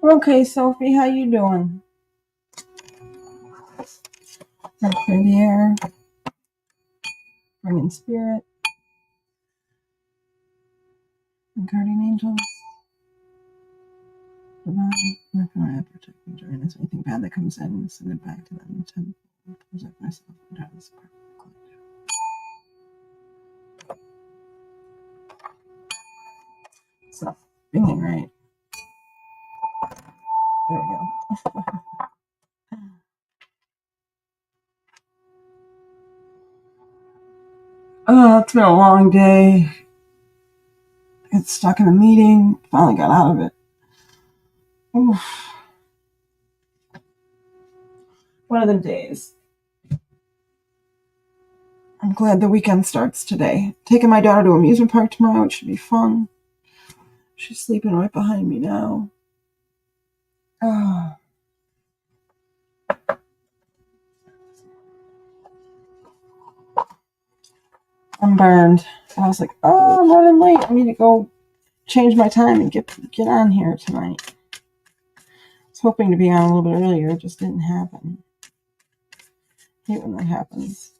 Okay, Sophie, how you doing? Right through the air, bringing spirit and guardian angels. Divine, not gonna protect me during this. Anything bad that comes in, send it back to them. To protect myself and out of this collective. So, being right. There we go. Oh, it's been a long day. Got stuck in a meeting. Finally got out of it. Oof. One of the days. I'm glad the weekend starts today. Taking my daughter to amusement park tomorrow. It should be fun. She's sleeping right behind me now. Oh. I'm burned. And I was like, oh, I'm running late. I need to go change my time and get on here tonight. I was hoping to be on a little bit earlier. It just didn't happen. I hate when that happens.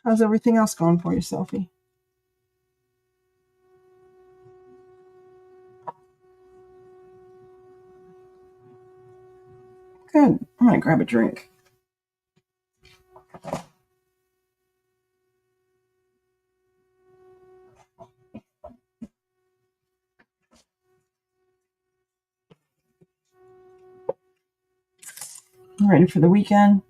How's everything else going for you, Sophie? Good. I'm going to grab a drink. I'm ready for the weekend.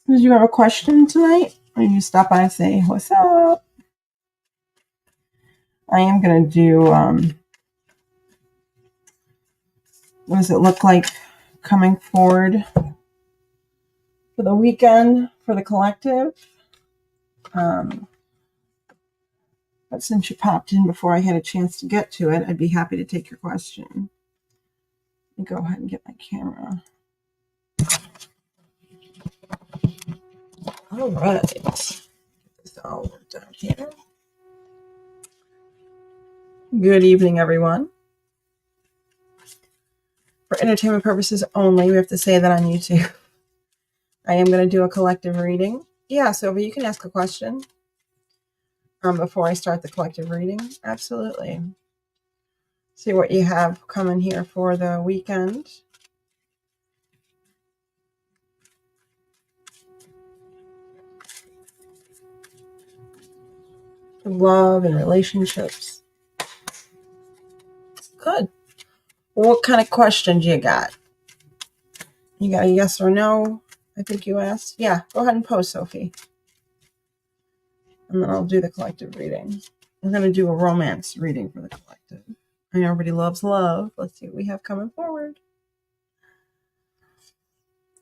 Did you have a question tonight? Or you stop by and say, what's up? I am going to do, what does it look like coming forward for the weekend for the collective? But since you popped in before I had a chance to get to it, I'd be happy to take your question. Let me go ahead and get my camera. All right. Get this all down here. Good evening, everyone. For entertainment purposes only, we have to say that on YouTube. I am going to do a collective reading. Yeah, Sylvia, you can ask a question before I start the collective reading. Absolutely. See what you have coming here for the weekend. Love and relationships. Good. What kind of questions you got? You got a yes or no? I think you asked. Yeah, go ahead and post, Sophie. And then I'll do the collective reading. I'm going to do a romance reading for the collective. I know everybody loves love. Let's see what we have coming forward.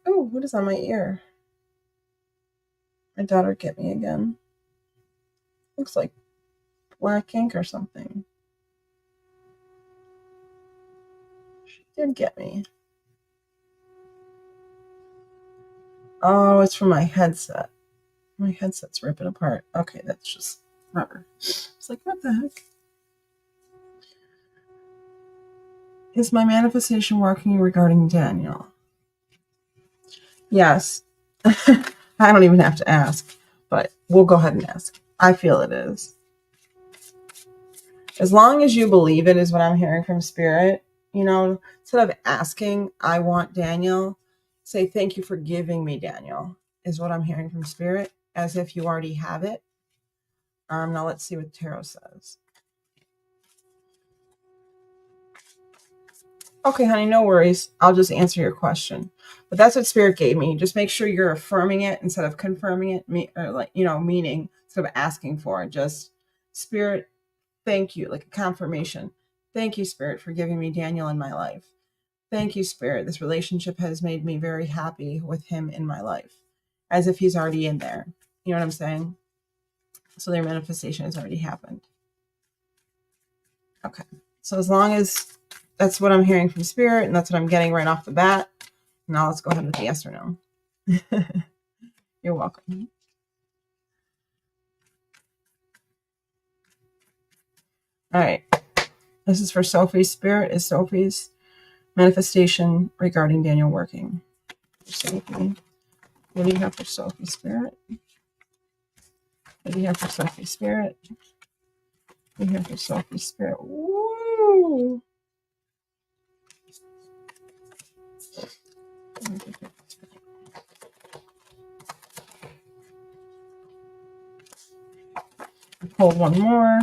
Oh, what is on my ear? My daughter get me again. Looks like black ink or something. She did get me. Oh, it's from my headset. My headset's ripping apart. Okay, that's just rubber. It's like, what the heck? Is my manifestation working regarding Daniel? Yes. I don't even have to ask, but we'll go ahead and ask. I feel it is. As long as you believe it is what I'm hearing from Spirit, instead of asking, I want Daniel, say, thank you for giving me Daniel, is what I'm hearing from Spirit, as if you already have it. Now let's see what Tarot says. Okay, honey, no worries. I'll just answer your question. But that's what Spirit gave me. Just make sure you're affirming it instead of confirming it, meaning instead of asking for it. Just Spirit, thank you, like a confirmation. Thank you, Spirit, for giving me Daniel in my life. Thank you, Spirit. This relationship has made me very happy with him in my life. as if he's already in there. You know what I'm saying? So their manifestation has already happened. Okay. So as long as that's what I'm hearing from Spirit and that's what I'm getting right off the bat, now let's go ahead with the yes or no. You're welcome. All right. This is for Sophie's. Spirit is Sophie's manifestation regarding Daniel working. Sophie. What do you have for Sophie, Spirit? What do you have for Sophie, Spirit? What do you have for Sophie, Spirit? Woo! Pull one more.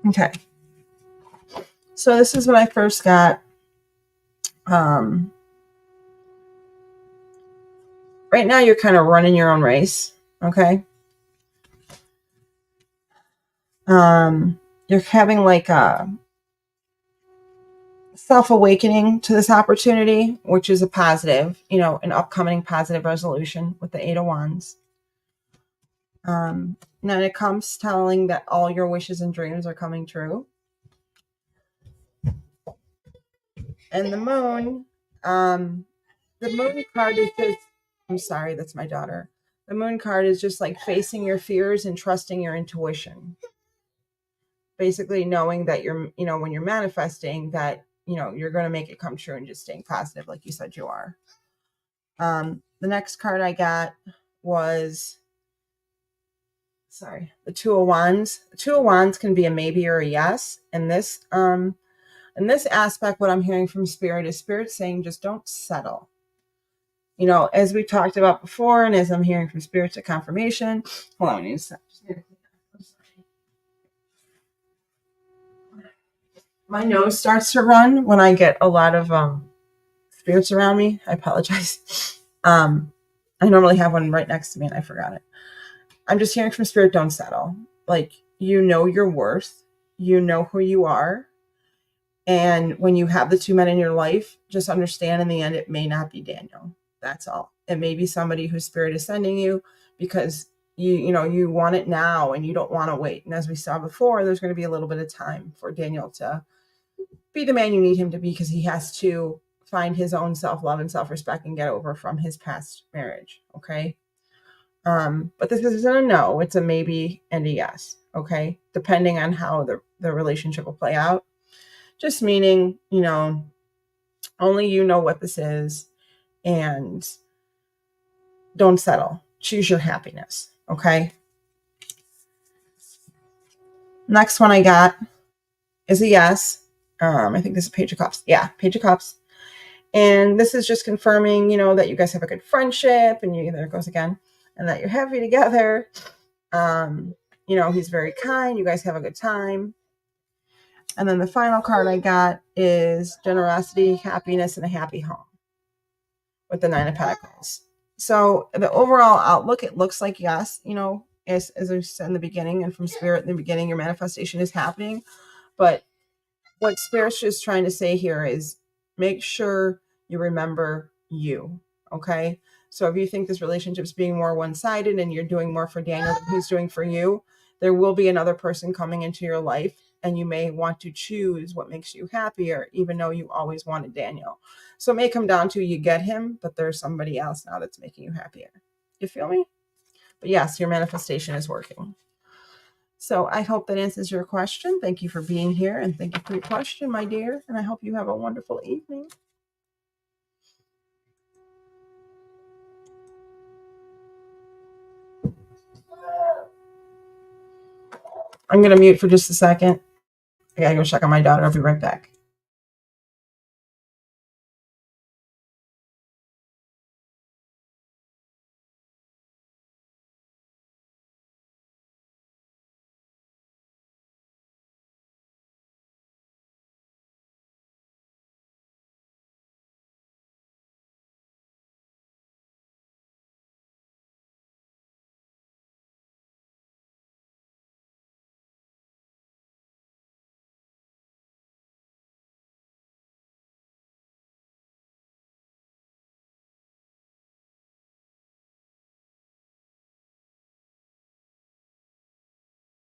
Okay. So this is what I first got. Right now you're kind of running your own race. Okay. You're having like a self-awakening to this opportunity, which is a positive, an upcoming positive resolution with the 8 of Wands. Now it comes telling that all your wishes and dreams are coming true. And the moon card is just, I'm sorry, that's my daughter. The moon card is just like facing your fears and trusting your intuition. Basically knowing that when you're manifesting that, you're going to make it come true and just staying positive like you said you are. The next card I got was, the 2 of Wands. The 2 of Wands can be a maybe or a yes. And this, in this aspect, what I'm hearing from Spirit is Spirit saying, just don't settle. As we talked about before, and as I'm hearing from Spirit to confirmation, hold on, I need to stop. My nose starts to run when I get a lot of spirits around me. I apologize. I normally have one right next to me and I forgot it. I'm just hearing from Spirit, don't settle. Like, your worth, who you are. And when you have the 2 men in your life, just understand in the end, it may not be Daniel. That's all. It may be somebody whose Spirit is sending you because you want it now and you don't want to wait. And as we saw before, there's going to be a little bit of time for Daniel to be the man you need him to be, because he has to find his own self-love and self-respect and get over from his past marriage. Okay. But this isn't a no, it's a maybe and a yes. Okay. Depending on how the relationship will play out. Just meaning, only you know what this is, and don't settle. Choose your happiness. Okay. Next one I got is a yes. I think this is Page of Cups. Yeah, Page of Cups. And this is just confirming, that you guys have a good friendship, and there it goes again, and that you're happy together. He's very kind. You guys have a good time. And then the final card I got is generosity, happiness, and a happy home with the 9 of Pentacles. So the overall outlook, it looks like yes, as I said in the beginning and from Spirit in the beginning, your manifestation is happening. But what Spirit's just trying to say here is make sure you remember you. Okay. So if you think this relationship is being more one-sided and you're doing more for Daniel than he's doing for you, there will be another person coming into your life, and you may want to choose what makes you happier, even though you always wanted Daniel. So it may come down to you get him, but there's somebody else now that's making you happier. You feel me? But yes, your manifestation is working. So I hope that answers your question. Thank you for being here, and thank you for your question, my dear. And I hope you have a wonderful evening. I'm going to mute for just a second. I got to go check on my daughter. I'll be right back.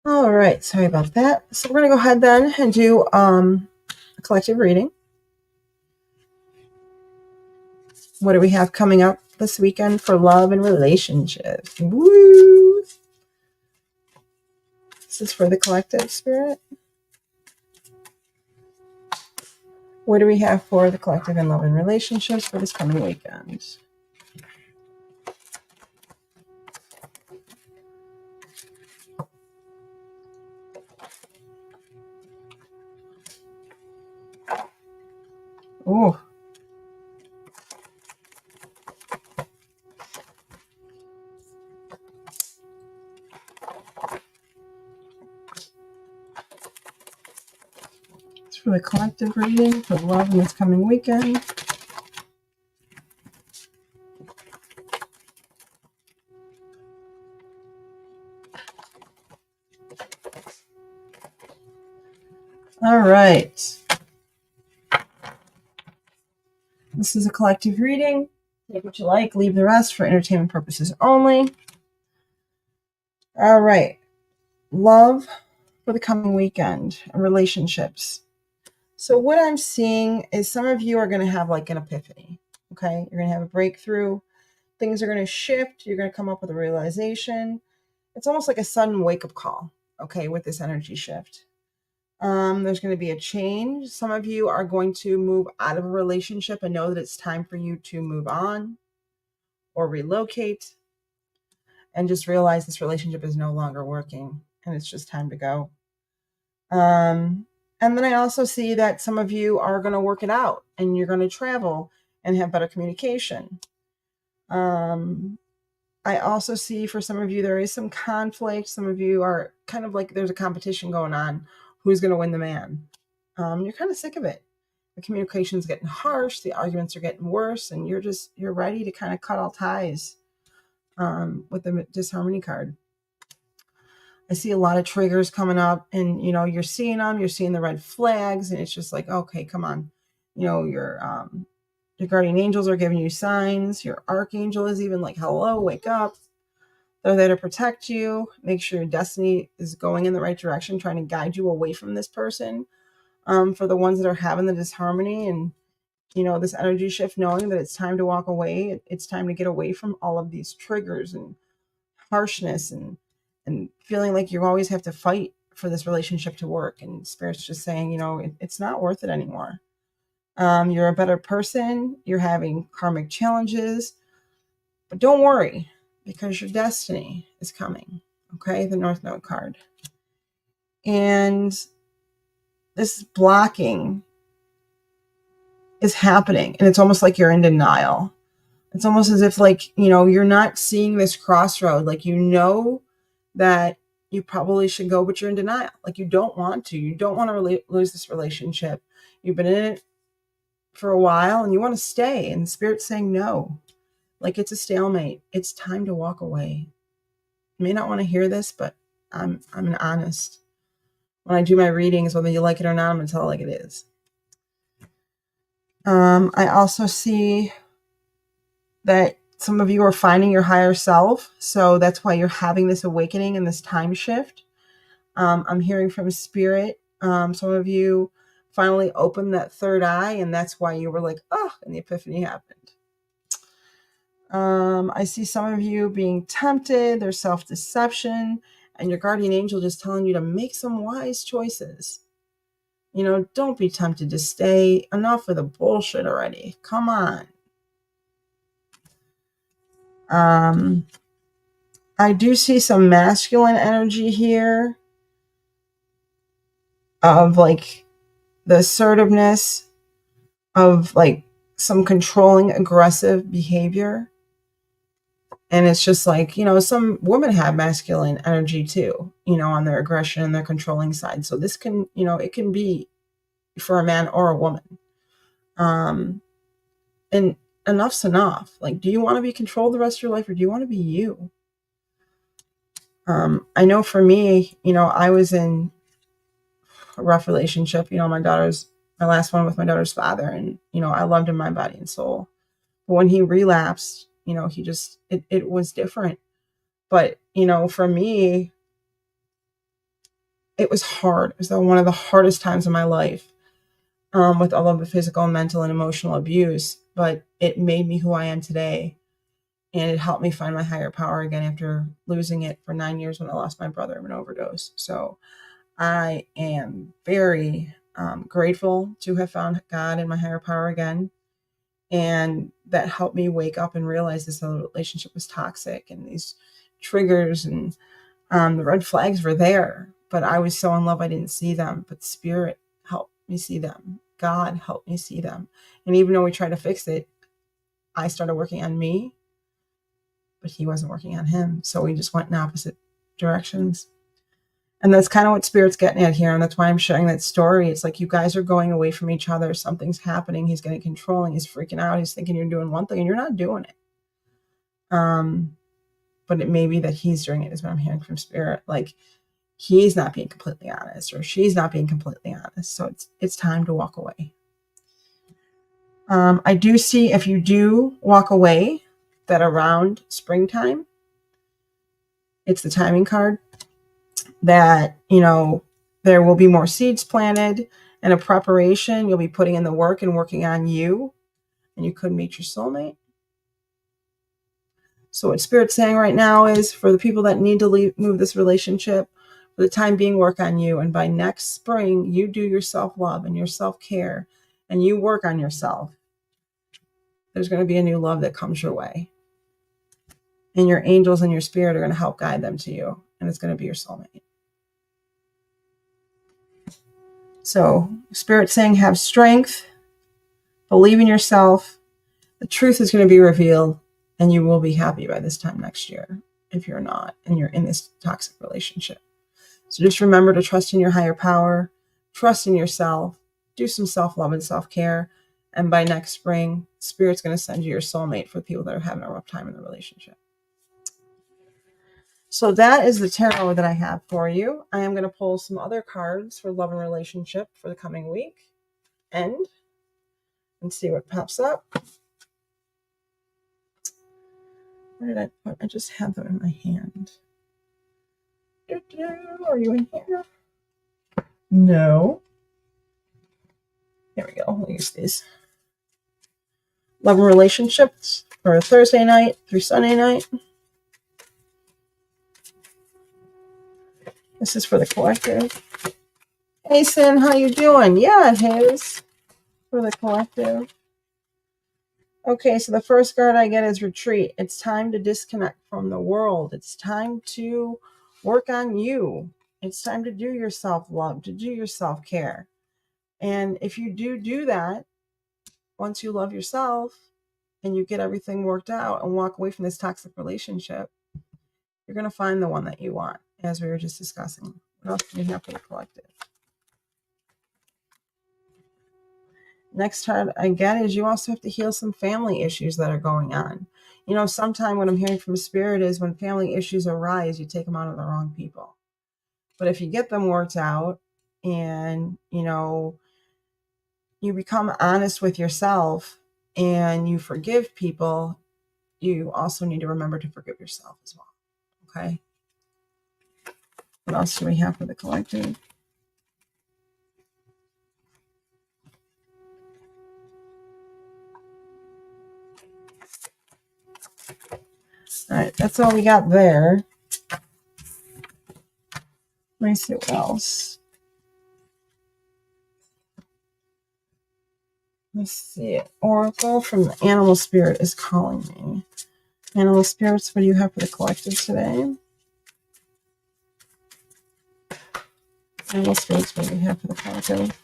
All right, sorry about that. So we're going to go ahead then and do a collective reading. What do we have coming up this weekend for love and relationships? Woo! This is for the collective spirit. What do we have for the collective and love and relationships for this coming weekend? Oh, it's for the collective reading for love in this coming weekend. All right. This is a collective reading. Take what you like, leave the rest for entertainment purposes only. All right. Love for the coming weekend, relationships. So what I'm seeing is some of you are going to have like an epiphany. Okay. You're going to have a breakthrough. Things are going to shift. You're going to come up with a realization. It's almost like a sudden wake-up call. Okay. With this energy shift. There's going to be a change. Some of you are going to move out of a relationship and know that it's time for you to move on or relocate and just realize this relationship is no longer working and it's just time to go. And then I also see that some of you are going to work it out and you're going to travel and have better communication. I also see for some of you, there is some conflict. Some of you are kind of like there's a competition going on. Who's going to win the man? You're kind of sick of it. The communication's getting harsh. The arguments are getting worse. And you're ready to kind of cut all ties with the disharmony card. I see a lot of triggers coming up and, you're seeing them, you're seeing the red flags and it's just like, okay, come on. Your guardian angels are giving you signs. Your archangel is even like, hello, wake up. They're there to protect you. Make sure your destiny is going in the right direction, trying to guide you away from this person. For the ones that are having the disharmony and, this energy shift, knowing that it's time to walk away. It's time to get away from all of these triggers and harshness and feeling like you always have to fight for this relationship to work. And Spirit's just saying, it's not worth it anymore. You're a better person. You're having karmic challenges. But don't worry, because your destiny is coming. Okay, the North Node card. And this blocking is happening. And it's almost like you're in denial. It's almost as if you're not seeing this crossroad. That you probably should go, but you're in denial. You don't want to. You don't want to lose this relationship. You've been in it for a while and you want to stay. And Spirit's saying no. It's a stalemate. It's time to walk away. You may not want to hear this, but I'm an honest. When I do my readings, whether you like it or not, I'm going to tell it like it is. I also see that some of you are finding your higher self. So that's why you're having this awakening and this time shift. I'm hearing from Spirit. Some of you finally opened that third eye, and that's why you were like, oh, and the epiphany happened. I see some of you being tempted. There's self-deception, and your guardian angel just telling you to make some wise choices. Don't be tempted to stay. Enough of the bullshit already. Come on. I do see some masculine energy here of the assertiveness of some controlling, aggressive behavior. And it's just some women have masculine energy too, on their aggression and their controlling side. So this can, it can be for a man or a woman. And enough's enough. Do you want to be controlled the rest of your life or do you want to be you? I know for me, I was in a rough relationship, my last one with my daughter's father. And, I loved him, my body and soul. But when he relapsed, he just, it was different. But, for me, it was hard. It was one of the hardest times of my life, with all of the physical, mental, and emotional abuse. But it made me who I am today. And it helped me find my higher power again after losing it for 9 years when I lost my brother of an overdose. So I am very grateful to have found God and my higher power again. And that helped me wake up and realize this other relationship was toxic, and these triggers and the red flags were there. But I was so in love, I didn't see them. But Spirit helped me see them. God helped me see them. And even though we tried to fix it, I started working on me, but he wasn't working on him. So we just went in opposite directions. And that's kind of what Spirit's getting at here. And that's why I'm sharing that story. It's like you guys are going away from each other. Something's happening. He's getting controlling. He's freaking out. He's thinking you're doing one thing and you're not doing it. But it may be that he's doing it, is what I'm hearing from Spirit. Like he's not being completely honest, or she's not being completely honest. So it's time to walk away. I do see, if you do walk away, that around springtime, it's the timing card, that, there will be more seeds planted and a preparation. You'll be putting in the work and working on you, and you could meet your soulmate. So what Spirit's saying right now is, for the people that need to move this relationship, for the time being, work on you. And by next spring, you do your self-love and your self-care, and you work on yourself. There's going to be a new love that comes your way. And your angels and your spirit are going to help guide them to you. And it's going to be your soulmate. So Spirit's saying, have strength, believe in yourself. The truth is going to be revealed, and you will be happy by this time next year if you're not, and you're in this toxic relationship. So just remember to trust in your higher power, trust in yourself, do some self-love and self-care. And by next spring, Spirit's going to send you your soulmate for people that are having a rough time in the relationship. So that is the tarot that I have for you. I am going to pull some other cards for love and relationship for the coming week and see what pops up. Where did I put? I just have them in my hand. Are you in here? No. There we go. I'll use these. Love and relationships for Thursday night through Sunday night. This is for the collective. Hey, Sin, how you doing? Yeah, it is for the collective. Okay, so the first card I get is retreat. It's time to disconnect from the world. It's time to work on you. It's time to do your self-love, to do your self-care. And if you do that, once you love yourself and you get everything worked out and walk away from this toxic relationship, you're going to find the one that you want, as we were just discussing. What else do we have for the collective? Next card I get is you also have to heal some family issues that are going on. Sometimes what I'm hearing from Spirit is when family issues arise, you take them out of the wrong people. But if you get them worked out and, you become honest with yourself and you forgive people, you also need to remember to forgive yourself as well. Okay? What else do we have for the collective? All right, that's all we got there. Let me see what else. Let's see. Oracle from the Animal Spirit is calling me. Animal Spirits, what do you have for the collective today? Animal Spirits, what do you have for the collective?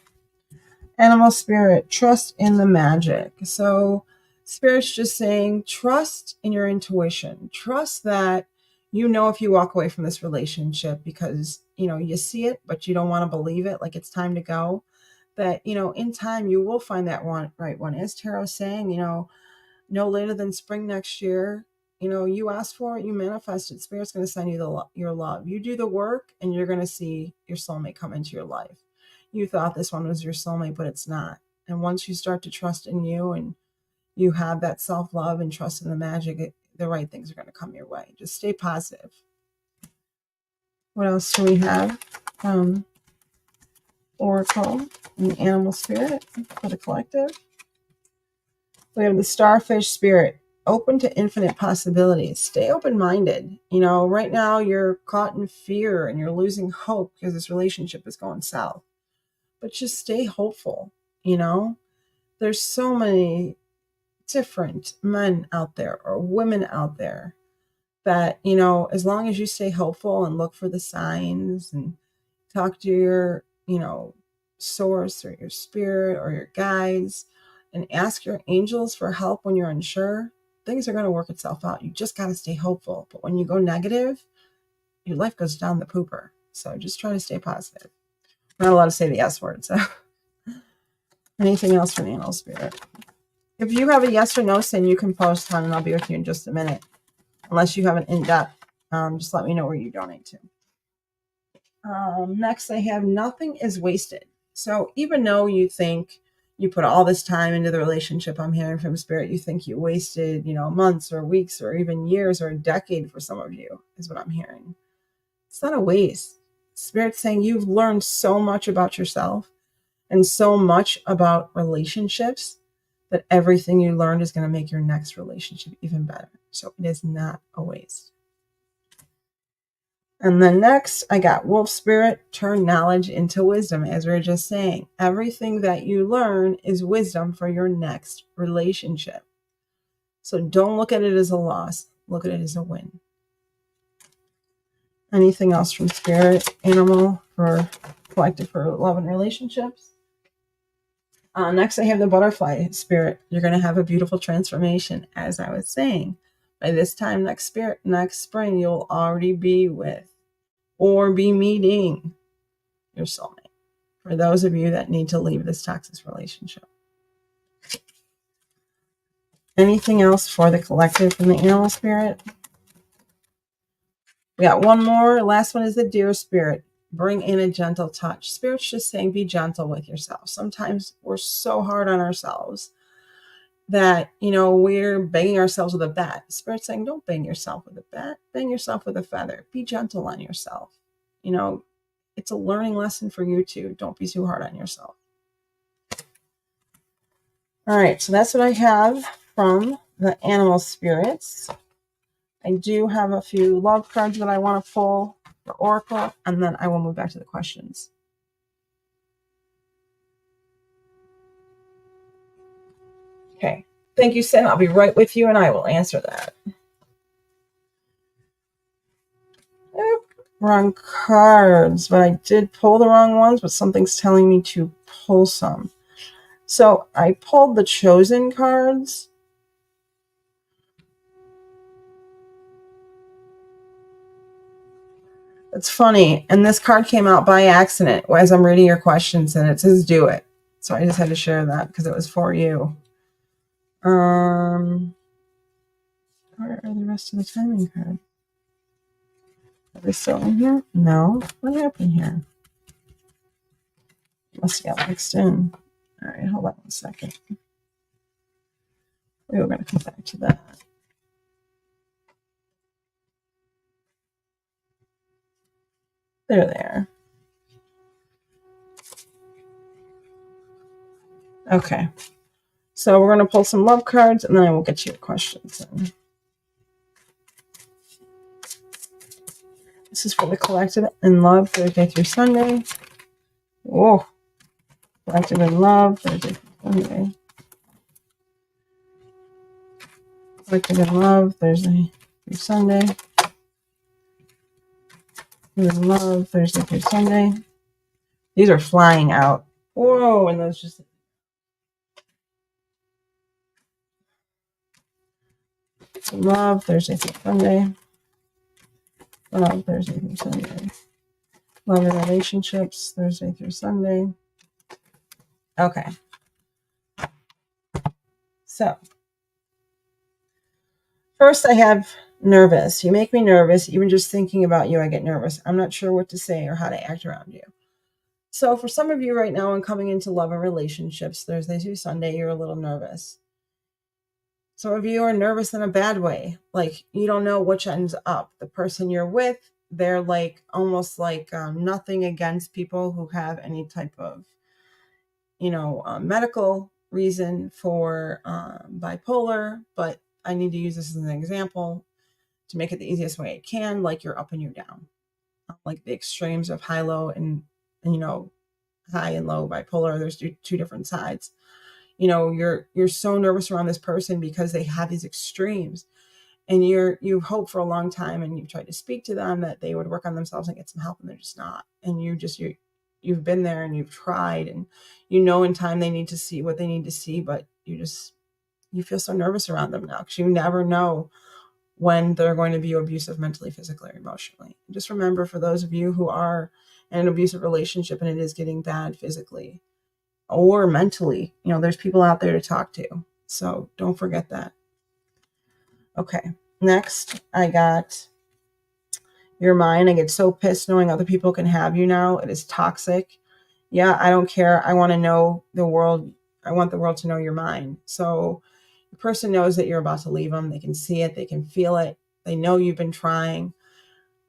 Animal Spirit, trust in the magic. So Spirit's just saying, trust in your intuition. Trust that if you walk away from this relationship because, you see it, but you don't want to believe it, like it's time to go, that, in time you will find that right one. As Tarot's saying, no later than spring next year, you ask for it, you manifest it. Spirit's going to send you your love. You do the work and you're going to see your soulmate come into your life. You thought this one was your soulmate, but it's not. And once you start to trust in you and you have that self-love and trust in the magic, the right things are going to come your way. Just stay positive. What else do we have? Oracle and the animal spirit for the collective. We have the starfish spirit, open to infinite possibilities. Stay open-minded. Right now you're caught in fear and you're losing hope because this relationship is going south. But just stay hopeful. There's so many different men out there or women out there that, as long as you stay hopeful and look for the signs and talk to your, source or your spirit or your guides and ask your angels for help when you're unsure, things are going to work itself out. You just got to stay hopeful. But when you go negative, your life goes down the pooper. So just try to stay positive. I'm not allowed to say the S word. So anything else from the animal spirit? If you have a yes or no, then you can post, hon, and I'll be with you in just a minute. Unless you have an in-depth, just let me know where you donate to. Next, I have nothing is wasted. So even though you think you put all this time into the relationship, I'm hearing from spirit, you think you wasted, months or weeks or even years or a decade for some of you, is what I'm hearing. It's not a waste. Spirit's saying you've learned so much about yourself and so much about relationships that everything you learned is going to make your next relationship even better. So it is not a waste. And then next, I got wolf spirit, turn knowledge into wisdom. As we were just saying, everything that you learn is wisdom for your next relationship. So don't look at it as a loss. Look at it as a win. Anything else from spirit, animal, for collective for love and relationships? Next, I have the butterfly spirit. You're going to have a beautiful transformation, as I was saying. By this time next spring, you'll already be with or be meeting your soulmate. For those of you that need to leave this toxic relationship. Anything else for the collective from the animal spirit? We got one more. Last one is the deer spirit. Bring in a gentle touch. Spirit's just saying be gentle with yourself. Sometimes we're so hard on ourselves that, we're banging ourselves with a bat. Spirit's saying don't bang yourself with a bat. Bang yourself with a feather. Be gentle on yourself. It's a learning lesson for you too. Don't be too hard on yourself. All right, so that's what I have from the animal spirits. I do have a few love cards that I want to pull for Oracle, and then I will move back to the questions. Okay, thank you, Sin. I'll be right with you, and I will answer that. Wrong cards, but I did pull the wrong ones, but something's telling me to pull some. So I pulled the chosen cards. It's funny, and this card came out by accident as I'm reading your questions, and it says do it. So I just had to share that because it was for you. Where are the rest of the timing cards? Are they still in here? No. What happened here? Must have got mixed in. All right, hold on 1 second. We were going to come back to that. They're there. Okay. So we're going to pull some love cards, and then I will get to your questions. This is for the collective in love, Thursday through Sunday. Whoa. Collective in love, Thursday through Sunday. Collective in love, Thursday through Sunday. In love, Thursday through Sunday. These are flying out. Whoa, and those just... Love, Thursday through Sunday. Love, Thursday through Sunday. Love and relationships, Thursday through Sunday. Okay. So, first I have nervous. You make me nervous. Even just thinking about you, I get nervous. I'm not sure what to say or how to act around you. So for some of you right now, and coming into love and relationships, Thursday through Sunday, you're a little nervous. Some of you are nervous in a bad way. Like you don't know which ends up. The person you're with, they're like almost like nothing against people who have any type of, medical reason for bipolar, but I need to use this as an example to make it the easiest way I can. Like you're up and you're down, like the extremes of high, low, and high and low bipolar. There's two different sides. You're so nervous around this person because they have these extremes, and you hope for a long time, and you've tried to speak to them that they would work on themselves and get some help, and they're just not. And you've been there and you've tried, and in time they need to see what they need to see, but you feel so nervous around them now because you never know when they're going to be abusive mentally, physically, or emotionally. And just remember, for those of you who are in an abusive relationship and it is getting bad physically or mentally, there's people out there to talk to. So don't forget that. Okay. Next, I got your mind. I get so pissed knowing other people can have you now. It is toxic. Yeah, I don't care. I want to know the world. I want the world to know your mind. So the person knows that you're about to leave them. They can see it. They can feel it. They know you've been trying,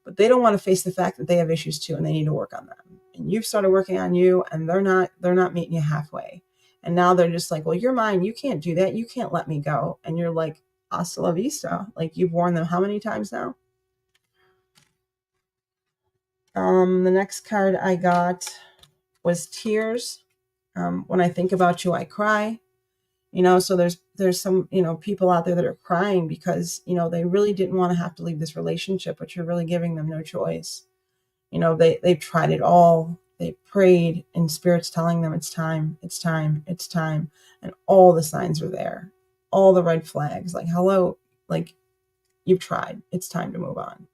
but they don't want to face the fact that they have issues too, and they need to work on them. And you've started working on you, and they're not meeting you halfway. And now they're just like, well, you're mine. You can't do that. You can't let me go. And you're like, hasta la vista. Like, you've warned them how many times now? The next card I got was tears. When I think about you, I cry. So there's some, people out there that are crying because, they really didn't want to have to leave this relationship, but you're really giving them no choice. They've tried it all. They prayed, and Spirit's telling them it's time, it's time, it's time. And all the signs are there. All the red flags, like, hello, like, you've tried. It's time to move on.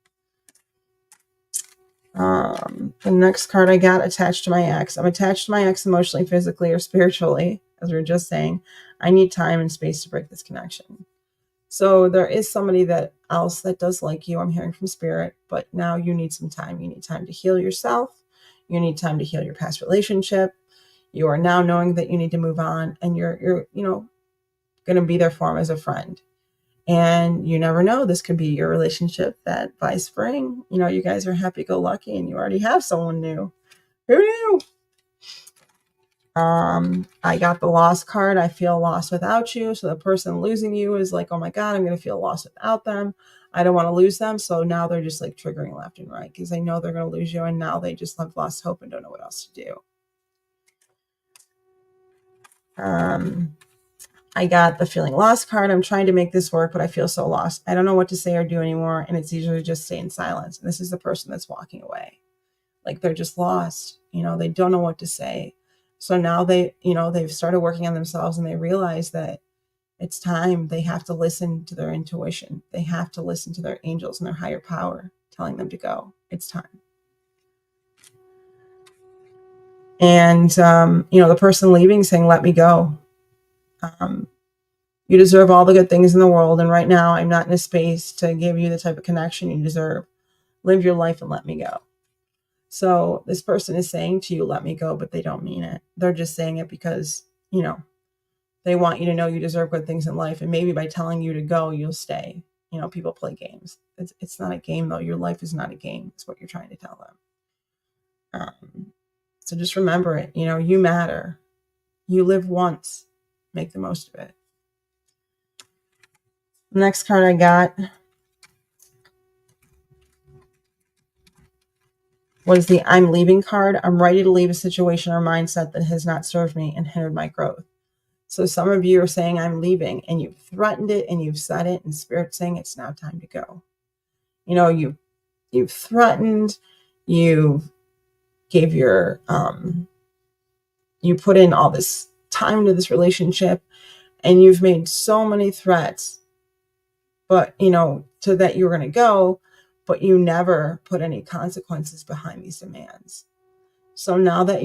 The next card I got, attached to my ex. I'm attached to my ex emotionally, physically, or spiritually, as we were just saying. I need time and space to break this connection. So there is somebody else that does like you. I'm hearing from Spirit, but now you need some time. You need time to heal yourself. You need time to heal your past relationship. You are now knowing that you need to move on, and you're going to be there for him as a friend. And you never know, this could be your relationship that by spring, you guys are happy-go-lucky and you already have someone new. Who knew? I got the lost card. I feel lost without you. So the person losing you is like, oh my God, I'm going to feel lost without them. I don't want to lose them. So now they're just like triggering left and right because they know they're going to lose you. And now they just have lost hope and don't know what else to do. I got the feeling lost card. I'm trying to make this work, but I feel so lost. I don't know what to say or do anymore. And it's easier to just stay in silence. And this is the person that's walking away. Like, they're just lost. They don't know what to say. So now they've started working on themselves, and they realize that it's time. They have to listen to their intuition. They have to listen to their angels and their higher power telling them to go. It's time. And, the person leaving saying, let me go. You deserve all the good things in the world. And right now I'm not in a space to give you the type of connection you deserve. Live your life and let me go. So this person is saying to you, let me go, but they don't mean it. They're just saying it because, they want you to know you deserve good things in life. And maybe by telling you to go, you'll stay. People play games. It's not a game, though. Your life is not a game. It's what you're trying to tell them. So just remember it. You matter. You live once. Make the most of it. Next card I got was the I'm leaving card. I'm ready to leave a situation or mindset that has not served me and hindered my growth. So some of you are saying I'm leaving, and you've threatened it and you've said it, and Spirit's saying it's now time to go. You've threatened, you gave your, you put in all this time to this relationship, and you've made so many threats, but, to that you were going to go, but you never put any consequences behind these demands. So now that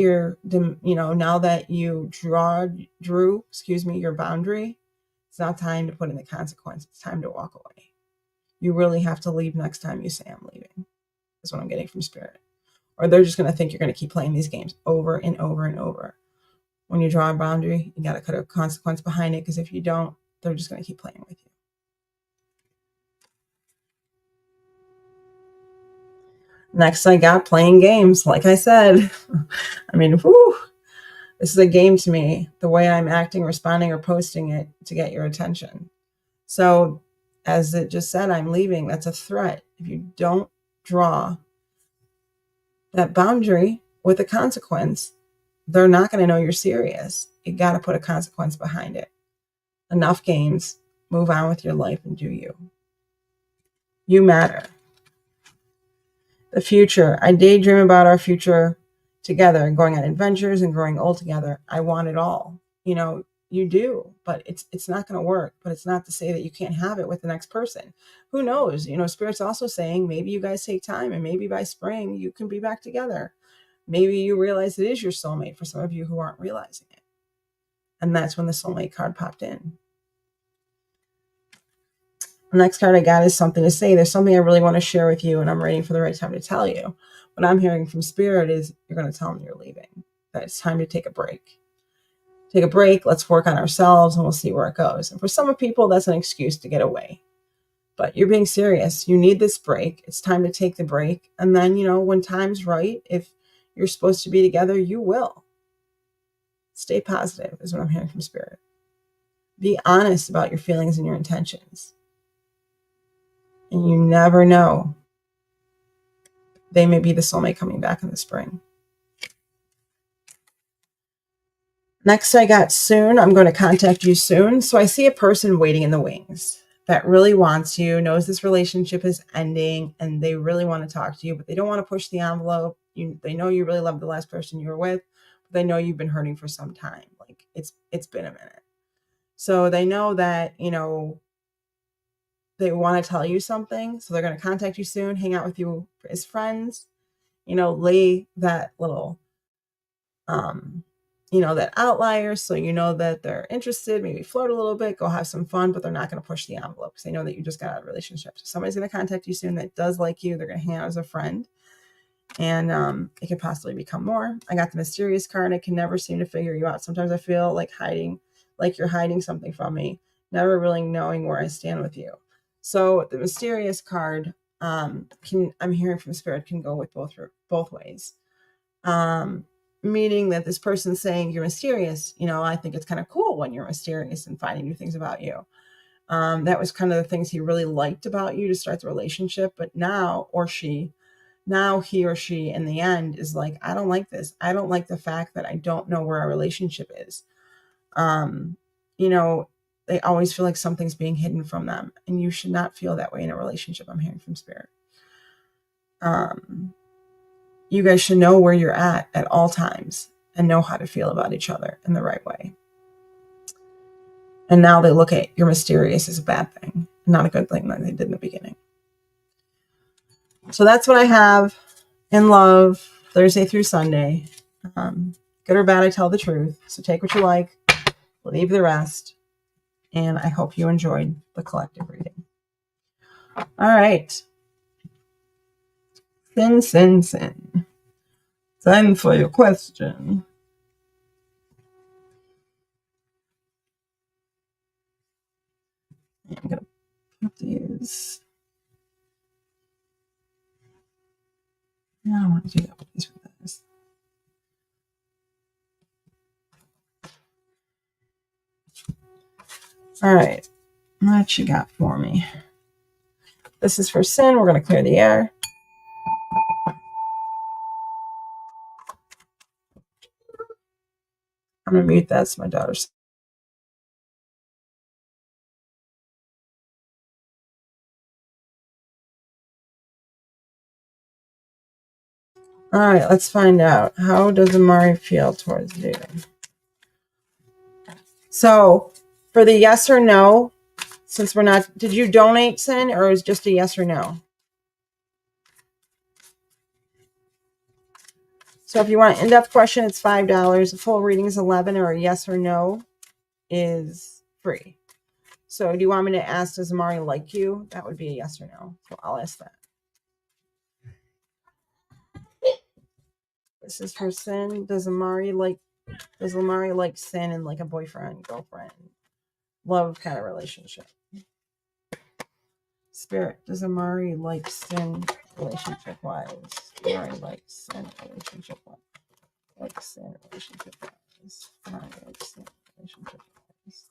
now that you drew your boundary, it's not time to put in the consequence. It's time to walk away. You really have to leave next time you say I'm leaving. That's what I'm getting from Spirit. Or they're just going to think you're going to keep playing these games over and over and over. When you draw a boundary, you got to put a consequence behind it, because if you don't, they're just going to keep playing with you. Next, I got playing games. Like I said, I mean, whew, this is a game to me, the way I'm acting, responding, or posting it to get your attention. So, as it just said, I'm leaving. That's a threat. If you don't draw that boundary with a consequence, they're not going to know you're serious. You got to put a consequence behind it. Enough games. Move on with your life and do you. You matter. The future. I daydream about our future together, going on adventures and growing old together. I want it all. You do, but it's not going to work. But it's not to say that you can't have it with the next person. Who knows? Spirit's also saying maybe you guys take time, and maybe by spring you can be back together. Maybe you realize it is your soulmate for some of you who aren't realizing it. And that's when the soulmate card popped in. The next card I got is something to say. There's something I really want to share with you, and I'm waiting for the right time to tell you. What I'm hearing from Spirit is you're going to tell them you're leaving, that it's time to take a break. Take a break, let's work on ourselves, and we'll see where it goes. And for some people, that's an excuse to get away. But you're being serious. You need this break. It's time to take the break. And then, when time's right, if you're supposed to be together, you will. Stay positive is what I'm hearing from Spirit. Be honest about your feelings and your intentions. And you never know. They may be the soulmate coming back in the spring. Next, I got soon. I'm going to contact you soon. So I see a person waiting in the wings that really wants you, knows this relationship is ending, and they really want to talk to you, but they don't want to push the envelope. They know you really love the last person you were with, but they know you've been hurting for some time. Like it's been a minute. So they know that, they want to tell you something. So they're going to contact you soon, hang out with you as friends, lay that little, that outlier. So you know that they're interested, maybe flirt a little bit, go have some fun, but they're not going to push the envelope because they know that you just got out of a relationship. So somebody's going to contact you soon that does like you. They're going to hang out as a friend. And it could possibly become more. I got the mysterious card. I can never seem to figure you out. Sometimes I feel like you're hiding something from me, never really knowing where I stand with you. So the mysterious card, I'm hearing from Spirit, can go with both ways. Meaning that this person's saying you're mysterious. I think it's kind of cool when you're mysterious and finding new things about you. That was kind of the things he really liked about you to start the relationship. But now he or she in the end is like, I don't like this. I don't like the fact that I don't know where our relationship is. They always feel like something's being hidden from them, and you should not feel that way in a relationship. I'm hearing from Spirit. You guys should know where you're at all times and know how to feel about each other in the right way. And now they look at you're mysterious as a bad thing, not a good thing like they did in the beginning. So that's what I have in love Thursday through Sunday. Good or bad, I tell the truth. So take what you like, leave the rest. And I hope you enjoyed the collective reading. All right. Sin. Time for your question. I'm going to put these. I don't want to do that with these. All right. What you got for me? This is for Sin. We're going to clear the air. I'm going to mute that. It's my daughter's. All right, let's find out. How does Amari feel towards dating? So for the yes or no, since we're not, did you donate, Sin, or is just a yes or no? So if you want an in-depth question, it's $5. A full reading is $11, or a yes or no is free. So do you want me to ask, does Amari like you? That would be a yes or no. So I'll ask that. This is for Sin. Does Amari like Sin and like a boyfriend, girlfriend, love kind of relationship? Spirit, does Amari like Sin relationship-wise. Alright, likes and relationship-wise. Likes and relationship-wise. Likes and relationship-wise.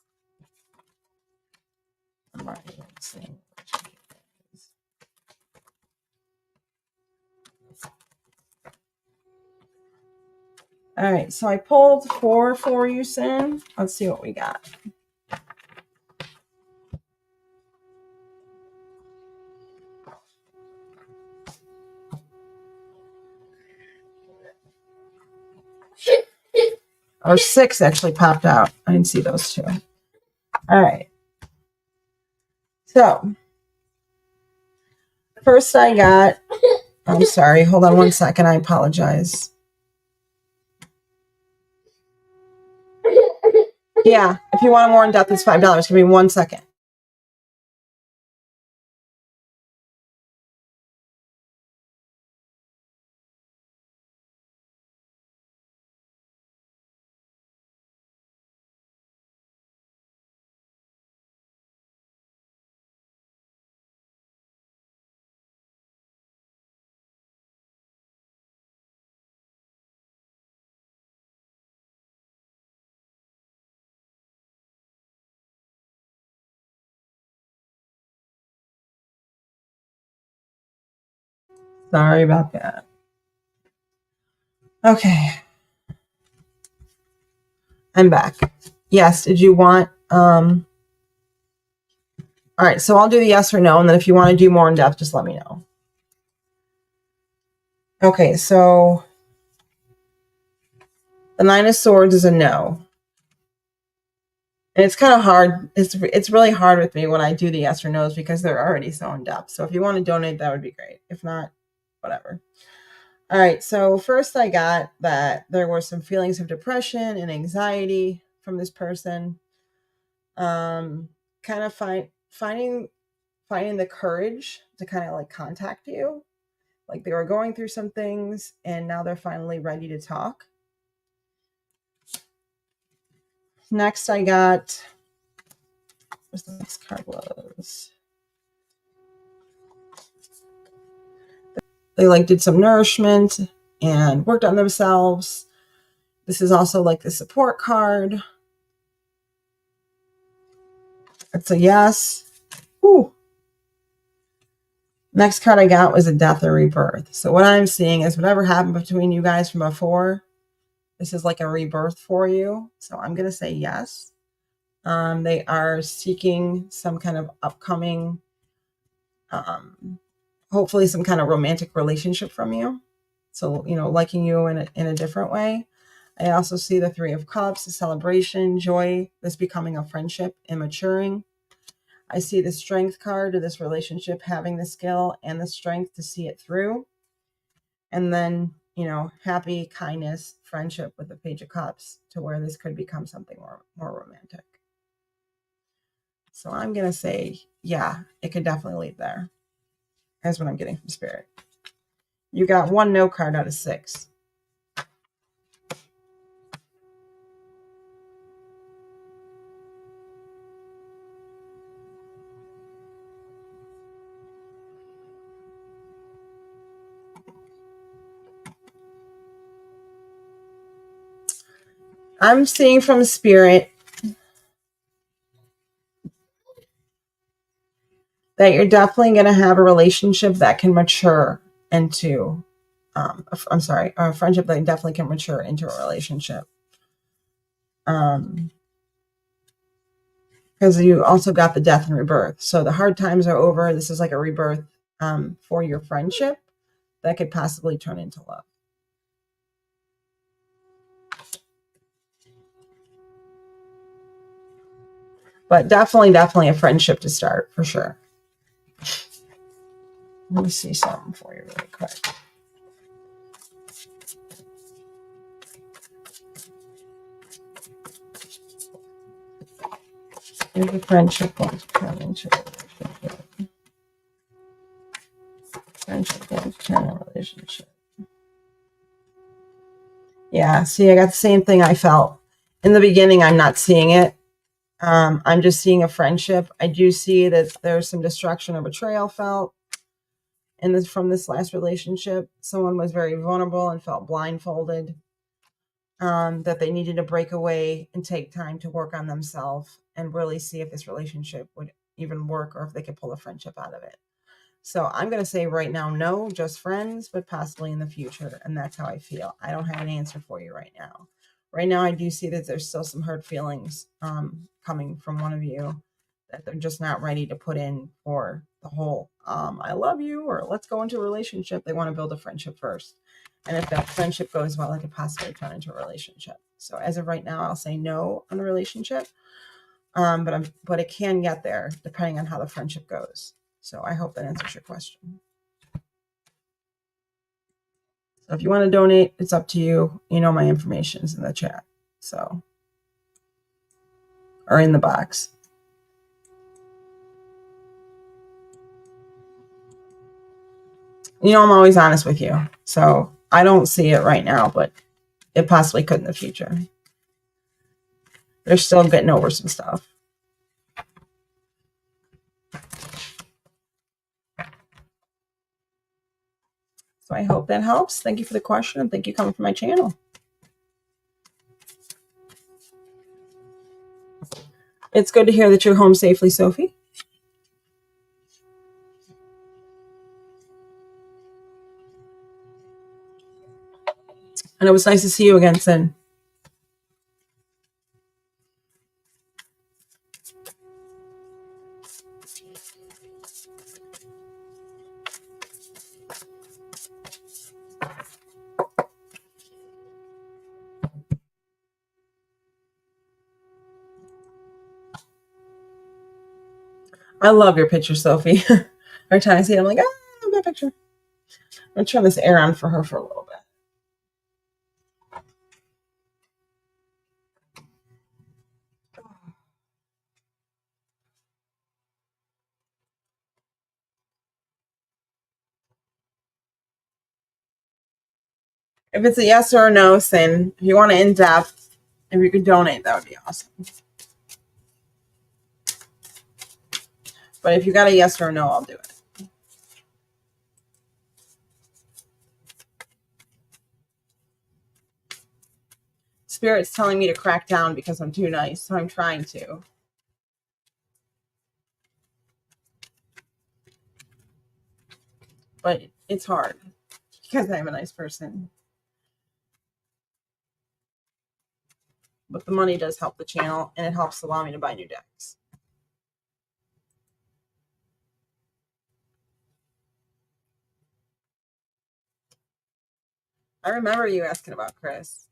Likes and relationship-wise. All right, so I pulled 4 for you, Sin. Let's see what we got. Or 6 actually popped out. I didn't see those 2. All right. So first I got, I'm sorry, hold on one second. I apologize. Yeah, if you want more in depth, it's $5. Give me 1 second. Sorry about that. Okay. I'm back. Yes, did you want all right, so I'll do the yes or no, and then if you want to do more in depth, just let me know. Okay, so the 9 of Swords is a no. And it's kind of hard. It's really hard with me when I do the yes or no's because they're already so in depth. So if you want to donate, that would be great. If not, whatever. All right. So first I got that there were some feelings of depression and anxiety from this person. Kind of finding the courage to kind of like contact you. Like they were going through some things and now they're finally ready to talk. Next I got, what's the next card was? They like did some nourishment and worked on themselves. This is also like the support card. It's a yes. Ooh. Next card I got was a death or rebirth. So what I'm seeing is whatever happened between you guys from before, this is like a rebirth for you. So I'm going to say yes. They are seeking some kind of upcoming, hopefully some kind of romantic relationship from you. So, you know, liking you in a different way. I also see the 3 of Cups, a celebration, joy, this becoming a friendship and maturing. I see the Strength card of this relationship having the skill and the strength to see it through. And then, you know, happy, kindness, friendship with the Page of Cups to where this could become something more romantic. So I'm going to say, yeah, it could definitely lead there. That's what I'm getting from Spirit. You got 1 no card out of 6. I'm seeing from Spirit that you're definitely going to have a relationship that can mature into, a friendship that definitely can mature into a relationship. Because you also got the death and rebirth. So the hard times are over. This is like a rebirth for your friendship that could possibly turn into love. But definitely a friendship to start, for sure. Let me see something for you really quick. Here's a friendship going to turn into a relationship. Friendship going to turn a relationship. Yeah, see, I got the same thing I felt. In the beginning, I'm not seeing it. I'm just seeing a friendship. I do see that there's some destruction or betrayal felt. from this last relationship, someone was very vulnerable and felt blindfolded, that they needed to break away and take time to work on themselves and really see if this relationship would even work or if they could pull a friendship out of it. So I'm going to say right now, no, just friends, but possibly in the future. And that's how I feel. I don't have an answer for you right now. Right now, I do see that there's still some hurt feelings coming from one of you that they're just not ready to put in for the whole I love you or let's go into a relationship. They want to build a friendship first. And if that friendship goes well, it could possibly turn into a relationship. So as of right now, I'll say no on the relationship. But it can get there depending on how the friendship goes. So I hope that answers your question. So if you want to donate, it's up to you. You know, my information is in the chat. So, or in the box. You know, I'm always honest with you. So I don't see it right now, but it possibly could in the future. They're still getting over some stuff. So I hope that helps. Thank you for the question and thank you for coming from my channel. It's good to hear that you're home safely, Sophie. And it was nice to see you again, Sin. I love your picture, Sophie. Every time I see it, I'm like, I love that picture. I'm going to turn this air on for her for a little bit. If it's a yes or a no, Sin, if you want to in-depth, if you could donate, that would be awesome. But if you got a yes or a no, I'll do it. Spirit's telling me to crack down because I'm too nice, so I'm trying to. But it's hard because I'm a nice person. But the money does help the channel, and it helps allow me to buy new decks. I remember you asking about Chris.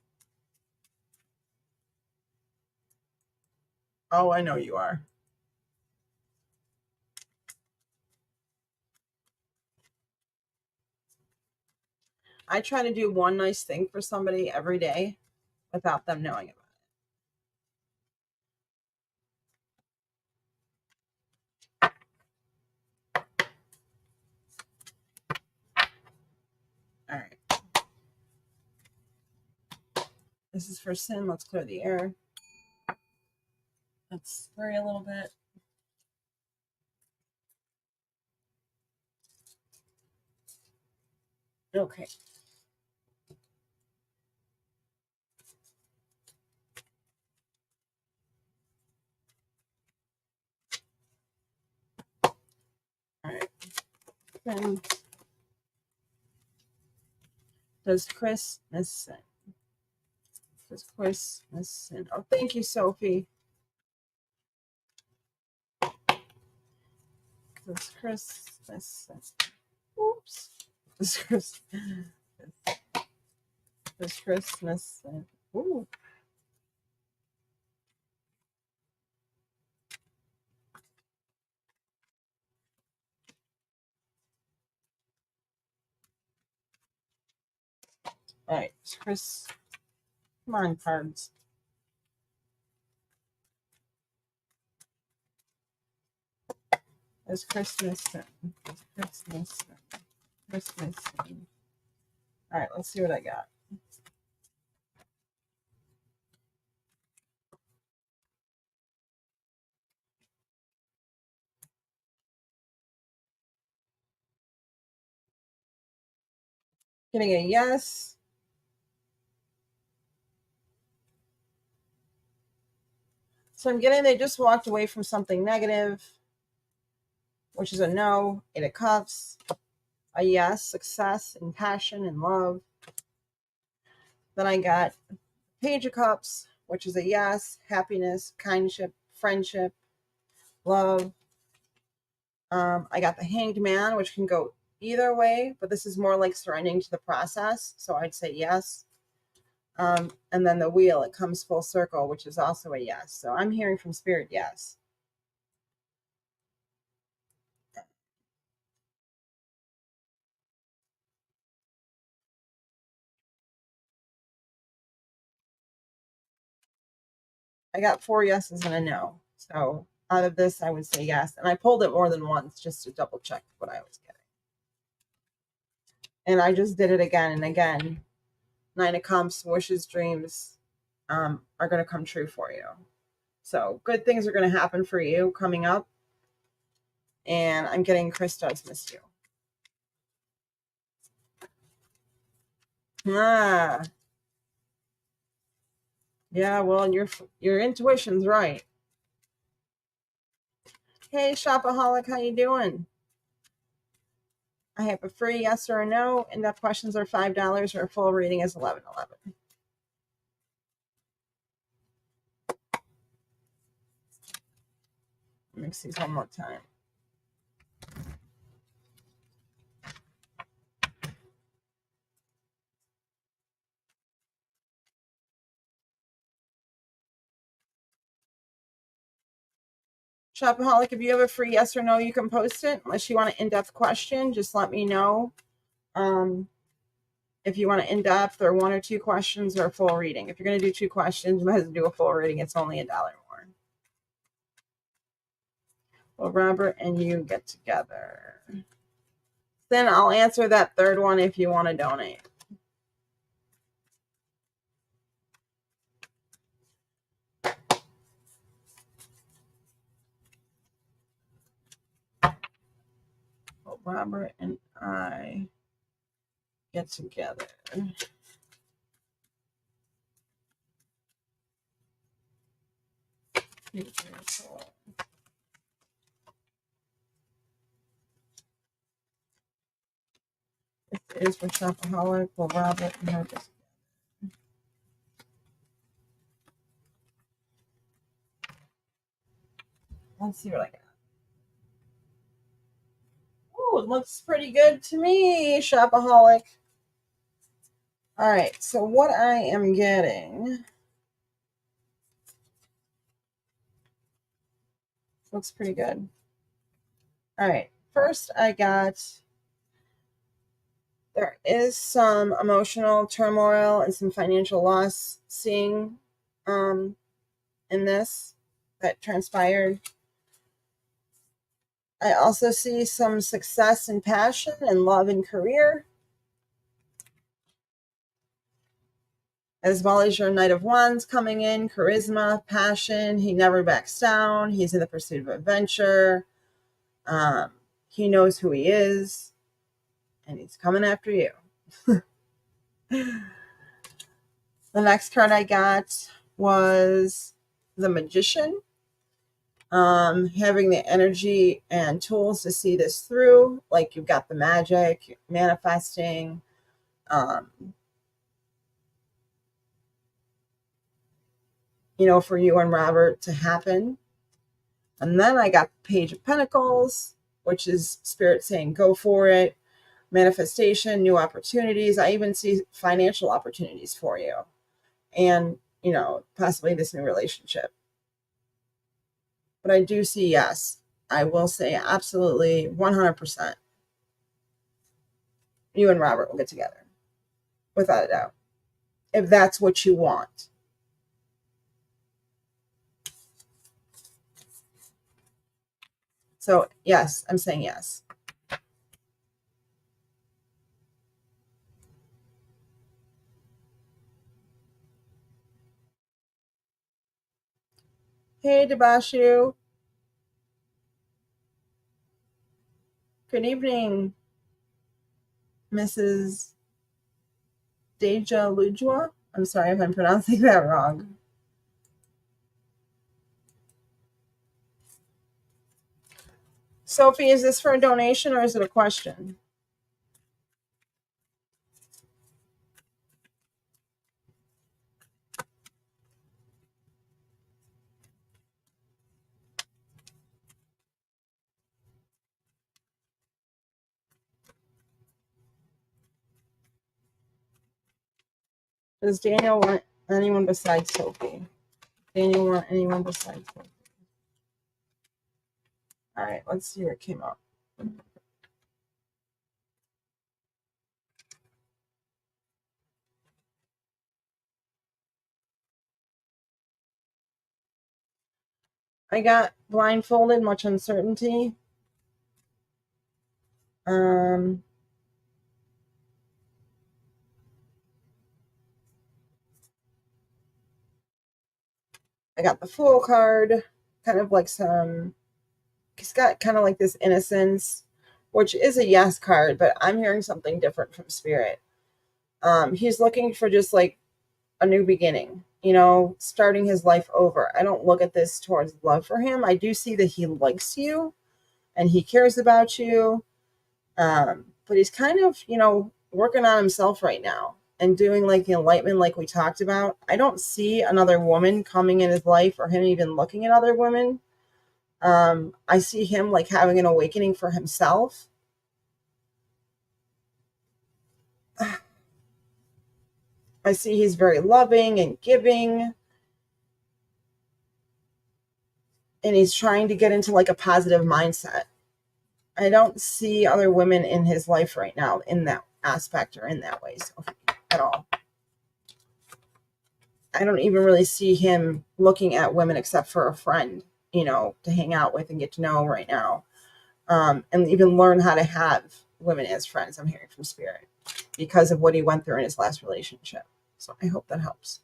Oh, I know you are. I try to do one nice thing for somebody every day without them knowing about it. All right. This is for Sin. Let's clear the air. Let's spray a little bit. Okay. All right. Then does Chris miss Sin? Does Chris miss Sin? Oh, thank you, Sophie. Does Chris miss Sin? Oops. Does Chris miss Sin? Ooh. All right, Chris. Come on, cards. There's Christmas. Christmas. Christmas. All right, let's see what I got. Getting a yes. So I'm getting they just walked away from something negative, which is a no. 8 of Cups. A yes, success and passion and love. Then I got Page of Cups, which is a yes, happiness, kindship, friendship, love. I got the Hanged Man, which can go either way, but this is more like surrendering to the process. So I'd say yes. And then the Wheel, it comes full circle, which is also a yes. So I'm hearing from Spirit, yes. I got 4 yeses and a no. So out of this, I would say yes. And I pulled it more than once just to double check what I was getting. And I just did it again and again. 9 of Cups, wishes, dreams are going to come true for you. So good things are going to happen for you coming up. And I'm getting Chris does miss you. Ah, yeah. Well, your intuition's right. Hey, shopaholic, how you doing? I have a free yes or a no. In-depth questions are $5 or a full reading is $11.11. Mix these one more time. Shopaholic, if you have a free yes or no, you can post it. Unless you want an in-depth question, just let me know. If you want an in-depth or 1 or 2 questions or a full reading. If you're going to do 2 questions, you might as well do a full reading. It's only $1 more. Well, Robert and you get together. Then I'll answer that third one if you want to donate. Well, Robert and I get together. This is for Shopaholic. Well, Robert and her get together. Let's see what I got. Oh, it looks pretty good to me, Shopaholic. All right, so what I am getting looks pretty good. All right, first I got there is some emotional turmoil and some financial loss seeing in this that transpired. I also see some success and passion and love and career, as well as your Knight of Wands coming in, charisma, passion. He never backs down. He's in the pursuit of adventure. He knows who he is, and he's coming after you. The next card I got was the Magician. Having the energy and tools to see this through, like you've got the magic, manifesting, for you and Robert to happen. And then I got the Page of Pentacles, which is Spirit saying, go for it. Manifestation, new opportunities. I even see financial opportunities for you. And, possibly this new relationship. But I do see yes. I will say absolutely 100%. You and Robert will get together. Without a doubt. If that's what you want. So, yes, I'm saying yes. Hey, Debashu. Good evening, Mrs. Deja Lujua. I'm sorry if I'm pronouncing that wrong. Sophie, is this for a donation or is it a question? Does Daniel want anyone besides Sophie? Daniel want anyone besides Sophie? All right, let's see what came up. I got blindfolded, much uncertainty. I got the Fool card, kind of like he's got kind of like this innocence, which is a yes card, but I'm hearing something different from Spirit. He's looking for just like a new beginning, starting his life over. I don't look at this towards love for him. I do see that he likes you and he cares about you. But he's kind of, working on himself right now and doing like the enlightenment like we talked about. I don't see another woman coming in his life or him even looking at other women. I see him like having an awakening for himself. I see he's very loving and giving. And he's trying to get into like a positive mindset. I don't see other women in his life right now in that aspect or in that way at all. I don't even really see him looking at women except for a friend, to hang out with and get to know right now. And even learn how to have women as friends, I'm hearing from Spirit, because of what he went through in his last relationship. So I hope that helps.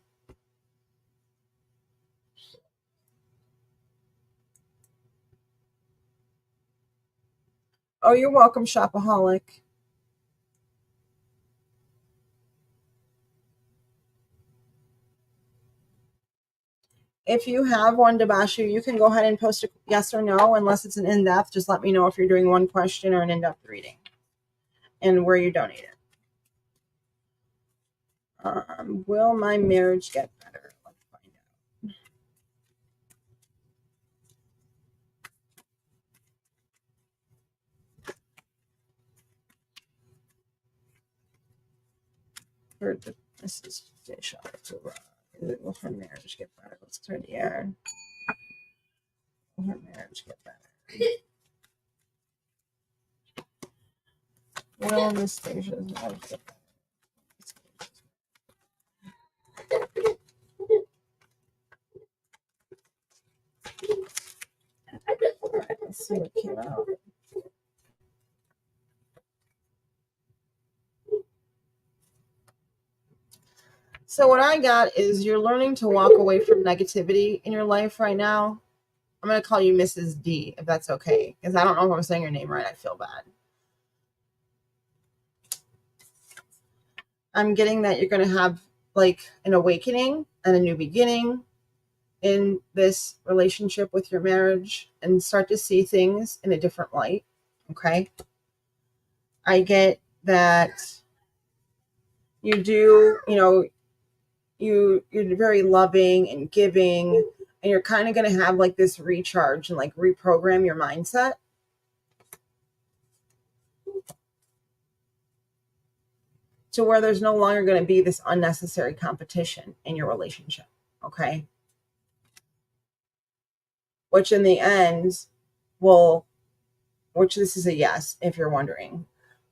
Oh, you're welcome, Shopaholic. If you have one, Dabashu, you can go ahead and post a yes or no, unless it's an in-depth. Just let me know if you're doing one question or an in-depth reading and where you donate it. Will my marriage get better? Let's find out. This is Desha. Will her marriage get better? Let's clear the air. Will her marriage get better? Will Miss Desha's marriage get better? All right, let's see what came out. So what I got is you're learning to walk away from negativity in your life right now. I'm going to call you Mrs. D, if that's okay, because I don't know if I'm saying your name right. I feel bad. I'm getting that you're going to have like an awakening and a new beginning in this relationship with your marriage and start to see things in a different light. Okay. I get that you do, you're very loving and giving, and you're kind of going to have like this recharge and like reprogram your mindset. To where there's no longer going to be this unnecessary competition in your relationship. Okay. Which in the end which this is a yes, if you're wondering,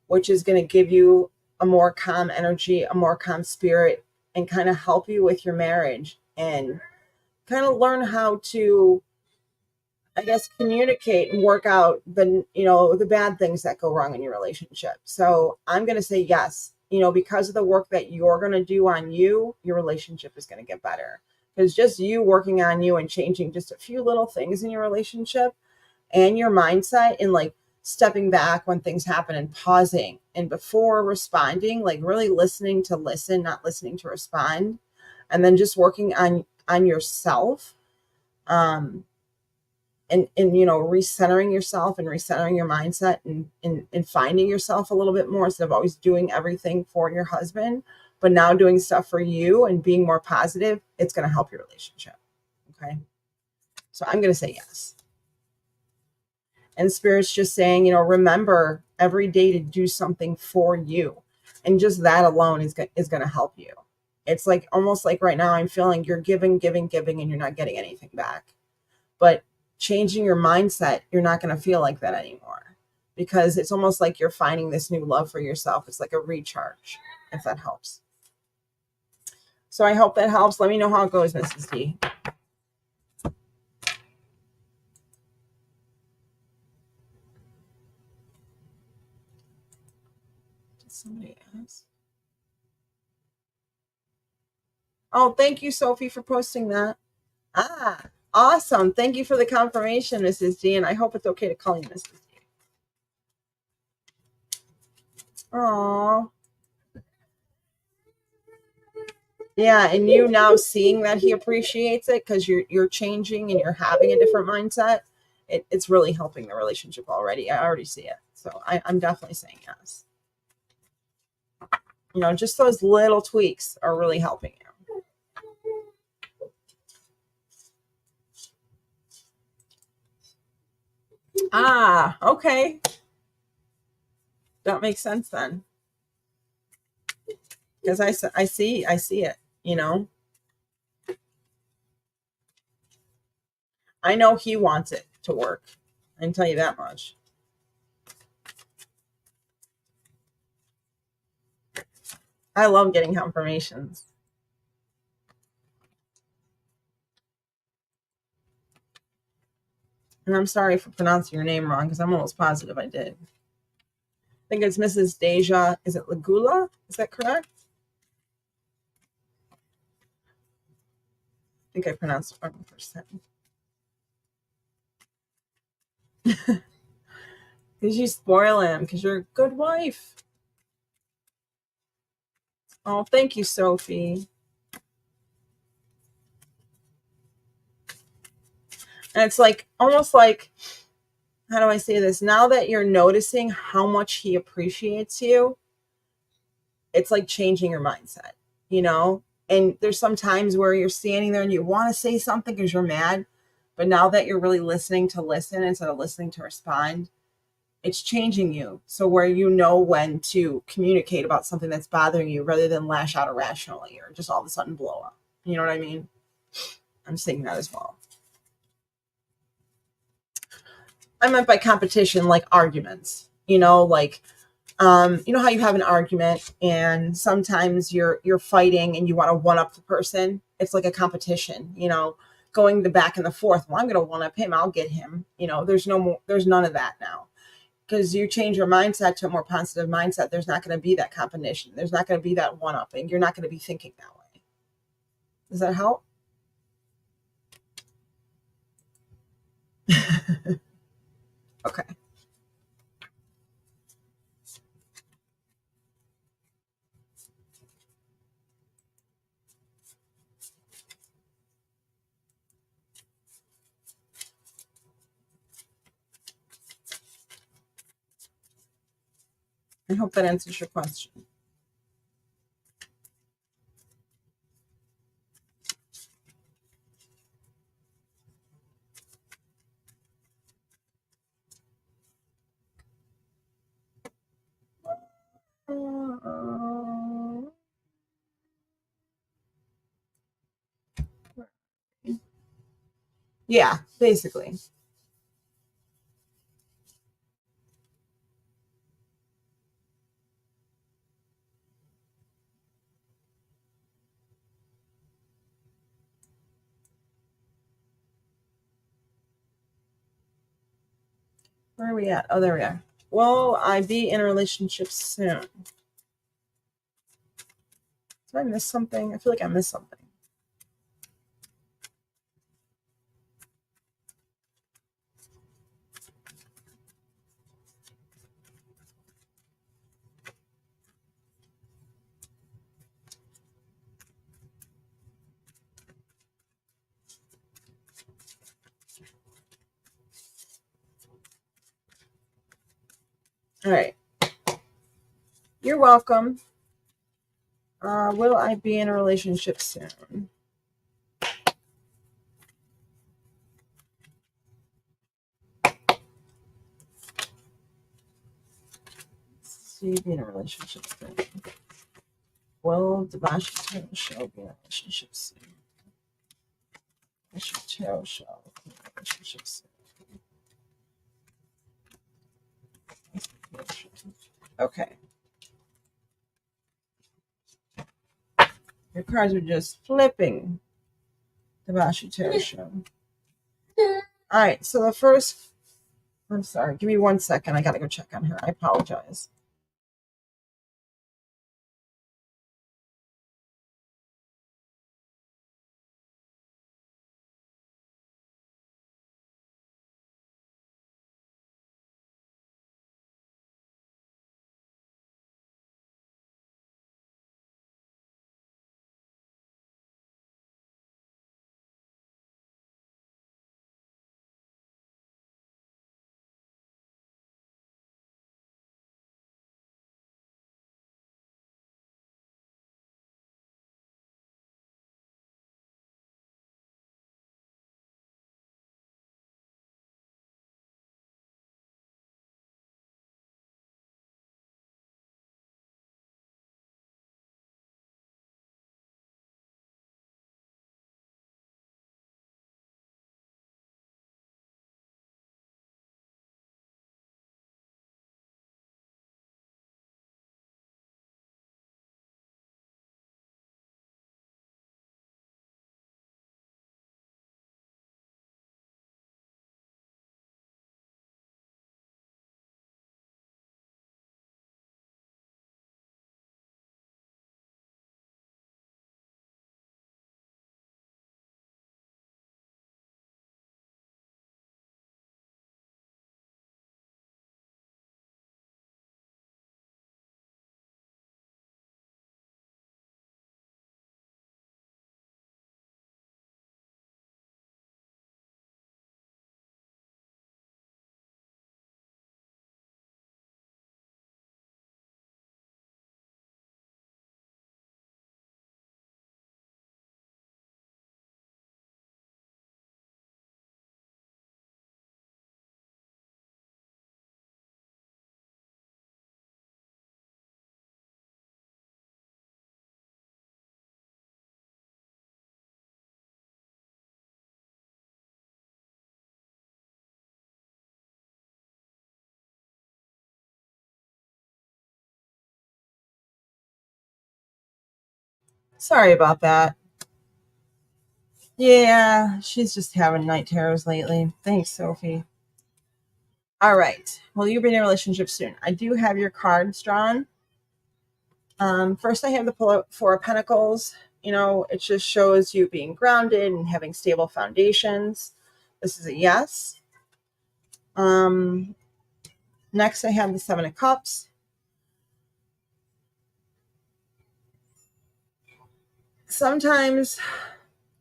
which is going to give you a more calm energy, a more calm spirit, and kind of help you with your marriage and kind of learn how to, I guess, communicate and work out the bad things that go wrong in your relationship. So I'm going to say yes, because of the work that you're going to do on you, your relationship is going to get better. Because just you working on you and changing just a few little things in your relationship and your mindset and like stepping back when things happen and pausing, and before responding, like really listening to listen, not listening to respond, and then just working on yourself, and recentering yourself and recentering your mindset, and finding yourself a little bit more, instead of always doing everything for your husband, but now doing stuff for you and being more positive. It's going to help your relationship. Okay. So I'm going to say yes. And Spirit's just saying, remember every day to do something for you. And just that alone is going to help you. It's like, almost like right now I'm feeling you're giving, and you're not getting anything back. But changing your mindset, you're not going to feel like that anymore, because it's almost like you're finding this new love for yourself. It's like a recharge, if that helps. So I hope that helps. Let me know how it goes, Mrs. D. Did somebody ask? Oh, thank you, Sophie, for posting that. Ah, awesome. Thank you for the confirmation, Mrs. D. And I hope it's okay to call you Mrs. D. Oh, yeah. And you now seeing that he appreciates it because you're changing and you're having a different mindset. It's really helping the relationship already. I already see it. So I'm definitely saying yes. Just those little tweaks are really helping you. Ah, okay. That makes sense then. Because I see it, I know he wants it to work. I can tell you that much. I love getting confirmations. And I'm sorry for pronouncing your name wrong, because I'm almost positive I did. I think it's Mrs. Deja. Is it Lagula? Is that correct? I think I pronounced it wrong the first time. Because you spoil him, because you're a good wife. Oh, thank you, Sophie. And it's like, almost like, how do I say this? Now that you're noticing how much he appreciates you, it's like changing your mindset, And there's some times where you're standing there and you want to say something because you're mad. But now that you're really listening to listen instead of listening to respond, it's changing you. So where you know when to communicate about something that's bothering you, rather than lash out irrationally or just all of a sudden blow up. You know what I mean? I'm saying that as well. I meant by competition, like arguments, like, you know how you have an argument and sometimes you're fighting and you want to one up the person. It's like a competition, going the back and the forth. Well, I'm going to one up him. I'll get him. There's none of that now, because you change your mindset to a more positive mindset. There's not going to be that competition. There's not going to be that one upping. You're not going to be thinking that way. Does that help? Okay. I hope that answers your question. Yeah, basically. Where are we at? Oh, there we are. Will I be in a relationship soon? Did I miss something? I feel like I missed something. All right. You're welcome. Will I be in a relationship soon? See, be in a relationship soon. Will the Tarot show be in a relationship soon? Tarot show be in a relationship soon. Okay. Your cards are just flipping. The Tarot show. All right. So the first. I'm sorry. Give me 1 second. I gotta go check on her. I apologize. Sorry about that. Yeah, she's just having night terrors lately. Thanks, Sophie. All right. Well, you'll be in a relationship soon. I do have your cards drawn. First, I have the Four of Pentacles. You know, it just shows you being grounded and having stable foundations. This is a yes. Next, I have the Seven of Cups. Sometimes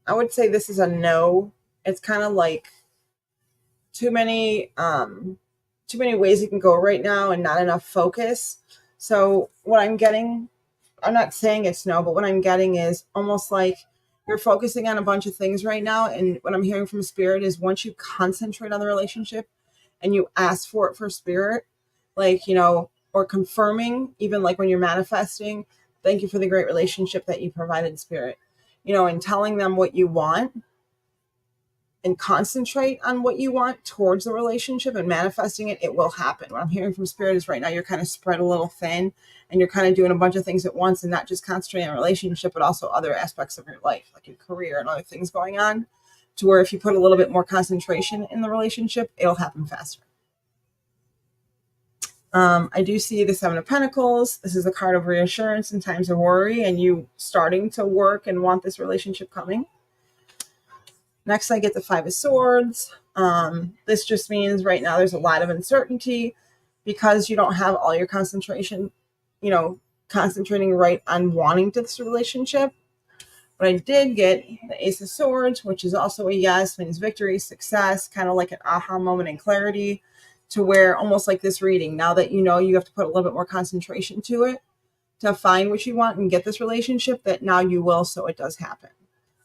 I would say this is a no. It's kind of like too many ways it can go right now and not enough focus. So what I'm getting, I'm not saying it's no, but what I'm getting is almost like you're focusing on a bunch of things right now. And what I'm hearing from spirit is once you concentrate on the relationship and you ask for it for spirit, like, you know, or confirming, even like when you're manifesting, thank you for the great relationship that you provided, spirit, you know, and telling them what you want and concentrate on what you want towards the relationship and manifesting it, it will happen. What I'm hearing from spirit is right now you're kind of spread a little thin and you're kind of doing a bunch of things at once and not just concentrating on a relationship, but also other aspects of your life, like your career and other things going on, to where if you put a little bit more concentration in the relationship, it'll happen faster. I do see the Seven of Pentacles. This is a card of reassurance in times of worry and you starting to work and want this relationship coming. Next, I get the Five of Swords. This just means right now there's a lot of uncertainty because you don't have all your concentration, you know, concentrating right on wanting this relationship. But I did get the Ace of Swords, which is also a yes, means victory, success, kind of like an aha moment and clarity. to where almost like this reading, now that you know you have to put a little bit more concentration to it to find what you want and get this relationship, that now you will, so it does happen.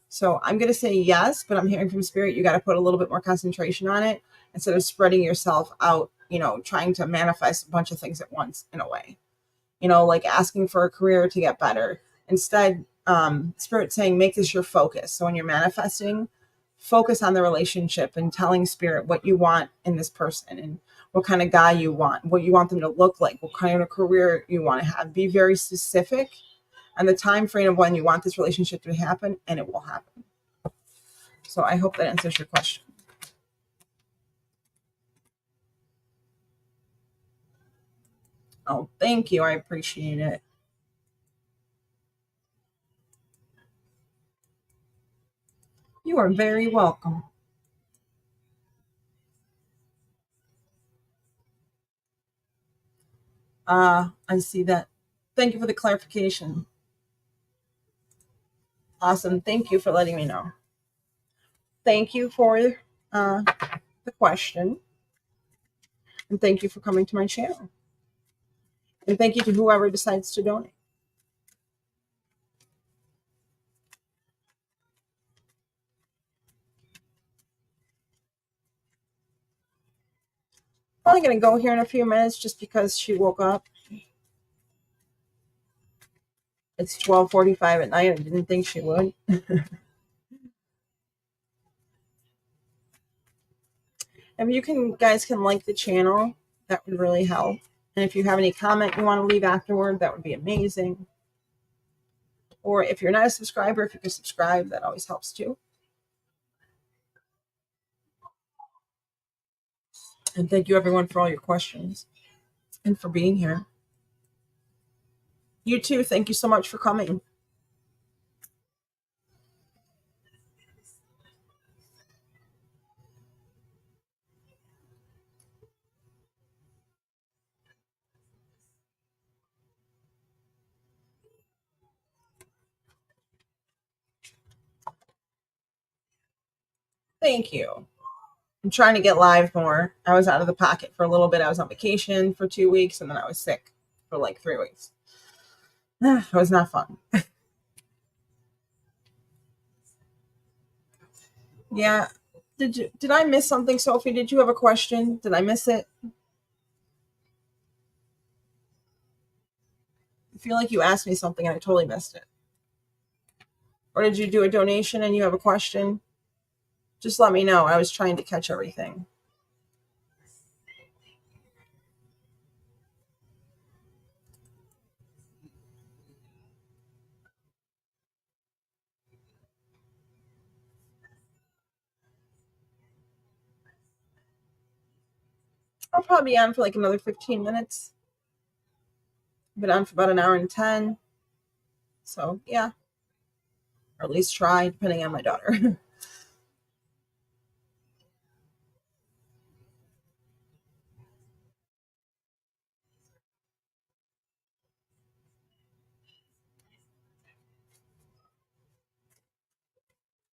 So I'm going to say yes, but I'm hearing from spirit, you got to put a little bit more concentration on it instead of spreading yourself out, trying to manifest a bunch of things at once in a way, like asking for a career to get better. Instead, spirit saying, make this your focus. So when you're manifesting, focus on the relationship and telling spirit what you want in this person and what kind of guy you want, what you want them to look like, what kind of career you want to have. Be very specific on the time frame of when you want this relationship to happen, and it will happen. So I hope that answers your question. Oh, thank you. I appreciate it. You are very welcome. I see that. Thank you for the clarification. Awesome. Thank you for letting me know. Thank you for uh, the question. And thank you for coming to my channel. And thank you to whoever decides to donate. I'm only going to go here in a few minutes just because she woke up. It's 12:45 at night. I didn't think she would. If you guys can like the channel, that would really help. And if you have any comment you want to leave afterward, that would be amazing. Or if you're not a subscriber, if you could subscribe, that always helps too. And thank you everyone for all your questions and for being here. You too. Thank you so much for coming. Thank you. I'm trying to get live more. I was out of the pocket for a little bit. I was on vacation for 2 weeks and then I was sick for like 3 weeks. It was not fun. Yeah. Did I miss something, Sophie? Did you have a question? Did I miss it? I feel like you asked me something and I totally missed it. Or did you do a donation and you have a question? Just let me know. I was trying to catch everything. I'll probably be on for like another 15 minutes. I've been on for about an hour and 10. So, yeah. Or at least try, depending on my daughter.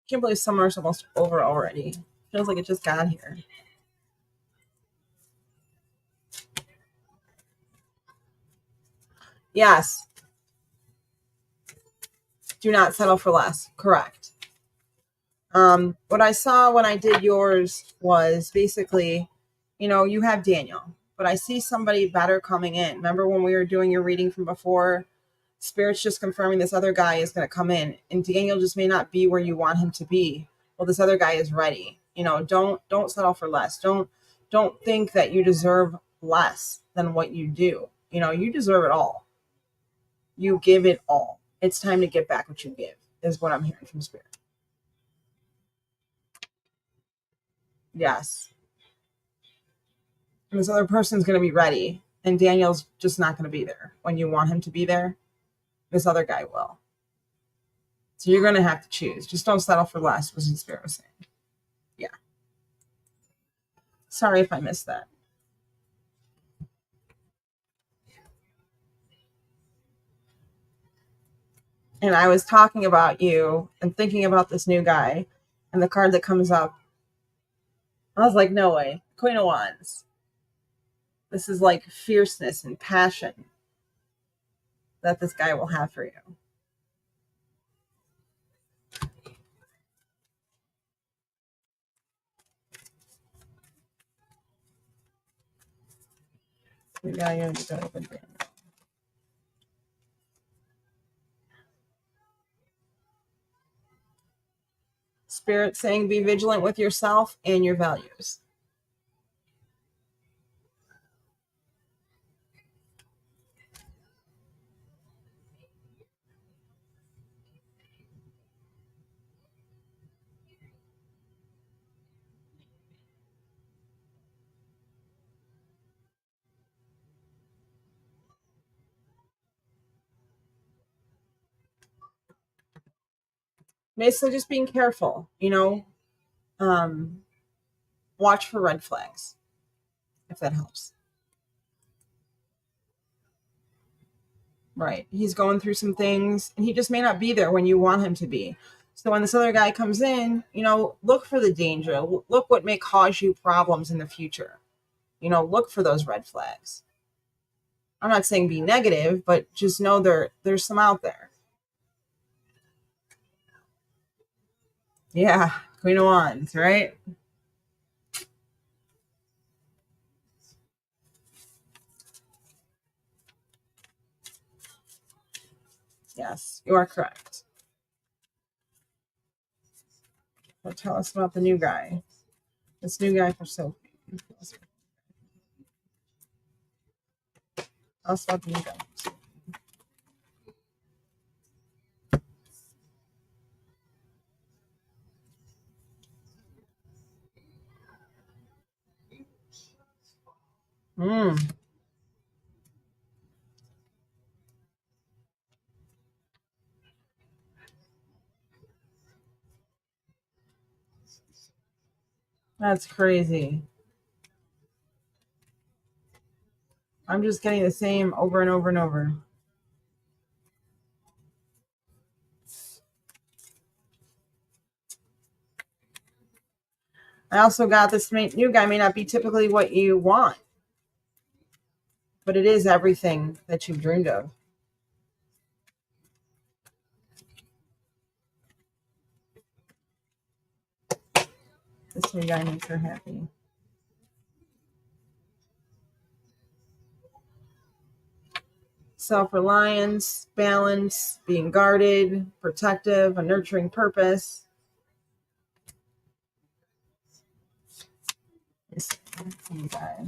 Can't believe summer's almost over already. Feels like it just got here. Yes. Do not settle for less. Correct. What I saw when I did yours was basically, you have Daniel, but I see somebody better coming in. Remember when we were doing your reading from before? Spirit's just confirming this other guy is going to come in, and Daniel just may not be where you want him to be. Well, this other guy is ready. Don't settle for less. Don't think that you deserve less than what you do. You deserve it all. You give it all. It's time to get back what you give, is what I'm hearing from Spirit. Yes. And this other person's going to be ready, and Daniel's just not going to be there when you want him to be there. This other guy will. So you're going to have to choose. Just don't settle for less, was what Spirit was saying. Yeah. Sorry if I missed that. And I was talking about you and thinking about this new guy, and the card that comes up, I was like, no way. Queen of Wands. This is like fierceness and passion that this guy will have for you. We gotta get that open. Spirit saying be vigilant with yourself and your values. Basically just being careful, watch for red flags, if that helps. Right. He's going through some things and he just may not be there when you want him to be. So when this other guy comes in, look for the danger. Look what may cause you problems in the future. Look for those red flags. I'm not saying be negative, but just know there's some out there. Yeah. Queen of Wands, right? Yes, you are correct. So tell us about the new guy. This new guy for Sophie. Tell us about the new guy. That's crazy. I'm just getting the same over and over and over. I also got this new guy may not be typically what you want, but it is everything that you've dreamed of. This new guy makes her happy. Self-reliance, balance, being guarded, protective, a nurturing purpose. This new guy.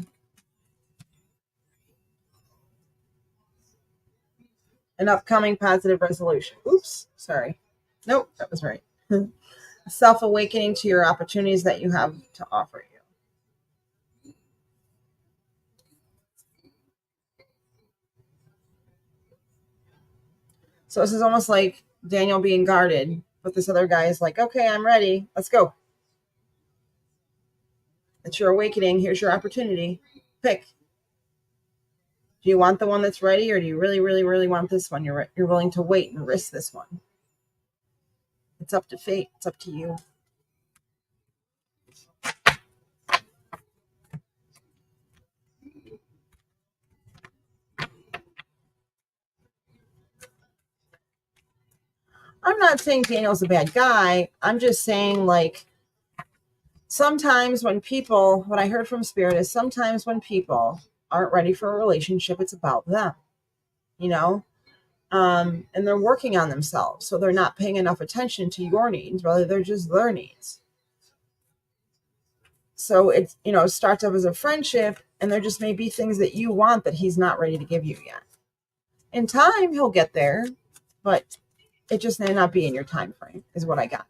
An upcoming positive resolution. Oops, sorry. Nope, that was right. Self-awakening to your opportunities that you have to offer you. So this is almost like Daniel being guarded, but this other guy is like, okay, I'm ready. Let's go. It's your awakening. Here's your opportunity. Pick. Do you want the one that's ready, or do you really, really, really want this one? You're willing to wait and risk this one. It's up to fate. It's up to you. I'm not saying Daniel's a bad guy. I'm just saying, like, sometimes when people, what I heard from Spirit is sometimes when people aren't ready for a relationship, it's about them, and they're working on themselves. So they're not paying enough attention to your needs, rather they're just their needs. So it's, starts off as a friendship, and there just may be things that you want that he's not ready to give you yet. In time, he'll get there, but it just may not be in your time frame, is what I got.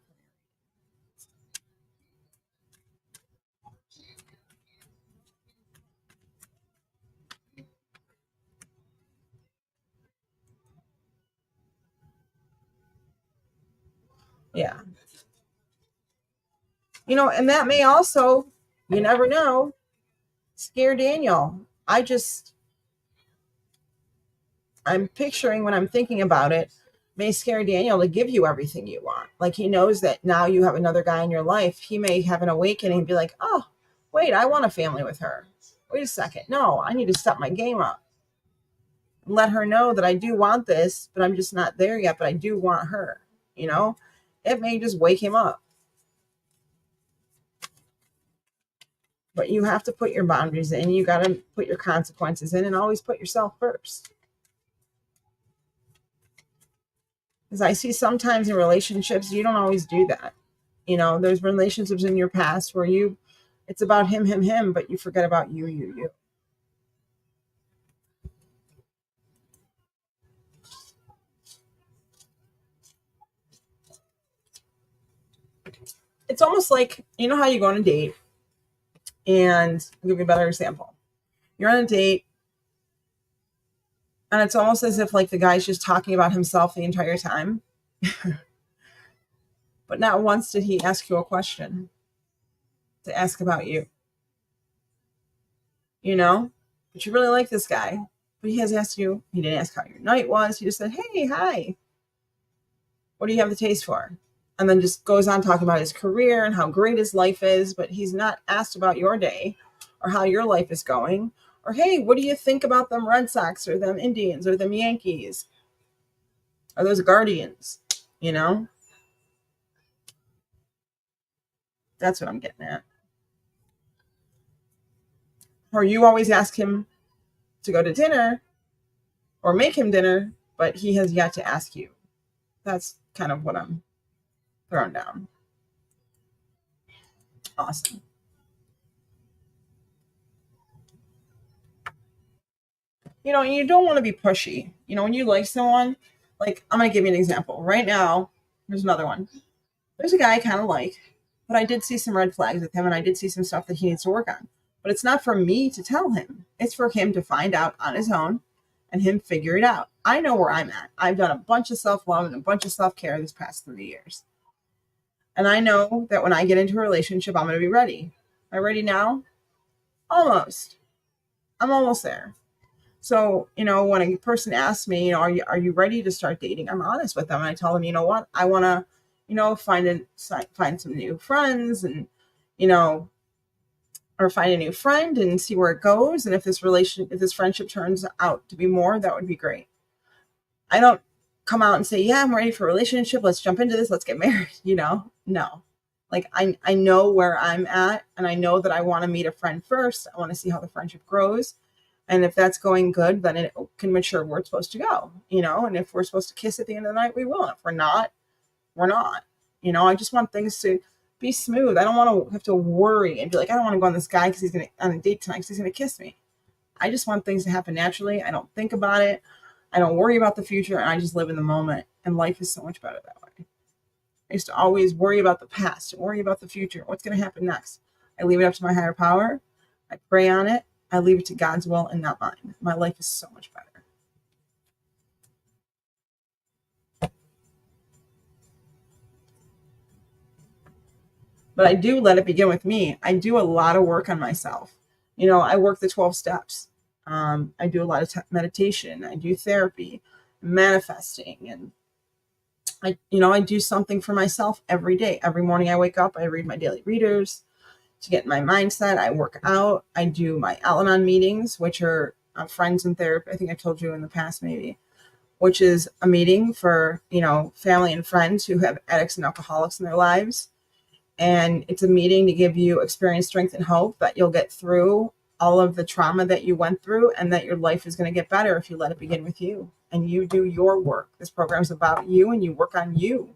Yeah. And that may also, you never know, scare Daniel. I'm picturing when I'm thinking about it, may scare Daniel to give you everything you want. Like, he knows that now you have another guy in your life. He may have an awakening and be like, oh, wait, I want a family with her. wait a second. No, I need to step my game up and let her know that I do want this, but I'm just not there yet, but I do want her. You know, it may just wake him up. But you have to put your boundaries in. You got to put your consequences in and always put yourself first. Because I see sometimes in relationships, you don't always do that. You know, there's relationships in your past where it's about him, but you forget about you. It's almost like, you know how you go on a date, and I'll give you a better example. You're on a date, and it's almost as if like the guy's just talking about himself the entire time, but not once did he ask you a question to ask about you, you know? But you really like this guy, but he has asked you, he didn't ask how your night was. He just said, hey, hi, what do you have the taste for? And then just goes on talking about his career and how great his life is, but he's not asked about your day or how your life is going. Or, hey, what do you think about them Red Sox or them Indians or them Yankees or those Guardians? You know, that's what I'm getting at. Or you always ask him to go to dinner or make him dinner, but he has yet to ask you. That's kind of what I'm throwing down. Awesome. You know, you don't want to be pushy. You know, when you like someone, like I'm going to give you an example. Right now, there's another one. There's a guy I kind of like, but I did see some red flags with him and I did see some stuff that he needs to work on. But it's not for me to tell him. It's for him to find out on his own and him figure it out. I know where I'm at. I've done a bunch of self-love and a bunch of self-care this past 3 years. And I know that when I get into a relationship, I'm going to be ready. Am I ready now? Almost. I'm almost there. So, you know, when a person asks me, you know, are you ready to start dating? I'm honest with them. And I tell them, you know what, I want to, you know, find some new friends and, you know, or find a new friend and see where it goes. And if this friendship turns out to be more, that would be great. I don't come out and say, yeah, I'm ready for a relationship. Let's jump into this. Let's get married. You know, no. Like I know where I'm at and I know that I want to meet a friend first. I want to see how the friendship grows. And if that's going good, then it can mature where it's supposed to go, you know? And if we're supposed to kiss at the end of the night, we will. If we're not, we're not. You know, I just want things to be smooth. I don't want to have to worry and be like, I don't want to go on this guy because he's going to on a date tonight because he's going to kiss me. I just want things to happen naturally. I don't think about it. I don't worry about the future and I just live in the moment. And life is so much better that way. I used to always worry about the past, worry about the future. What's going to happen next? I leave it up to my higher power. I pray on it. I leave it to God's will and not mine. My life is so much better. But I do let it begin with me. I do a lot of work on myself. You know, I work the 12 steps. I do a lot of meditation. I do therapy, manifesting, and I do something for myself every day. Every morning I wake up, I read my daily readers to get in my mindset. I work out. I do my Al-Anon meetings, which are friends in therapy. I think I told you in the past, maybe, which is a meeting for, you know, family and friends who have addicts and alcoholics in their lives. And it's a meeting to give you experience, strength, and hope that you'll get through all of the trauma that you went through and that your life is going to get better if you let it begin with you and you do your work. This program is about you and you work on you,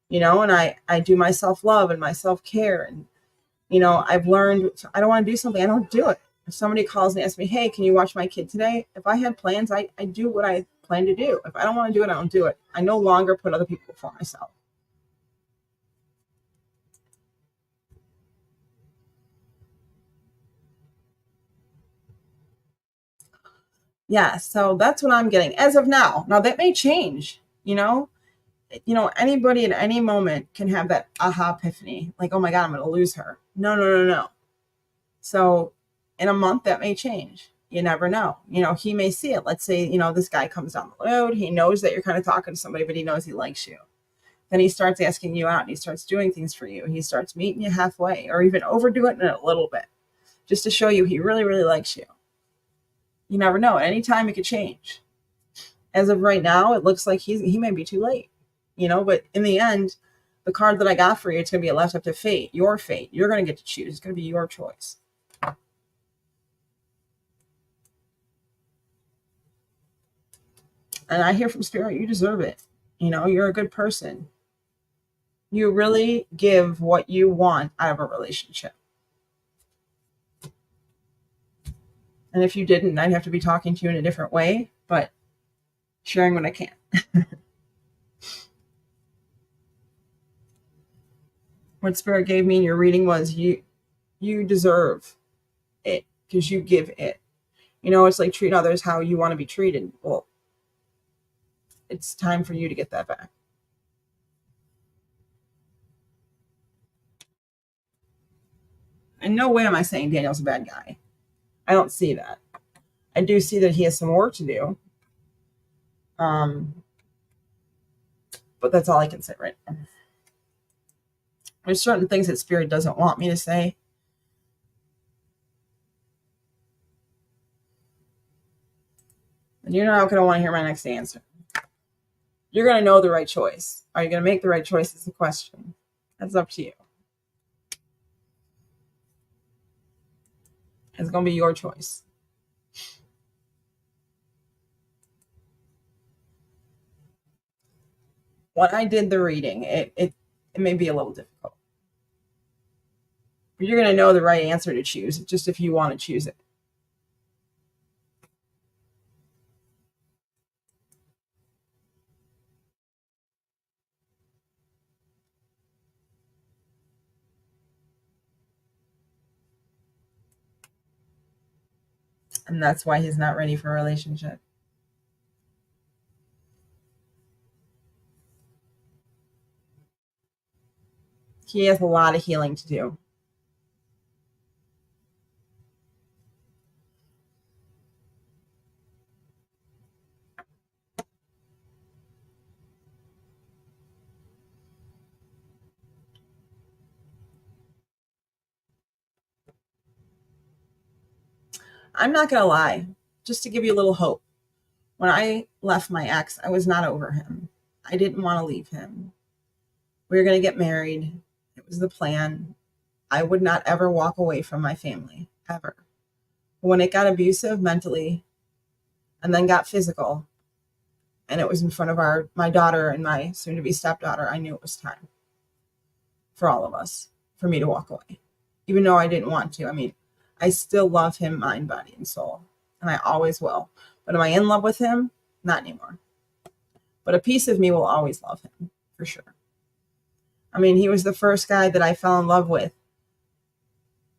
you know, and I do my self-love and my self-care. And, you know, I've learned I don't want to do something, I don't do it. If somebody calls and asks me, hey, can you watch my kid today? If I had plans, I do what I plan to do. If I don't want to do it, I don't do it. I no longer put other people before myself. Yeah, so that's what I'm getting as of now. Now that may change, you know. Anybody at any moment can have that aha epiphany, like, oh my God, I'm going to lose her. No, no, no, no. So in a month, that may change. You never know. You know, he may see it. Let's say, you know, this guy comes down the road. He knows that you're kind of talking to somebody, but he knows he likes you. Then he starts asking you out and he starts doing things for you. He starts meeting you halfway or even overdo it in a little bit. just to show you he really, really likes you. You never know. At any time, it could change. As of right now, it looks like he may be too late, but in the end, the card that I got for you, it's going to be left up to fate, your fate. You're going to get to choose. It's going to be your choice. And I hear from Spirit, you deserve it. You're a good person. You really give what you want out of a relationship. And if you didn't, I'd have to be talking to you in a different way, but sharing what I can. What Spirit gave me in your reading was you deserve it because you give it. It's like treat others how you want to be treated. Well, it's time for you to get that back. In no way am I saying Daniel's a bad guy. I don't see that. I do see that he has some work to do. But that's all I can say right now. There's certain things that Spirit doesn't want me to say. And you're not going to want to hear my next answer. You're going to know the right choice. Are you going to make the right choice is the question. That's up to you. It's going to be your choice. When I did the reading, it may be a little difficult. But you're going to know the right answer to choose, just if you want to choose it. And that's why he's not ready for a relationship. He has a lot of healing to do. I'm not going to lie, just to give you a little hope. When I left my ex, I was not over him. I didn't want to leave him. We were going to get married. It was the plan. I would not ever walk away from my family, ever. But when it got abusive mentally and then got physical, and it was in front of my daughter and my soon-to-be stepdaughter, I knew it was time for all of us, for me to walk away. Even though I didn't want to. I mean, I still love him, mind, body, and soul. And I always will. But am I in love with him? Not anymore. But a piece of me will always love him, for sure. I mean, he was the first guy that I fell in love with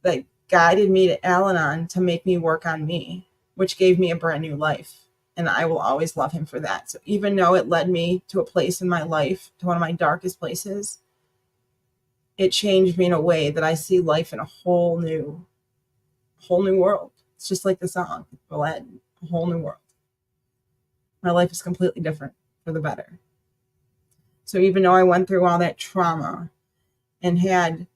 that guided me to Al-Anon to make me work on me, which gave me a brand new life. And I will always love him for that. So even though it led me to a place in my life, to one of my darkest places, it changed me in a way that I see life in a whole new world. It's just like the song, Aladdin, a whole new world. My life is completely different for the better. So even though I went through all that trauma and had,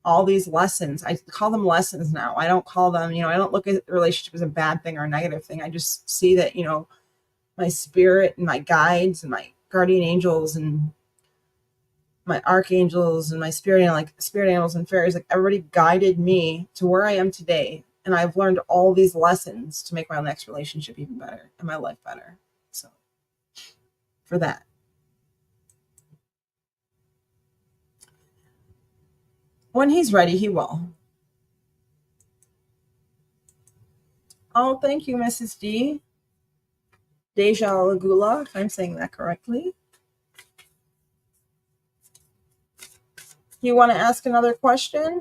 all these lessons, I call them lessons now. I don't call them, I don't look at the relationship as a bad thing or a negative thing. I just see that, my spirit and my guides and my guardian angels and my archangels and my spirit animals and fairies, like everybody guided me to where I am today. And I've learned all these lessons to make my next relationship even better and my life better. So for that. When he's ready, he will. Oh, thank you, Mrs. D. Deja Lagula, if I'm saying that correctly. You want to ask another question?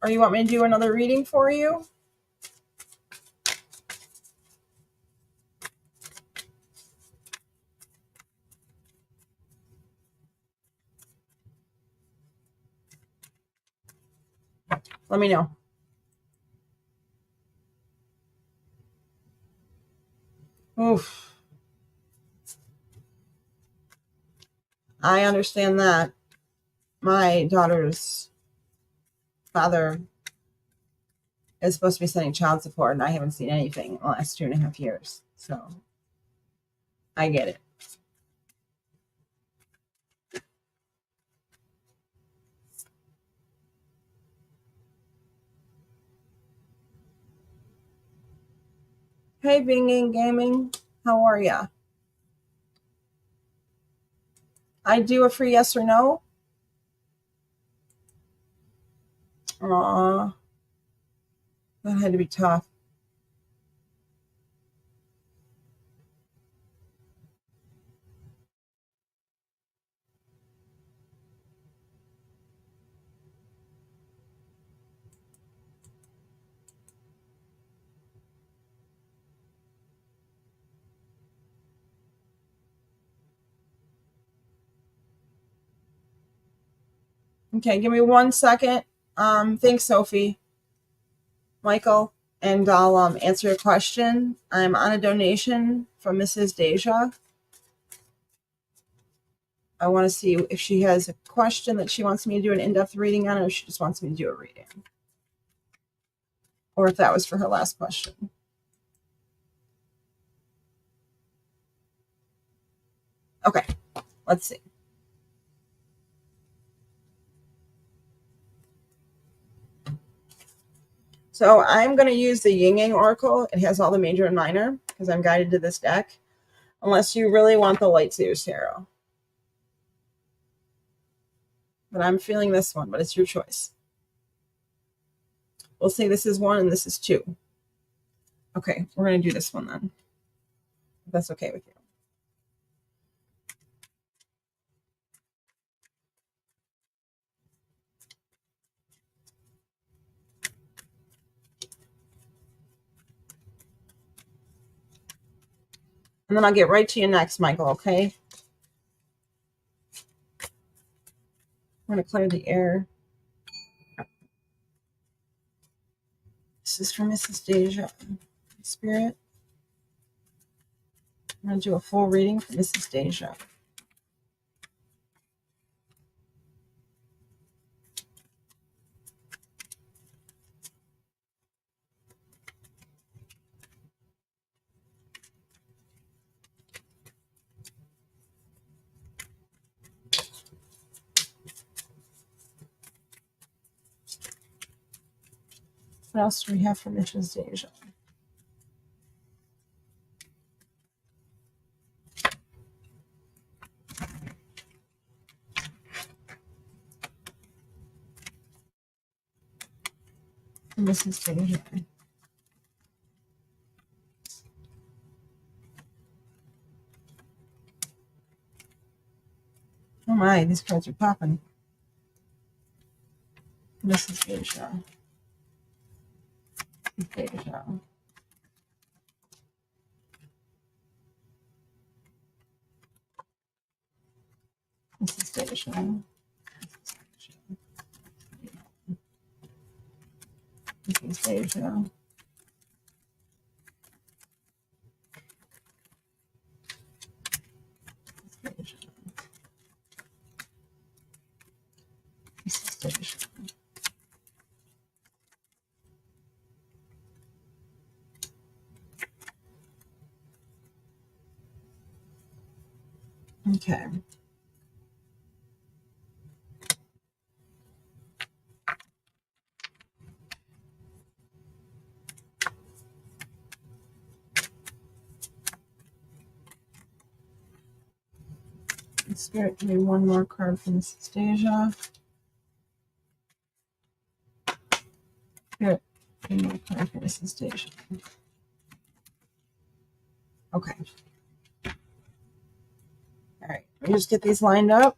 Or you want me to do another reading for you? Let me know. Oof. I understand that. My daughter's father is supposed to be sending child support, and I haven't seen anything in the last 2.5 years. So I get it. Hey, Binging Gaming, how are ya? I do a free yes or no. Aw, that had to be tough. Okay, give me 1 second. Thanks, Sophie. Michael, and I'll answer your question. I'm on a donation from Mrs. Deja. I want to see if she has a question that she wants me to do an in-depth reading on, or if she just wants me to do a reading. Or if that was for her last question. Okay, let's see. So I'm going to use the Yin Yang Oracle. It has all the major and minor because I'm guided to this deck. Unless you really want the Lightseer's Tarot. But I'm feeling this one, but it's your choice. We'll say this is 1 and this is 2. Okay, we're going to do this one then. If that's okay with you. And then I'll get right to you next, Michael, okay? I'm going to clear the air. This is for Mrs. Deja. Spirit. I'm going to do a full reading for Mrs. Deja. What else do we have for Mrs. Deja? Mrs. Deja. Oh my, these cards are popping. Mrs. Deja. Deja. Mrs. Deja. Mrs. Deja. Mrs. Deja. Okay. Spirit, give me one more card for Mrs. Deja. Spirit, give me a card for Mrs. Deja. Okay. All right. Let me just get these lined up.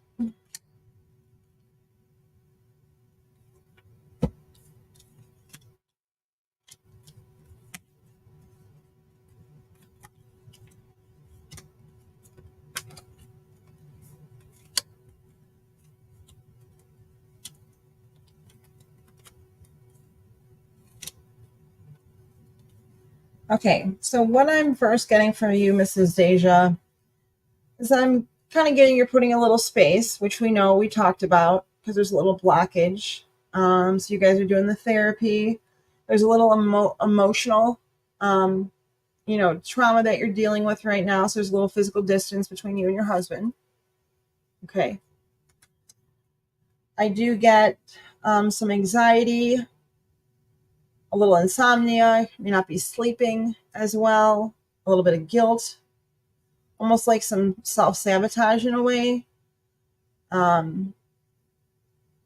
Okay, so what I'm first getting from you, Mrs. Deja, is I'm kind of getting you're putting a little space, which we know we talked about because there's a little blockage. So you guys are doing the therapy. There's a little emotional, trauma that you're dealing with right now. So there's a little physical distance between you and your husband. Okay. I do get some anxiety, a little insomnia. You may not be sleeping as well. A little bit of guilt, almost like some self-sabotage in a way.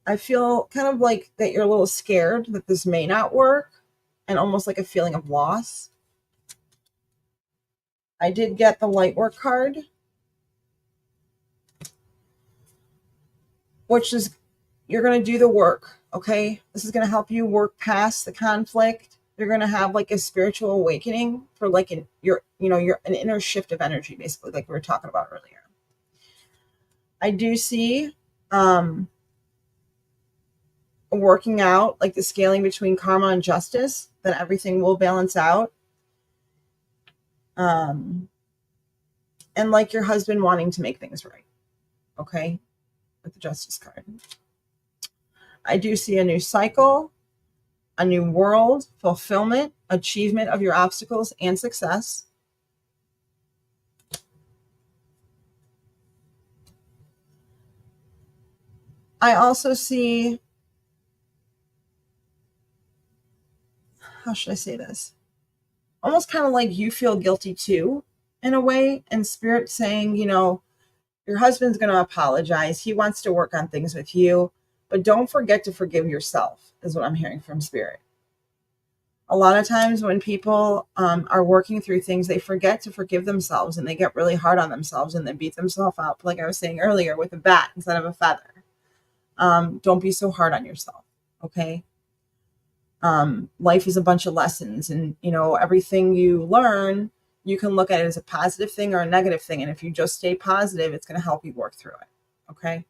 I feel kind of like that you're a little scared that this may not work, and almost like a feeling of loss. I did get the light work card, which is you're going to do the work. Okay. This is going to help you work past the conflict. You're going to have like a spiritual awakening for like an inner shift of energy, basically, like we were talking about earlier. I do see working out, like the scaling between karma and justice, that everything will balance out. And like your husband wanting to make things right. Okay. With the justice card. I do see a new cycle, a new world, fulfillment, achievement of your obstacles, and success. I also see, how should I say this? Almost kind of like you feel guilty too, in a way, and spirit saying, your husband's going to apologize. He wants to work on things with you, but don't forget to forgive yourself, is what I'm hearing from spirit. A lot of times when people are working through things, they forget to forgive themselves, and they get really hard on themselves and then beat themselves up, like I was saying earlier, with a bat instead of a feather. Don't be so hard on yourself. Okay. Life is a bunch of lessons, and everything you learn, you can look at it as a positive thing or a negative thing. And if you just stay positive, it's going to help you work through it. Okay.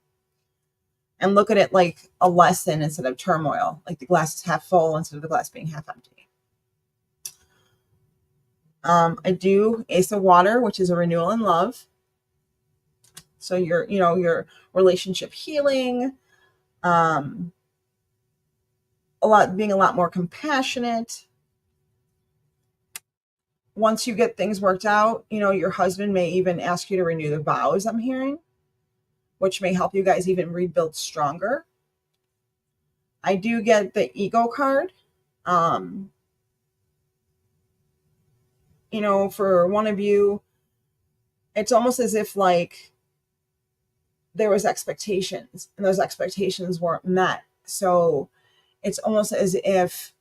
And look at it like a lesson instead of turmoil, like the glass is half full instead of the glass being half empty. I do Ace of Water, which is a renewal in love. So your relationship healing, being a lot more compassionate. Once you get things worked out, your husband may even ask you to renew the vows, I'm hearing, which may help you guys even rebuild stronger. I do get the ego card. For one of you, it's almost as if like there was expectations and those expectations weren't met. So it's almost as if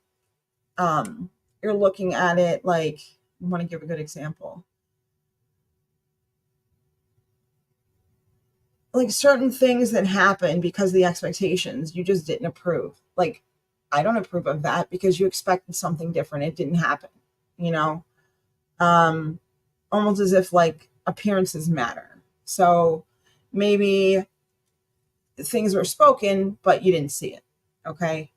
you're looking at it like, I want to give a good example. Like certain things that happen because of the expectations you just didn't approve. Like, I don't approve of that because you expected something different. It didn't happen, almost as if like appearances matter. So maybe things were spoken, but you didn't see it. Okay.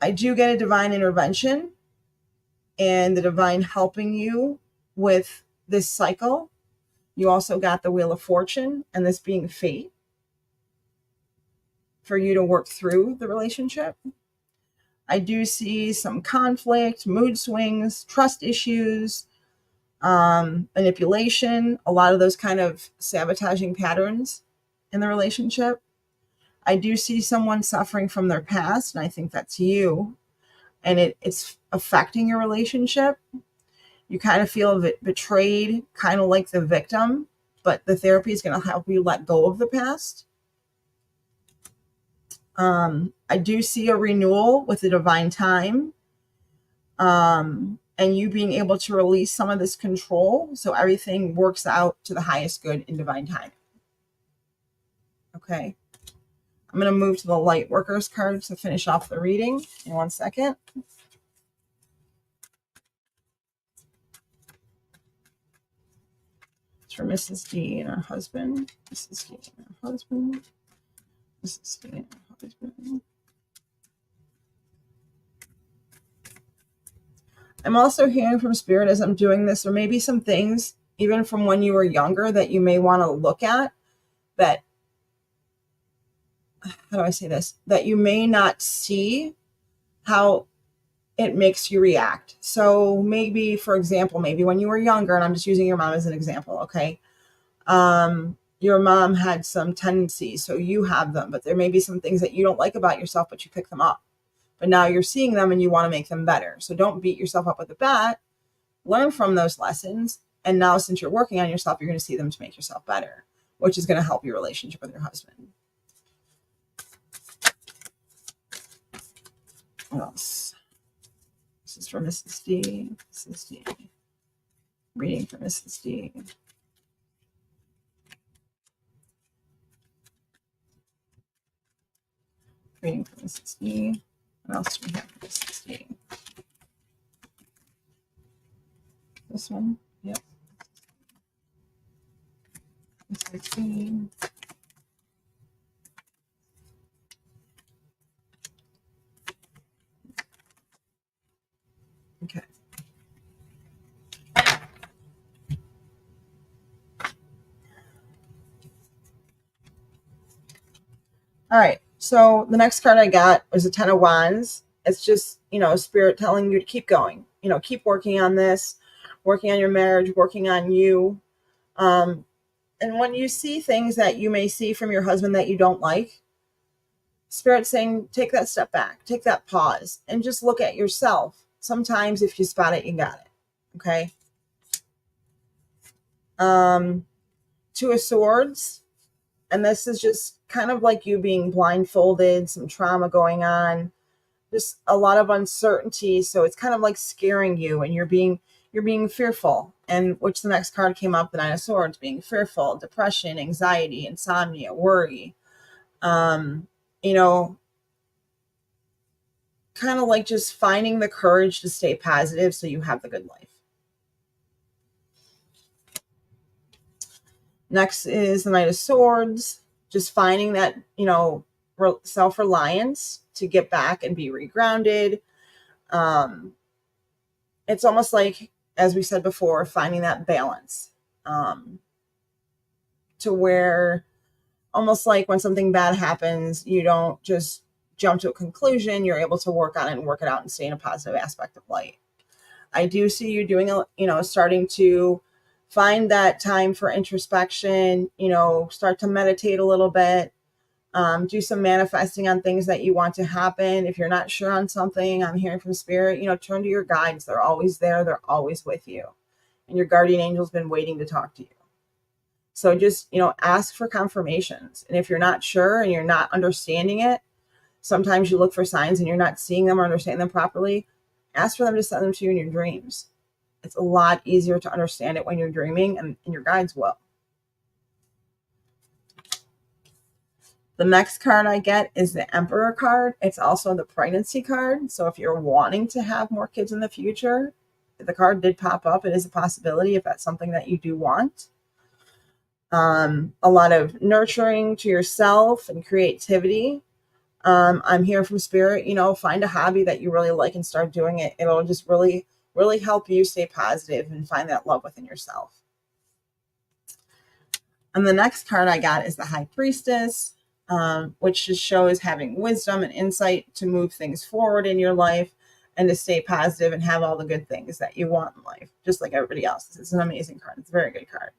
I do get a divine intervention and the divine helping you with this cycle. You also got the Wheel of Fortune and this being fate for you to work through the relationship. I do see some conflict, mood swings, trust issues, manipulation, a lot of those kind of sabotaging patterns in the relationship. I do see someone suffering from their past, and I think that's you. And it's affecting your relationship. You kind of feel betrayed, kind of like the victim, but the therapy is going to help you let go of the past. I do see a renewal with the divine time, and you being able to release some of this control so everything works out to the highest good in divine time. Okay. I'm going to move to the light workers card to finish off the reading in 1 second. It's for Mrs. D and her husband. Mrs. D and her husband. Mrs. D and her husband. I'm also hearing from Spirit as I'm doing this, or maybe some things, even from when you were younger, that you may want to look at that how do I say this? That you may not see how it makes you react. So maybe, for example, maybe when you were younger, and I'm just using your mom as an example, okay? Your mom had some tendencies, so you have them, but there may be some things that you don't like about yourself, but you pick them up. But now you're seeing them and you want to make them better. So don't beat yourself up with a bat. Learn from those lessons. And now, since you're working on yourself, you're going to see them to make yourself better, which is going to help your relationship with your husband. What else? This is for Mrs. D. Mrs. D. Reading for Mrs. D. Reading for Mrs. D. What else do we have for Mrs. D? This one? Yep. Mrs. D. Okay. All right. So the next card I got was a Ten of Wands. It's just, Spirit telling you to keep going. Keep working on this, working on your marriage, working on you. And when you see things that you may see from your husband that you don't like, Spirit saying, take that step back, take that pause, and just look at yourself. Sometimes if you spot it, you got it. Okay. Two of Swords. And this is just kind of like you being blindfolded, some trauma going on, just a lot of uncertainty. So it's kind of like scaring you, and you're being fearful. And which the next card came up, the Nine of Swords, being fearful, depression, anxiety, insomnia, worry. Kind of like just finding the courage to stay positive so you have the good life. Next is the Knight of Swords, just finding that, self-reliance to get back and be regrounded. It's almost like, as we said before, finding that balance to where almost like when something bad happens, you don't just jump to a conclusion. You're able to work on it and work it out and stay in a positive aspect of light. I do see you doing, starting to find that time for introspection, start to meditate a little bit, do some manifesting on things that you want to happen. If you're not sure on something, I'm hearing from Spirit, turn to your guides. They're always there. They're always with you. And your guardian angel's been waiting to talk to you. So just, ask for confirmations. And if you're not sure and you're not understanding it, sometimes you look for signs and you're not seeing them or understanding them properly. Ask for them to send them to you in your dreams. It's a lot easier to understand it when you're dreaming, and your guides will. The next card I get is the Emperor card. It's also the pregnancy card. So if you're wanting to have more kids in the future, the card did pop up. It is a possibility if that's something that you do want. A lot of nurturing to yourself and creativity. I'm hearing from Spirit, find a hobby that you really like and start doing it. It'll just really, really help you stay positive and find that love within yourself. And the next card I got is the High Priestess, which just shows having wisdom and insight to move things forward in your life and to stay positive and have all the good things that you want in life, just like everybody else. This is an amazing card. It's a very good card.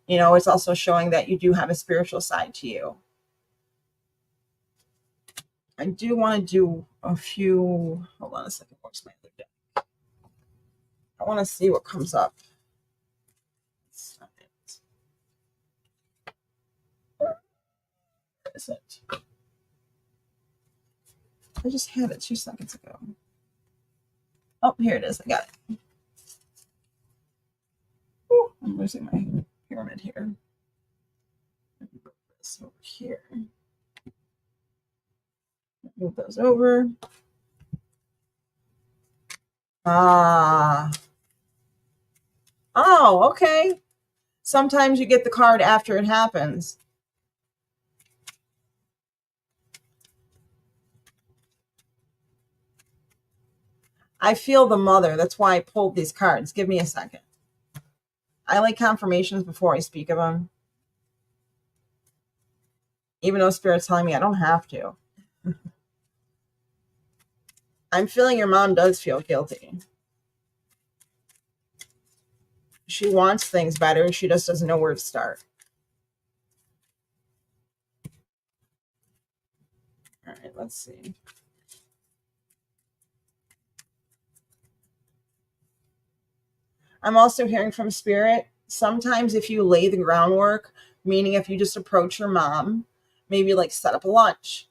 It's also showing that you do have a spiritual side to you. I do want to do a few, hold on a second, where's my other deck? I want to see what comes up. Where is it? I just had it 2 seconds ago. Oh, here it is. I got it. Ooh, I'm losing my pyramid here. Let me put this over here. Move those over. Oh, okay. Sometimes you get the card after it happens. I feel the mother. That's why I pulled these cards. Give me a second. I like confirmations before I speak of them. even though Spirit's telling me I don't have to. I'm feeling your mom does feel guilty. She wants things better. She just doesn't know where to start. All right, let's see. I'm also hearing from Spirit, sometimes if you lay the groundwork, meaning if you just approach your mom, maybe like set up a lunch,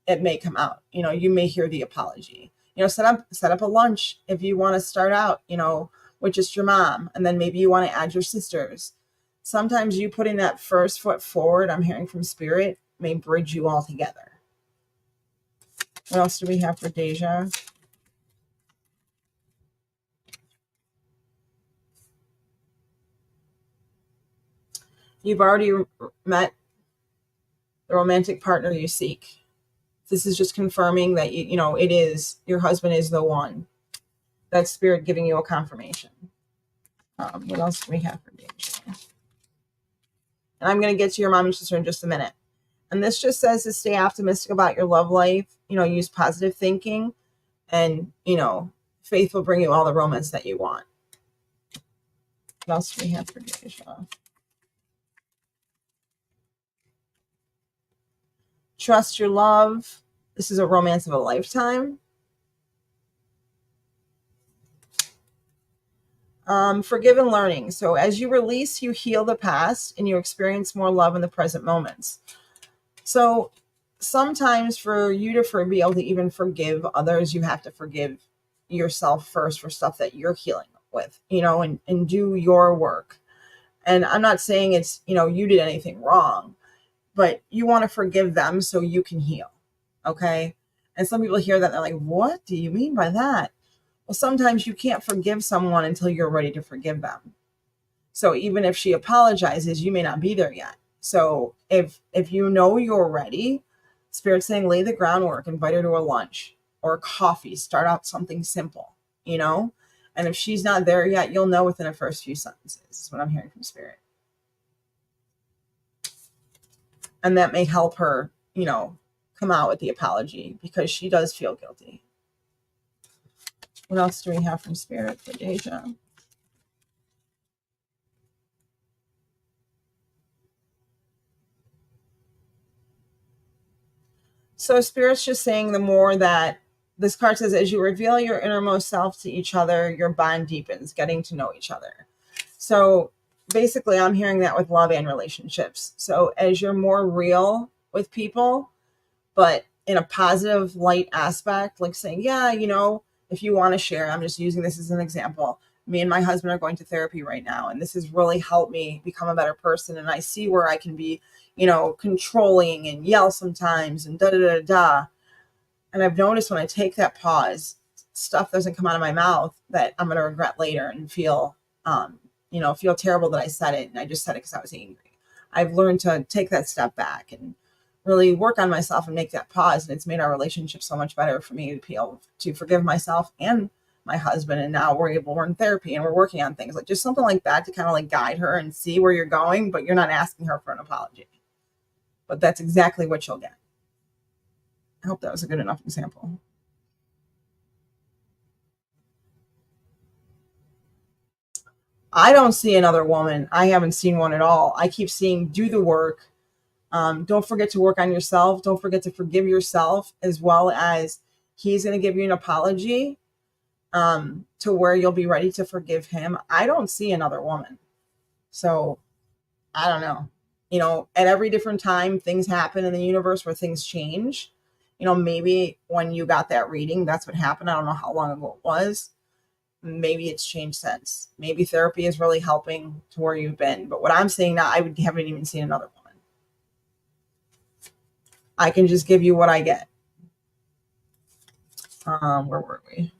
it may come out. You may hear the apology. Set up a lunch if you want to start out, with just your mom, and then maybe you want to add your sisters. Sometimes you putting that first foot forward, I'm hearing from Spirit, may bridge you all together. What else do we have for Deja? You've already met the romantic partner you seek. This is just confirming that it is your husband is the one. That's Spirit giving you a confirmation. What else do we have for Deja? And I'm going to get to your mom and sister in just a minute. And this just says to stay optimistic about your love life. Use positive thinking, and faith will bring you all the romance that you want. What else do we have for Deja? Trust your love. This is a romance of a lifetime. Forgive and learning. So as you release, you heal the past and you experience more love in the present moments. So sometimes for you to be able to even forgive others, you have to forgive yourself first for stuff that you're healing with, and do your work. And I'm not saying it's, you did anything wrong, but you want to forgive them so you can heal. Okay. And some people hear that, they're like, what do you mean by that? Well, sometimes you can't forgive someone until you're ready to forgive them. So even if she apologizes, you may not be there yet. So if you're ready, Spirit's saying lay the groundwork, invite her to a lunch or a coffee, start out something simple, And if she's not there yet, you'll know within the first few sentences, is what I'm hearing from Spirit. And that may help her, come out with the apology, because she does feel guilty. What else do we have from Spirit for Deja? So Spirit's just saying the more that this card says, as you reveal your innermost self to each other, your bond deepens, getting to know each other. So basically, I'm hearing that with love and relationships. So as you're more real with people, but in a positive light aspect, like saying, yeah, if you want to share, I'm just using this as an example. Me and my husband are going to therapy right now, and this has really helped me become a better person. And I see where I can be, controlling and yell sometimes and da da da da. And I've noticed when I take that pause, stuff doesn't come out of my mouth that I'm going to regret later and feel terrible that I said it. And I just said it because I was angry. I've learned to take that step back and really work on myself and make that pause. And it's made our relationship so much better for me to be able to forgive myself and my husband. And now we're in therapy and we're working on things, like just something like that to kind of like guide her and see where you're going, but you're not asking her for an apology. But that's exactly what you'll get. I hope that was a good enough example. I don't see another woman. I haven't seen one at all. I keep seeing do the work. Don't forget to work on yourself. Don't forget to forgive yourself, as well as he's going to give you an apology to where you'll be ready to forgive him. I don't see another woman. So I don't know. At every different time, things happen in the universe where things change. Maybe when you got that reading, that's what happened. I don't know how long ago it was. Maybe it's changed since. Maybe therapy is really helping to where you've been. But what I'm saying now, haven't even seen another woman. I can just give you what I get. Where were we?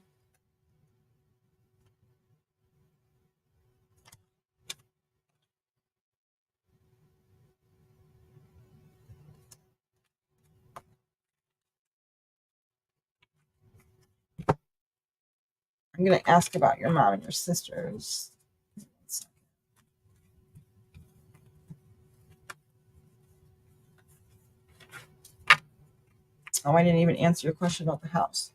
I'm going to ask about your mom and your sisters. Oh, I didn't even answer your question about the house.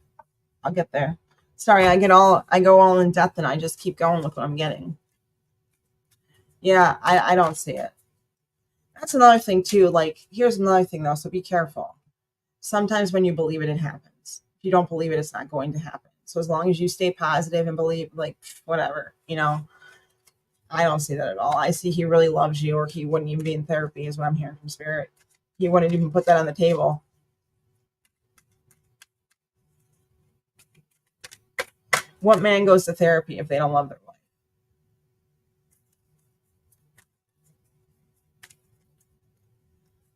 I'll get there. Sorry, I go all in depth and I just keep going with what I'm getting. Yeah, I don't see it. That's another thing too. Like, here's another thing though, so be careful. Sometimes when you believe it, it happens. If you don't believe it, it's not going to happen. So as long as you stay positive and believe, like, whatever, I don't see that at all. I see he really loves you, or he wouldn't even be in therapy, is what I'm hearing from Spirit. He wouldn't even put that on the table. What man goes to therapy if they don't love their wife?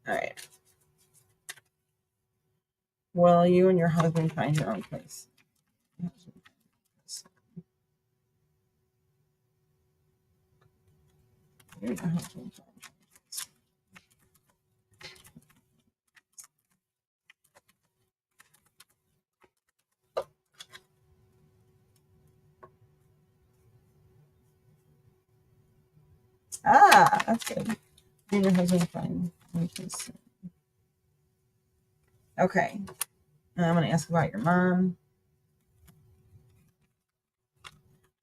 All right. Will you and your husband find your own place? Ah, that's good. You and your husband find your own place. Okay. I'm going to ask about your mom.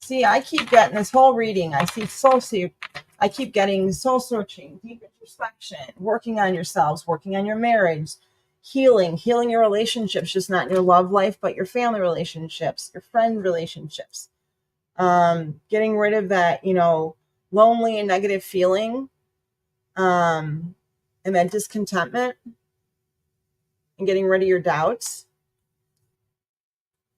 See, I keep getting this whole reading. I keep getting soul searching, deep introspection, working on yourselves, working on your marriage, healing your relationships, just not in your love life, but your family relationships, your friend relationships. Getting rid of that, lonely and negative feeling, and that discontentment, and getting rid of your doubts,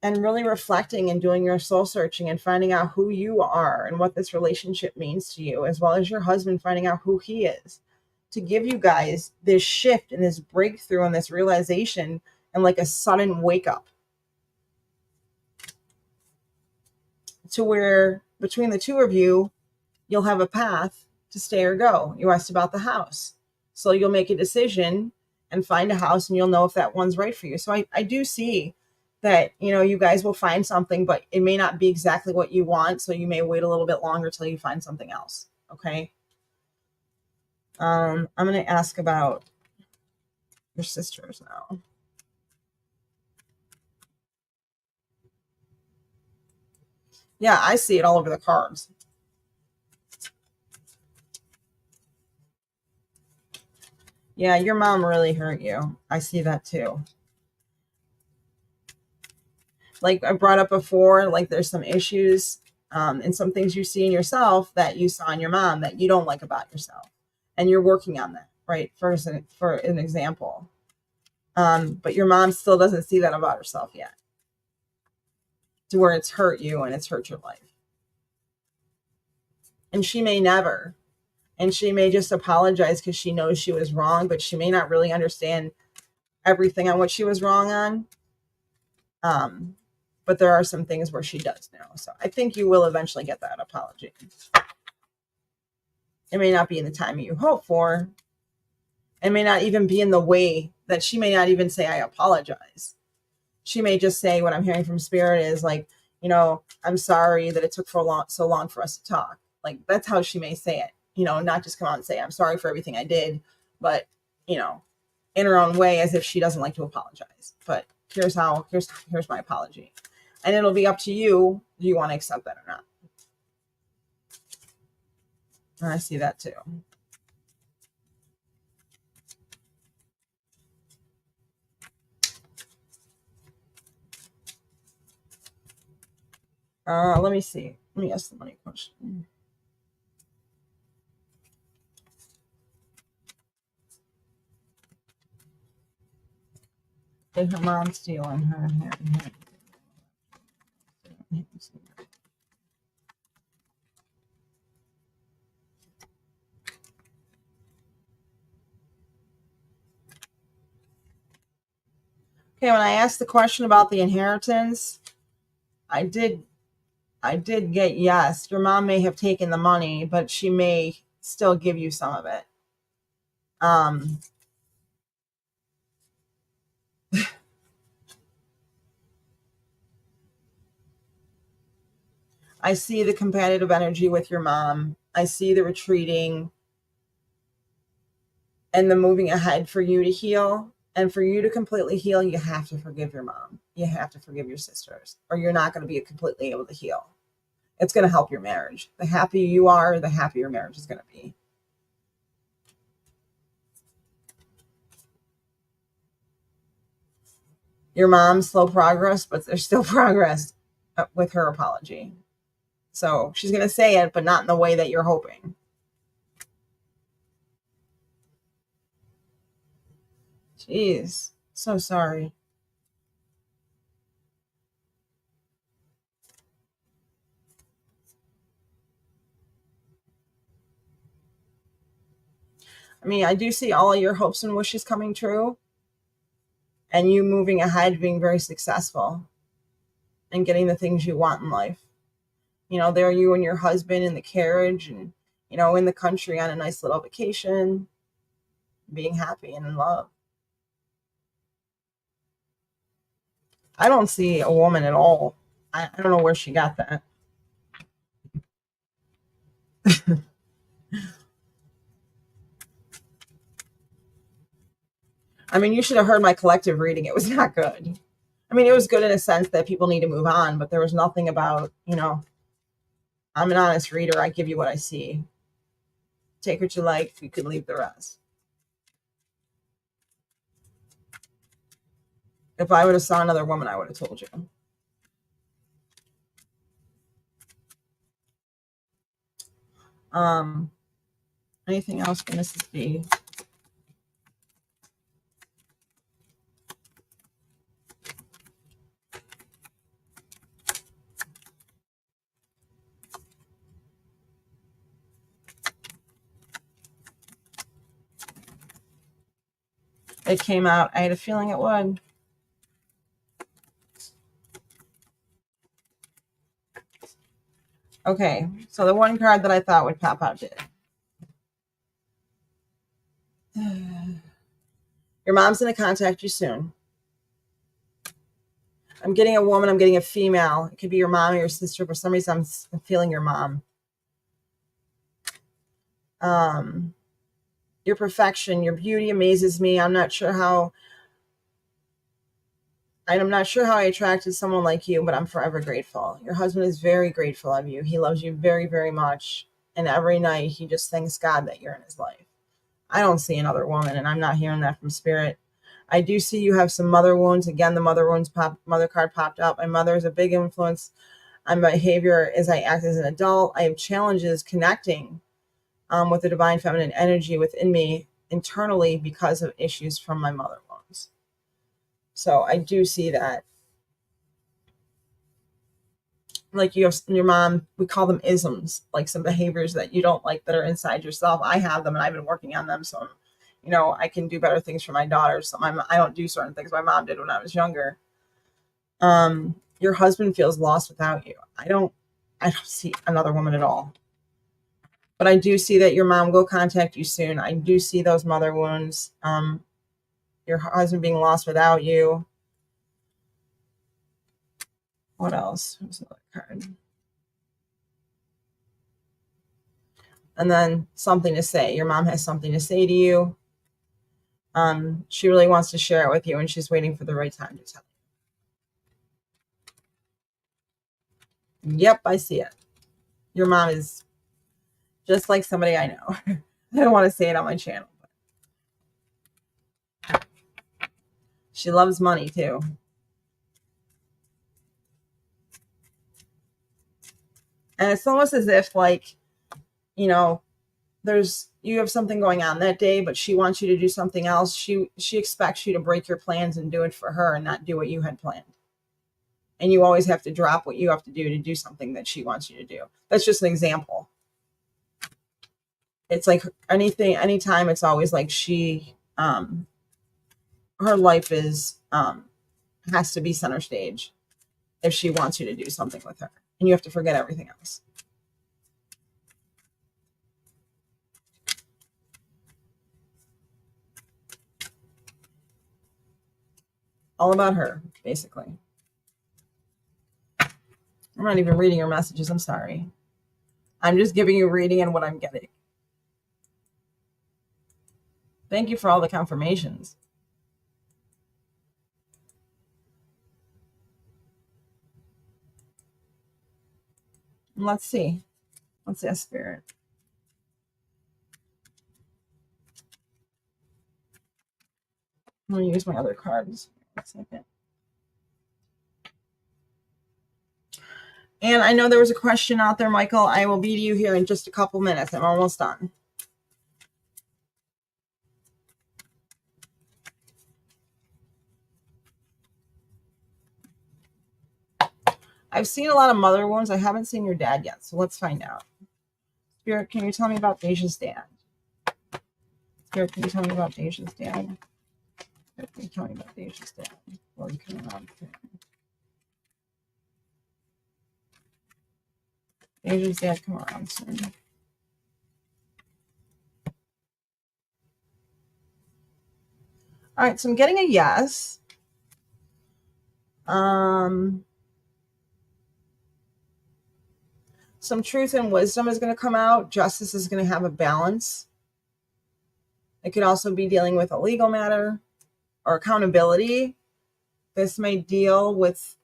and really reflecting and doing your soul searching and finding out who you are and what this relationship means to you, as well as your husband finding out who he is, to give you guys this shift and this breakthrough and this realization and like a sudden wake up to where between the two of you, you'll have a path to stay or go. You asked about the house. So you'll make a decision and find a house, and you'll know if that one's right for you. So I do see that, you guys will find something, but it may not be exactly what you want. So you may wait a little bit longer till you find something else. Okay. I'm going to ask about your sisters now. Yeah, I see it all over the cards. Yeah, your mom really hurt you. I see that too. Like I brought up before, like there's some issues and some things you see in yourself that you saw in your mom that you don't like about yourself. And you're working on that, right? For an example. But your mom still doesn't see that about herself yet, to where it's hurt you and it's hurt your life. And she may never. And she may just apologize because she knows she was wrong, but she may not really understand everything on what she was wrong on. But there are some things where she does know. So I think you will eventually get that apology. It may not be in the time you hope for. It may not even be in the way that she may not even say, I apologize. She may just say, what I'm hearing from Spirit is like, I'm sorry that it took so long for us to talk. Like, that's how she may say it, not just come out and say, I'm sorry for everything I did, but, in her own way, as if she doesn't like to apologize. But here's my apology. And it'll be up to you. Do you want to accept that or not? And I see that too. Let me see. Let me ask the money question. Did her mom steal on her hair? Okay, when I asked the question about the inheritance, I did get yes. Your mom may have taken the money, but she may still give you some of it. I see the competitive energy with your mom. I see the retreating and the moving ahead for you to heal. And for you to completely heal, you have to forgive your mom. You have to forgive your sisters, or you're not going to be completely able to heal. It's going to help your marriage. The happier you are, the happier your marriage is going to be. Your mom's slow progress, but there's still progress with her apology. So she's going to say it, but not in the way that you're hoping. Jeez, so sorry. I mean, I do see all of your hopes and wishes coming true, and you moving ahead, being very successful and getting the things you want in life. You know, there you and your husband in the carriage and, you know, in the country on a nice little vacation, being happy and in love. I don't see a woman at all. I don't know where she got that. I mean, you should have heard my collective reading. It was not good. I mean, it was good in a sense that people need to move on, but there was nothing about, you know, I'm an honest reader. I give you what I see. Take what you like. You can leave the rest. If I would have saw another woman, I would have told you. Anything else for Mrs. B? It came out. I had a feeling it would. Okay, so the one card that I thought would pop out did. Your mom's going to contact you soon. I'm getting a woman. I'm getting a female. It could be your mom or your sister. For some reason, I'm feeling your mom. Your perfection, your beauty amazes me. I'm not sure how I attracted someone like you, but I'm forever grateful. Your husband is very grateful of you. He loves you very, very much. And every night he just thanks God that you're in his life. I don't see another woman, and I'm not hearing that from spirit. I do see you have some mother wounds. Again, the mother card popped up. My mother is a big influence on my behavior as I act as an adult. I have challenges connecting with the divine feminine energy within me internally because of issues from my mother wounds. So I do see that. Like your mom, we call them isms, like some behaviors that you don't like that are inside yourself. I have them and I've been working on them. So, you know, I can do better things for my daughters. So I don't do certain things my mom did when I was younger. Your husband feels lost without you. I don't see another woman at all. But I do see that your mom will contact you soon. I do see those mother wounds. Your husband being lost without you. What else? Who's another card? And then something to say. Your mom has something to say to you. She really wants to share it with you, and she's waiting for the right time to tell you. Yep, I see it. Your mom is just like somebody I know. I don't want to say it on my channel, but she loves money too. And it's almost as if, like, you know, you have something going on that day, but she wants you to do something else. She expects you to break your plans and do it for her and not do what you had planned. And you always have to drop what you have to do something that she wants you to do. That's just an example. It's like anytime, it's always like her life is has to be center stage if she wants you to do something with her, and you have to forget everything else. All about her, basically. I'm not even reading your messages. I'm sorry. I'm just giving you a reading and what I'm getting. Thank you for all the confirmations. And let's see. Let's ask Spirit. I'm going to use my other cards. A second. And I know there was a question out there, Michael. I will be to you here in just a couple minutes. I'm almost done. I've seen a lot of mother wounds. I haven't seen your dad yet, so let's find out. Spirit, can you tell me about Deja's dad? Spirit, can you tell me about Deja's dad? Spirit, can you tell me about Deja's dad? Or you can Deja's dad come around soon. All right, so I'm getting a yes. Some truth and wisdom is going to come out. Justice is going to have a balance. It could also be dealing with a legal matter or accountability. This may deal with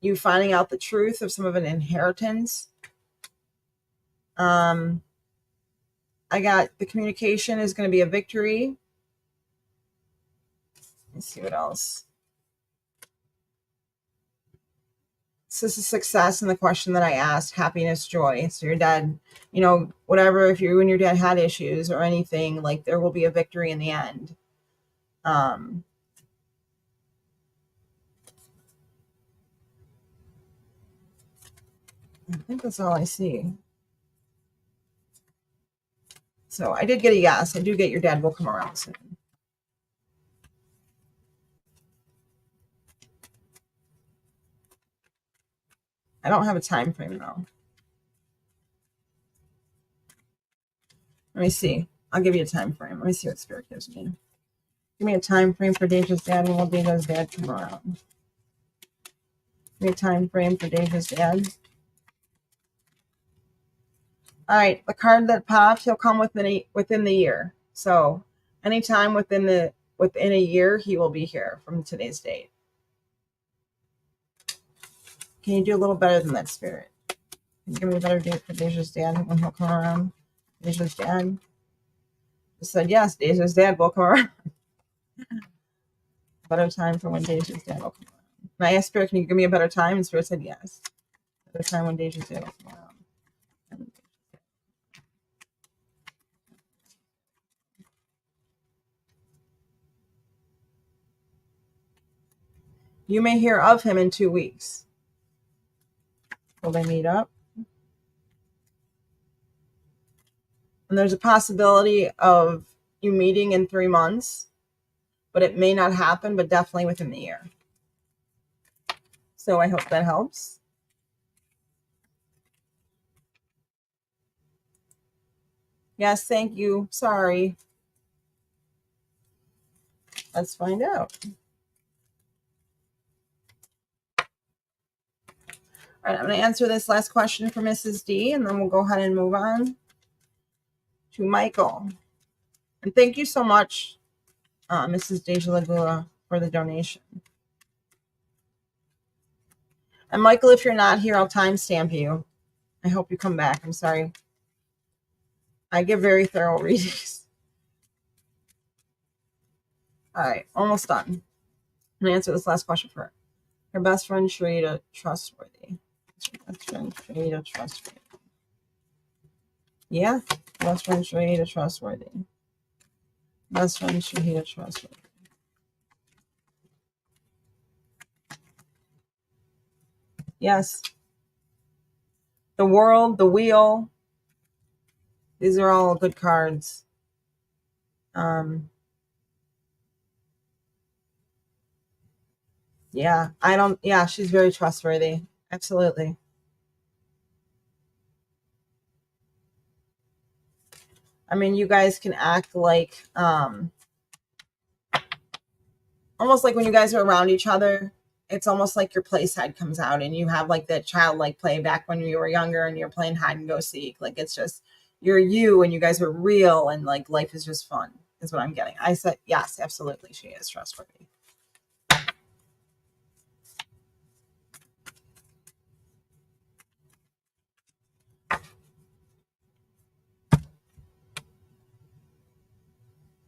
you finding out the truth of some of an inheritance. I got the communication is going to be a victory. Let's see what else. So this is success in the question that I asked, happiness, joy. So your dad, you know, whatever, if you and your dad had issues or anything, like there will be a victory in the end. I think that's all I see. So I did get a yes. I do get your dad will come around soon. I don't have a time frame though. Let me see. I'll give you a time frame. Let me see what Spirit gives me. Give me a time frame for Deja's dad, and will Deja's dad come around? Give me a time frame for Deja's dad. All right, the card that popped, he'll come within the year. So anytime within a year, he will be here from today's date. Can you do a little better than that, Spirit? Can you give me a better date for Deja's dad when he'll come around? Deja's dad just said yes. Deja's dad will come around. Better time for when Deja's dad will come around. And I asked Spirit, can you give me a better time? And Spirit said yes. Better time when Deja's dad will come around. You may hear of him in 2 weeks. Will they meet up? And there's a possibility of you meeting in 3 months, but it may not happen, but definitely within the year. So I hope that helps. Yes, thank you. Sorry. Let's find out. All right, I'm going to answer this last question for Mrs. D, and then we'll go ahead and move on to Michael. And thank you so much, Mrs. Deja Lagula, for the donation. And Michael, if you're not here, I'll timestamp you. I hope you come back. I'm sorry. I give very thorough readings. All right, almost done. I'm going to answer this last question for her. Her best friend, Sharita, trustworthy. Best friend, Sharita, trustworthy. Yeah, best friend, Sharita, trustworthy. Best friend, Sharita, trustworthy. Yes. The world, the wheel. These are all good cards. Yeah, she's very trustworthy. Absolutely. I mean, you guys can act like, almost like when you guys are around each other, it's almost like your play side comes out and you have like that childlike play back when you were younger and you're playing hide and go seek. Like it's just, you're you and you guys are real and like life is just fun is what I'm getting. I said, yes, absolutely. She is trustworthy.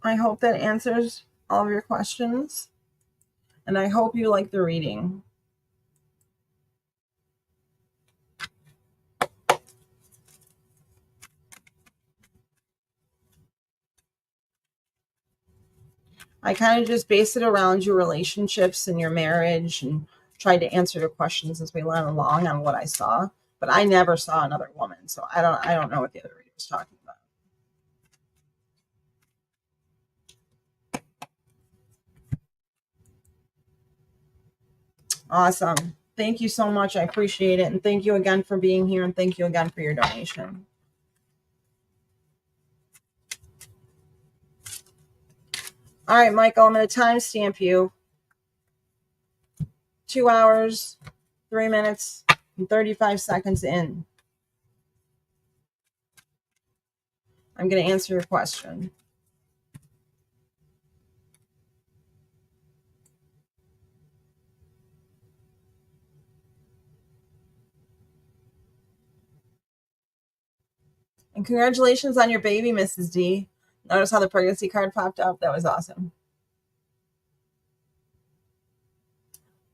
I hope that answers all of your questions. And I hope you like the reading. I kind of just base it around your relationships and your marriage and tried to answer the questions as we went along on what I saw. But I never saw another woman, so I don't know what the other reader was talking about. Awesome. Thank you so much. I appreciate it. And thank you again for being here. And thank you again for your donation. All right, Michael, I'm going to timestamp you. 2 hours, 3 minutes, and 35 seconds in. I'm going to answer your question. And congratulations on your baby, Mrs. D. Notice how the pregnancy card popped up? That was awesome.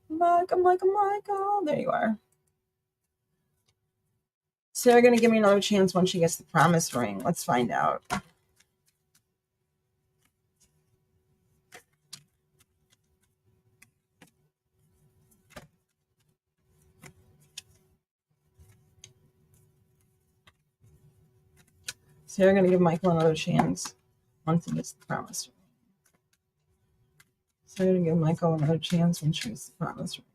Michael. There you are. Sarah going to give me another chance when she gets the promise ring. Let's find out. Sarah going to give Michael another chance once he gets the promise ring. Sarah going to give Michael another chance when she gets the promise ring.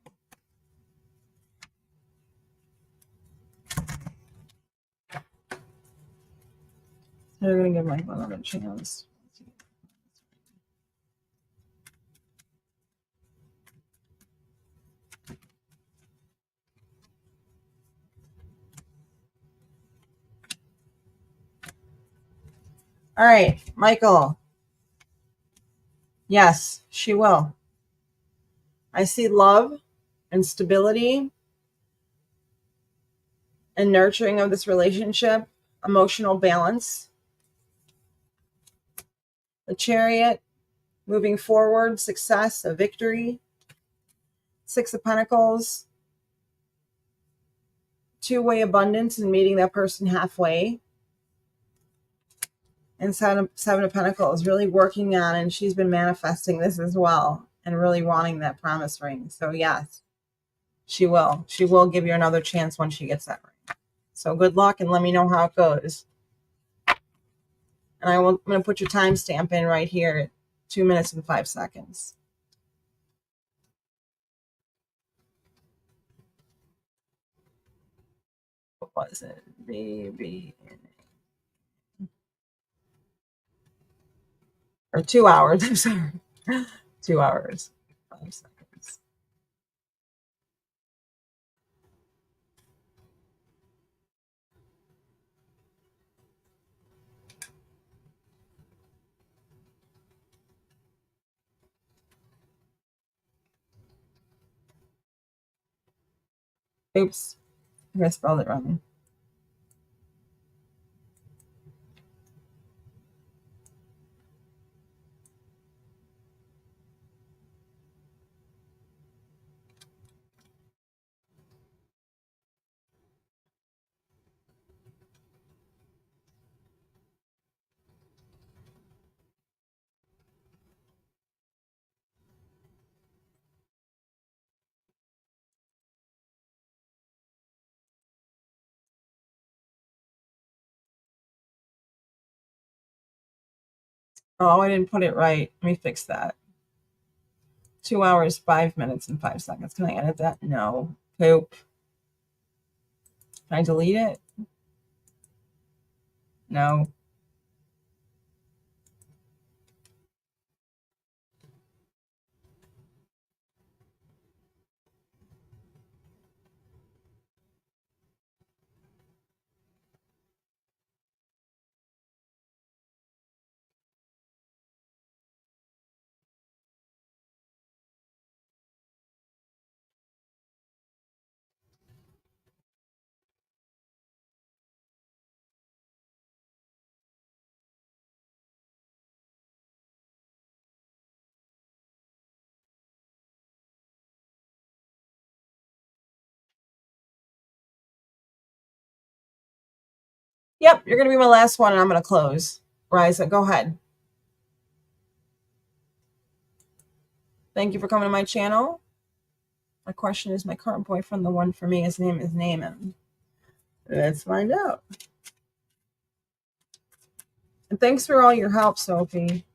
Sarah going to give Michael another chance. All right, Michael. Yes, she will. I see love and stability and nurturing of this relationship, emotional balance. The Chariot, moving forward, success, a victory. 6 of Pentacles, two-way abundance and meeting that person halfway. And seven of Pentacles, really working on, and she's been manifesting this as well and really wanting that promise ring. So yes, she will. She will give you another chance when she gets that ring. So good luck and let me know how it goes. And I'm going to put your timestamp in right here at 2 minutes and 5 seconds. What was it? Baby. Or 2 hours. I'm sorry. 2 hours, 5 seconds. Oops. I spelled it wrong. Oh, I didn't put it right. Let me fix that. 2 hours, 5 minutes, and 5 seconds. Can I edit that? No. Poop. Can I delete it? No. Yep, you're going to be my last one, and I'm going to close. Riza, go ahead. Thank you for coming to my channel. My question is my current boyfriend the one for me? His name is Naaman. Let's find out. And thanks for all your help, Sophie.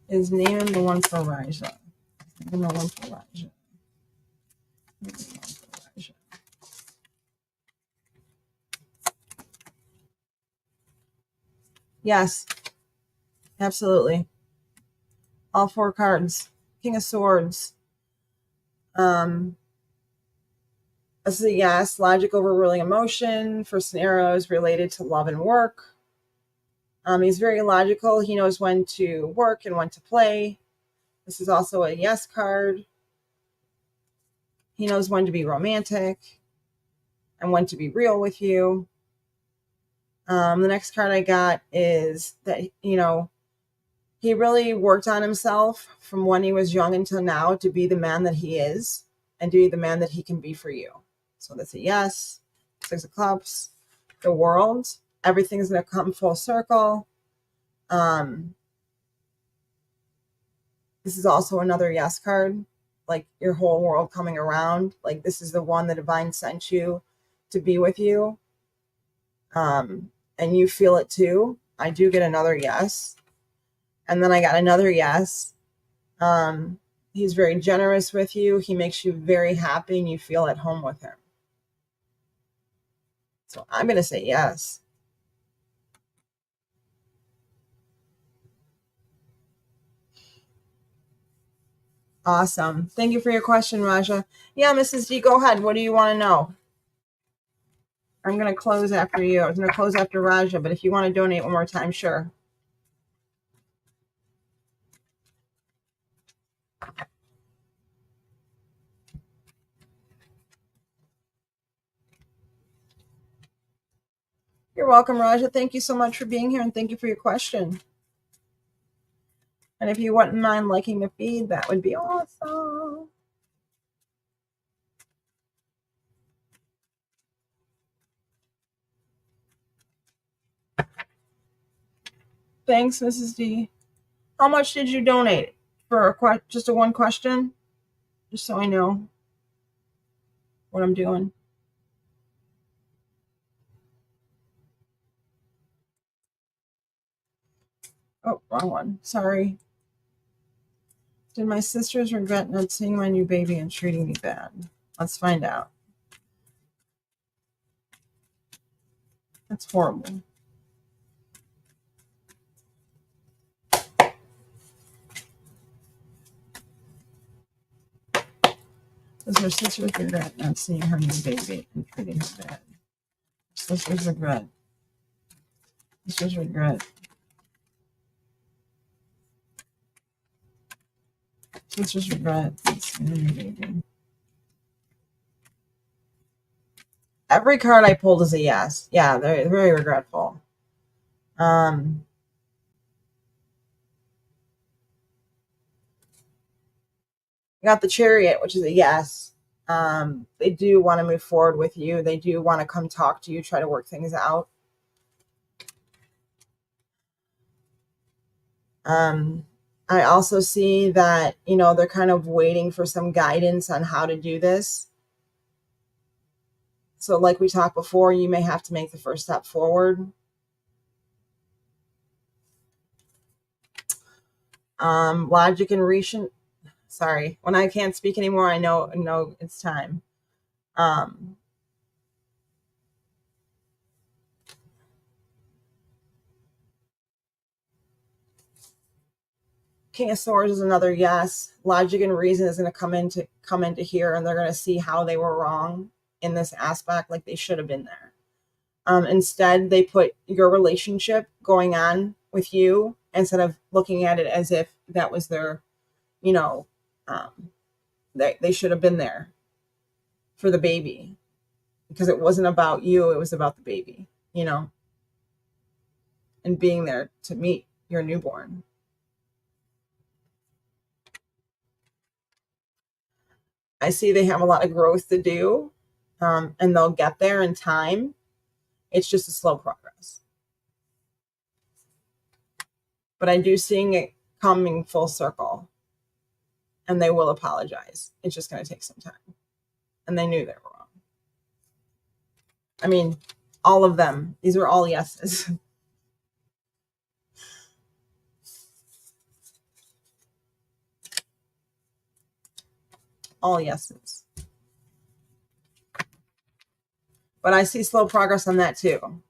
Is Naaman the one for Raja? The one for Raja. Yes, absolutely. All 4 cards. King of Swords. This is a yes. Logic overruling emotion for scenarios related to love and work. He's very logical. He knows when to work and when to play. This is also a yes card. He knows when to be romantic and when to be real with you. The next card I got is that, he really worked on himself from when he was young until now to be the man that he is and to be the man that he can be for you. So that's a yes. 6 of Cups. The World. Everything's going to come full circle. This is also another yes card. Like your whole world coming around. Like this is the one the divine sent you to be with you. And you feel it too. I do get another yes. And then I got another yes. He's very generous with you. He makes you very happy and you feel at home with him. So I'm going to say yes. Awesome. Thank you for your question, Raja. Yeah, Mrs. D, go ahead. What do you want to know? I'm going to close after you. I was going to close after Raja, but if you want to donate one more time, sure. You're welcome, Raja. Thank you so much for being here, and thank you for your question. And if you wouldn't mind liking the feed, that would be awesome. Thanks, Mrs. D. How much did you donate for just a one question? Just so I know what I'm doing. Oh, wrong one. Sorry. Did my sisters regret not seeing my new baby and treating me bad? Let's find out. That's horrible. Does her sisters regret not seeing her new baby and treating her bad? Sisters regret. Sisters regret. Sisters regret not seeing her new baby. Every card I pulled is a yes. Yeah, they're very regretful. I got the Chariot, which is a yes. They do want to move forward with you. They do want to come talk to you, try to work things out. I also see that, they're kind of waiting for some guidance on how to do this. So like we talked before, you may have to make the first step forward. Logic and reason. Sorry, when I can't speak anymore, I know it's time. King of Swords is another yes. Logic and reason is going to come into here, and they're going to see how they were wrong in this aspect, like they should have been there. Instead, they put your relationship going on with you instead of looking at it as if that was their, they should have been there for the baby. because it wasn't about you, it was about the baby, you know, and being there to meet your newborn. I see they have a lot of growth to do, and they'll get there in time. It's just a slow progress. But I do seeing it coming full circle, and they will apologize. It's just going to take some time. And they knew they were wrong. I mean, all of them. These were all yeses. All yeses. But I see slow progress on that too.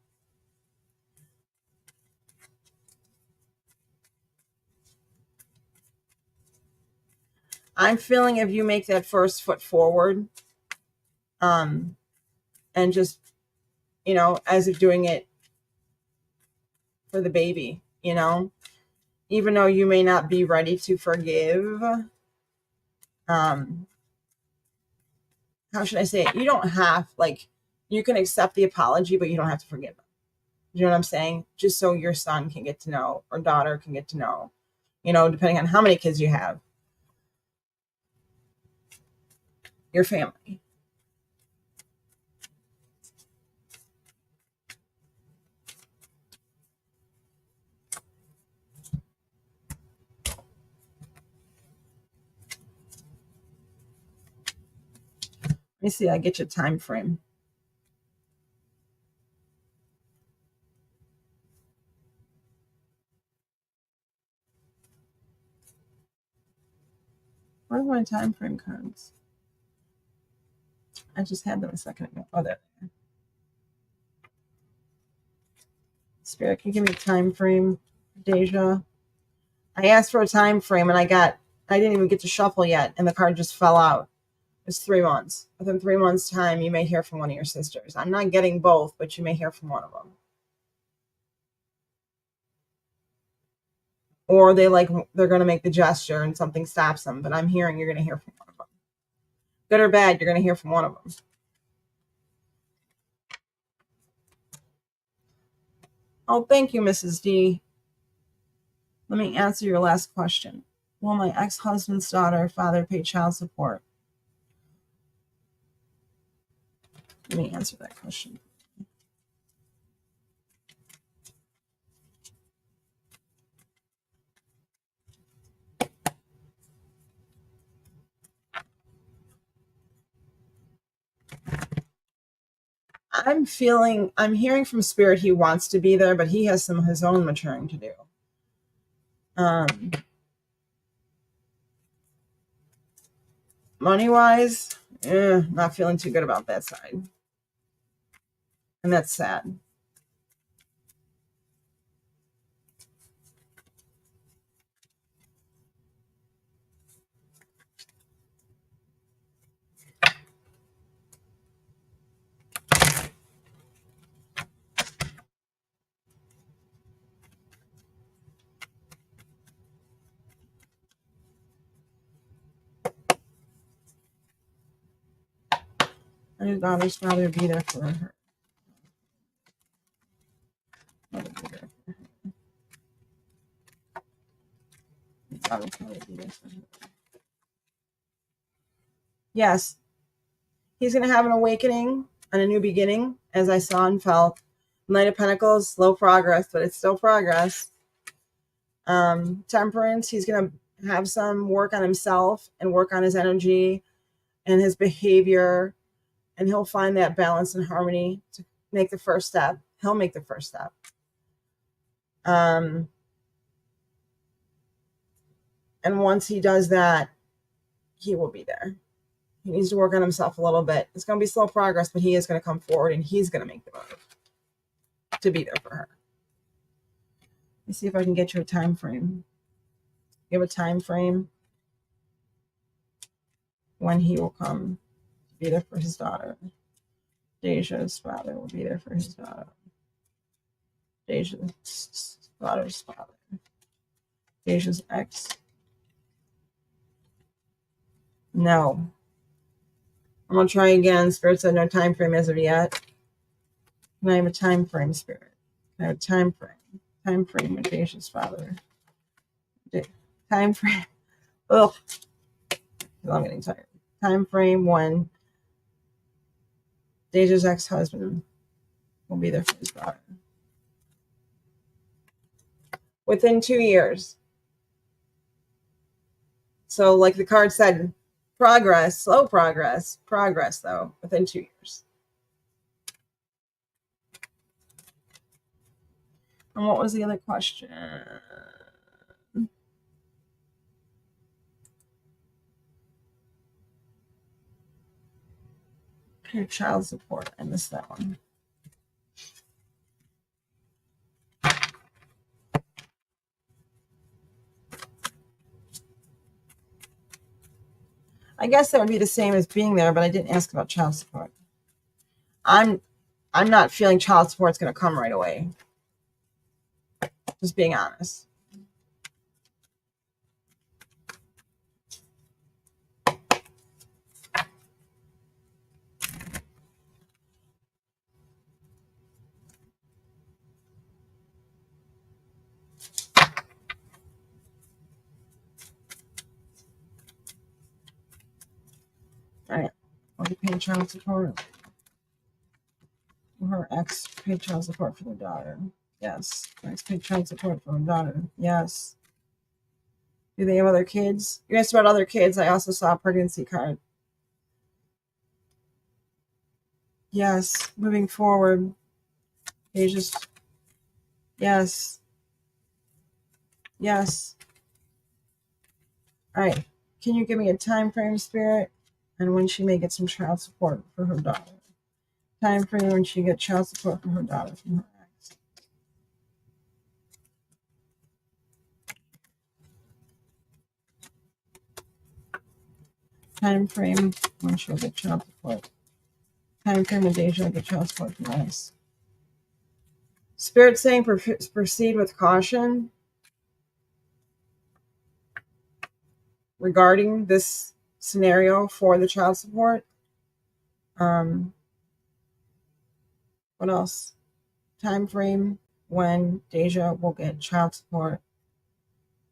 I'm feeling if you make that first foot forward, and just, you know, as if doing it for the baby, you know, even though you may not be ready to forgive, how should I say it? You don't have, like, you can accept the apology, but you don't have to forgive them. You know what I'm saying? Just so your son can get to know, or daughter can get to know, you know, depending on how many kids you have, your family. Let me see, I get your time frame. Where are my time frame cards? I just had them a second ago. Oh, there. Spirit, can you give me a time frame, Deja? I asked for a time frame, and I didn't even get to shuffle yet, and the card just fell out. It's 3 months. Within 3 months' time, you may hear from one of your sisters. I'm not getting both, but you may hear from one of them. Or they're going to make the gesture and something stops them, but I'm hearing you're going to hear from one of them. Good or bad, you're going to hear from one of them. Oh, thank you, Mrs. D. Let me answer your last question. Will my ex-husband's daughter or father pay child support? Let me answer that question. I'm hearing from Spirit he wants to be there, but he has some of his own maturing to do. Money-wise, not feeling too good about that side. And that's sad. And his daughter's father would be there for her. Yes. He's going to have an awakening and a new beginning, as I saw and felt. Knight of Pentacles, slow progress, but it's still progress. Temperance, he's going to have some work on himself and work on his energy and his behavior, and he'll find that balance and harmony to make the first step. He'll make the first step. And once he does that, he will be there. He needs to work on himself a little bit. It's going to be slow progress, but he is going to come forward and he's going to make the move to be there for her. Let me see if I can get you a time frame. Give a time frame when he will come to be there for his daughter. Deja's father will be there for his daughter. Deja's daughter's father. Deja's ex. No. I'm going to try again. Spirit said no time frame as of yet. Can I have a time frame, Spirit? Can I have a time frame? Time frame with Deja's father. Time frame. Ugh. I'm getting tired. Time frame when Deja's ex-husband will be there for his daughter. Within 2 years. So like the card said, progress, slow progress, though, within 2 years. And what was the other question? Okay, child support. I missed that one. I guess that would be the same as being there, but I didn't ask about child support. I'm not feeling child support's going to come right away. Just being honest. All right. Will you pay child support? Will her ex pay child support for their daughter? Yes. Her ex paid child support for her daughter. Yes. Do they have other kids? You asked about other kids. I also saw a pregnancy card. Yes. Moving forward. They just. Yes. Yes. All right. Can you give me a time frame, Spirit? And when she may get some child support for her daughter. Time frame when she gets child support for her daughter from her ex. Time frame when she'll get child support. Time frame when Deja will get child support from her ex. Spirit saying proceed with caution regarding this scenario for the child support. What else? Time frame when Deja will get child support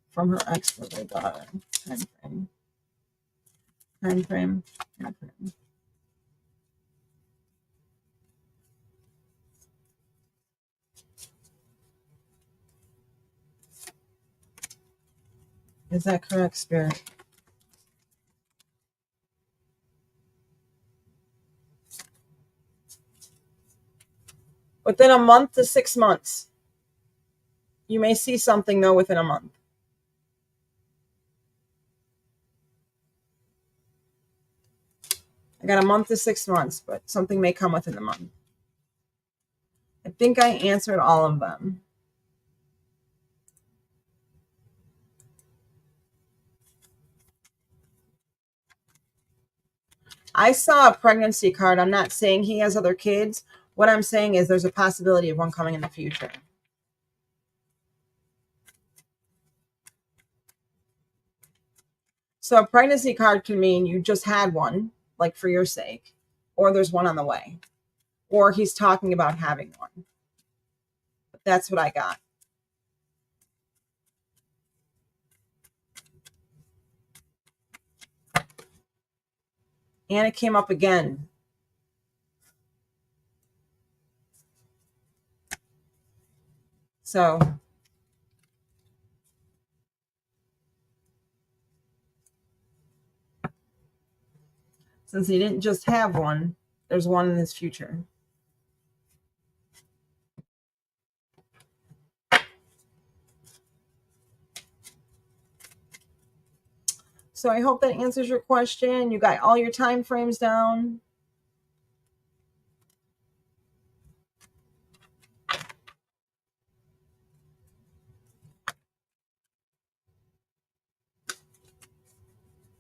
from her ex for their daughter. Time frame. Time frame. Time frame. Is that correct, Spirit? Within a month to 6 months. You may see something, though, within a month. I got a month to 6 months, but something may come within the month. I think I answered all of them. I saw a pregnancy card. I'm not saying he has other kids. What I'm saying is there's a possibility of one coming in the future. So a pregnancy card can mean you just had one, like for your sake, or there's one on the way, or he's talking about having one. But that's what I got. And it came up again. So since he didn't just have one, there's one in his future. So I hope that answers your question. You got all your time frames down.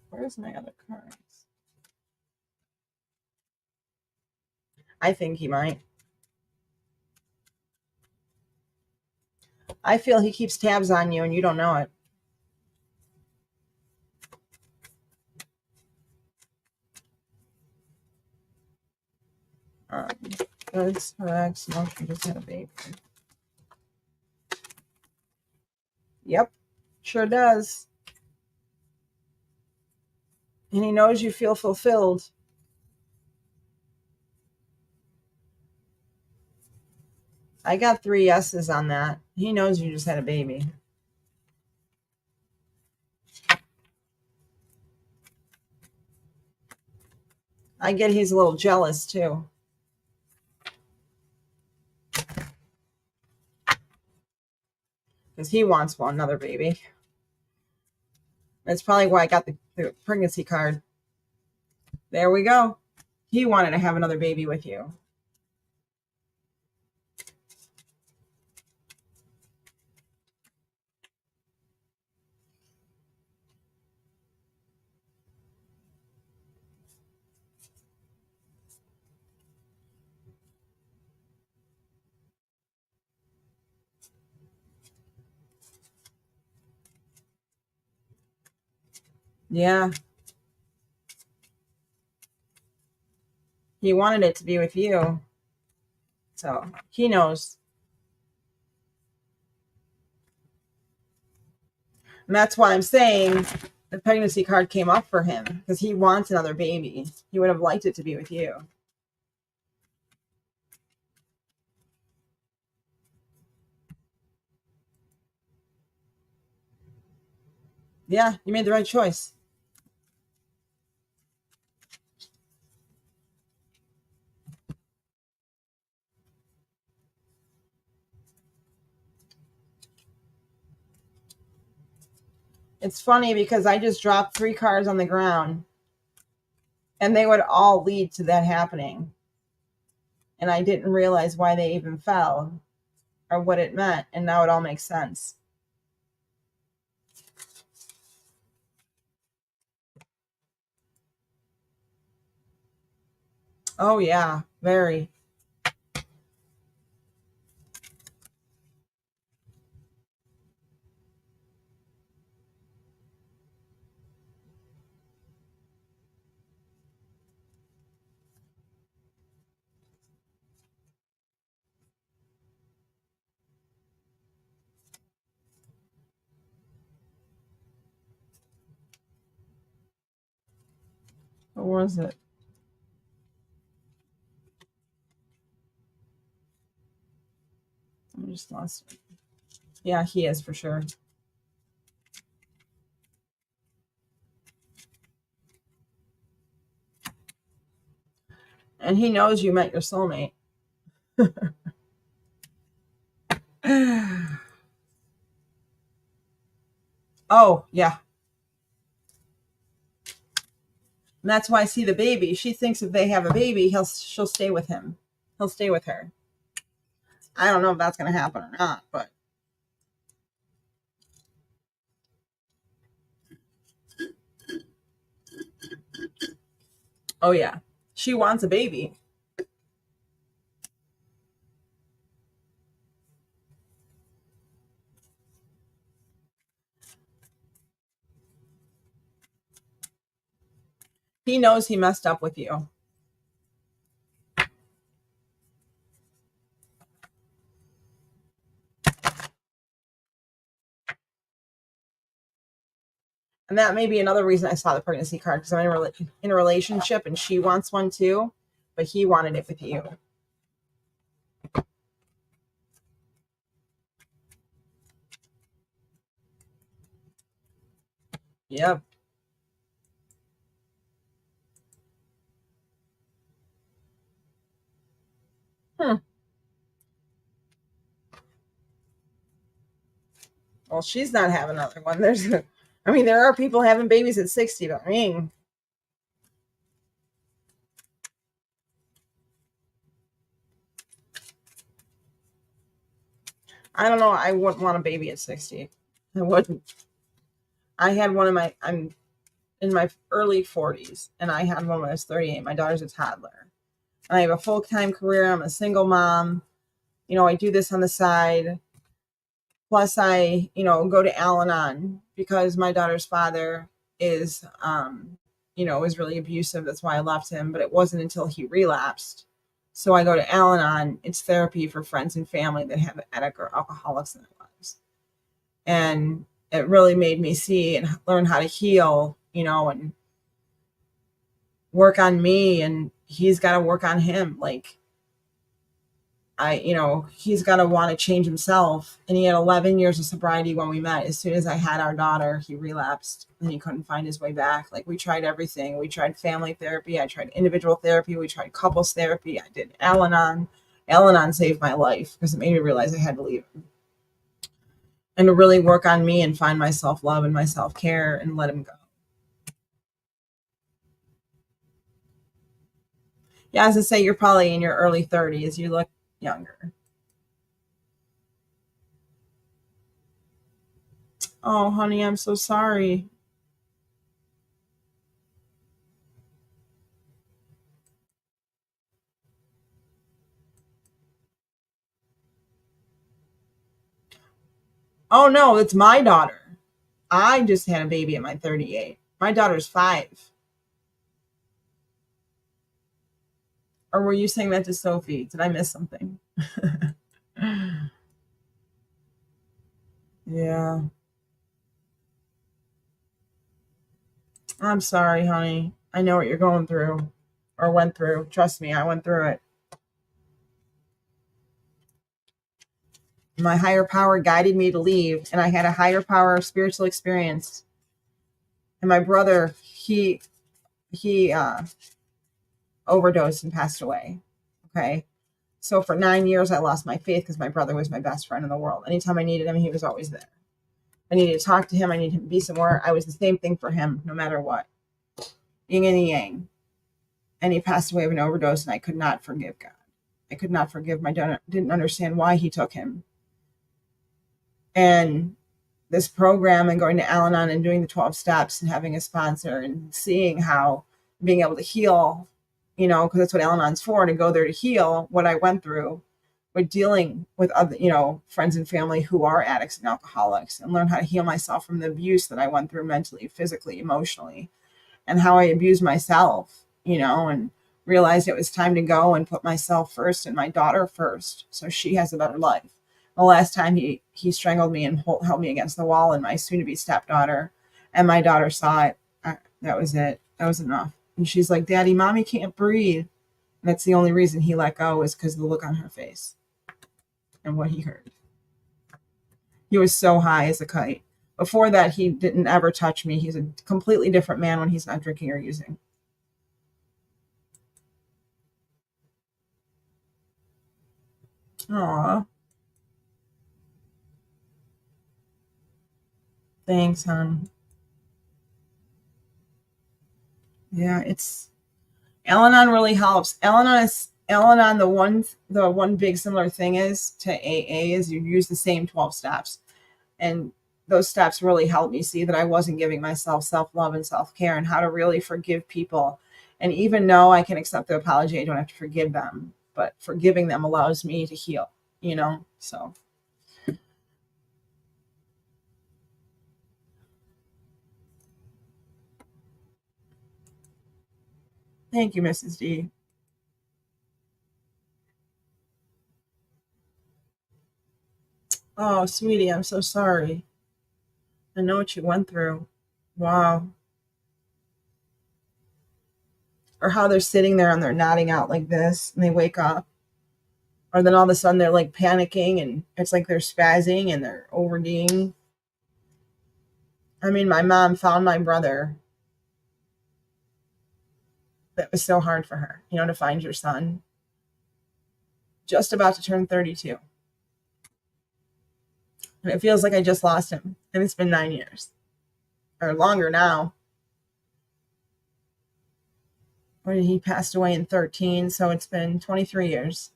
Where's my other cards? I think he might. I feel he keeps tabs on you and you don't know it. Does her ex know she just had a baby? Yep, sure does. And he knows you feel fulfilled. I got 3 yeses on that. He knows you just had a baby. I get he's a little jealous too. Because he wants another baby. That's probably why I got the pregnancy card. There we go. He wanted to have another baby with you. Yeah. He wanted it to be with you. So he knows. And that's why I'm saying the pregnancy card came up for him, because he wants another baby. He would have liked it to be with you. Yeah, you made the right choice. It's funny because I just dropped 3 cards on the ground and they would all lead to that happening. And I didn't realize why they even fell or what it meant. And now it all makes sense. Oh, yeah, very. What was it? I just lost it. Yeah, he is for sure. And he knows you met your soulmate. Oh, yeah. And that's why I see the baby. She thinks if they have a baby, she'll stay with him. He'll stay with her. I don't know if that's going to happen or not, but oh, yeah. She wants a baby. He knows he messed up with you. And that may be another reason I saw the pregnancy card, because I'm in a relationship and she wants one too, but he wanted it with you. Yep. Hmm. Well, she's not having another one. There are people having babies at 60, but I don't know. I wouldn't want a baby at 60. I wouldn't. I had one I'm in my early 40s, and I had one when I was 38. My daughter's a toddler. And I have a full-time career. I'm a single mom. I do this on the side. Plus, I, go to Al-Anon because my daughter's father is really abusive. That's why I left him. But it wasn't until he relapsed. So I go to Al-Anon. It's therapy for friends and family that have addict or alcoholics in their lives. And it really made me see and learn how to heal, and work on me. And he's got to work on him. Like, he's got to want to change himself. And he had 11 years of sobriety when we met. As soon as I had our daughter, he relapsed and he couldn't find his way back. Like, we tried everything. We tried family therapy. I tried individual therapy. We tried couples therapy. I did Al-Anon. Al-Anon saved my life because it made me realize I had to leave him and to really work on me and find my self-love and my self-care and let him go. Yeah, as I say, you're probably in your early 30s. You look younger. Oh, honey, I'm so sorry. Oh, no, it's my daughter. I just had a baby at my 38. My daughter's 5. Or were you saying that to Sophie? Did I miss something? Yeah. I'm sorry, honey. I know what you're going through or went through. Trust me, I went through it. My higher power guided me to leave, and I had a higher power spiritual experience. And my brother, he overdosed and passed away. Okay. So for 9 years, I lost my faith because my brother was my best friend in the world. Anytime I needed him, he was always there. I needed to talk to him. I needed him to be somewhere. I was the same thing for him, no matter what. Yin and yang. And he passed away of an overdose, and I could not forgive God. I could not forgive my daughter. Didn't understand why he took him. And this program and going to Al-Anon and doing the 12 steps and having a sponsor and seeing how being able to heal, because that's what Al-Anon's for, to go there to heal what I went through with dealing with other, friends and family who are addicts and alcoholics, and learn how to heal myself from the abuse that I went through mentally, physically, emotionally, and how I abused myself, and realized it was time to go and put myself first and my daughter first so she has a better life. The last time he strangled me and held me against the wall, and my soon-to-be stepdaughter and my daughter saw it. That was it. That was enough. And she's like, Daddy, Mommy can't breathe. And that's the only reason he let go, is because of the look on her face and what he heard. He was so high as a kite. Before that, he didn't ever touch me. He's a completely different man when he's not drinking or using. Aw. Thanks, hon. Yeah, it's Al-Anon really helps. Al-Anon. The one big similar thing is to AA is you use the same 12 steps, and those steps really helped me see that I wasn't giving myself self-love and self-care, and how to really forgive people. And even though I can accept the apology, I don't have to forgive them, but forgiving them allows me to heal. So thank you, Mrs. D. Oh, sweetie, I'm so sorry. I know what you went through. Wow. Or how they're sitting there and they're nodding out like this and they wake up. Or then all of a sudden they're like panicking and it's like they're spazzing and they're overdoing. I mean, my mom found my brother. That was so hard for her, to find your son. Just about to turn 32. And it feels like I just lost him. And it's been 9 years. Or longer now. When he passed away in 13, so it's been 23 years.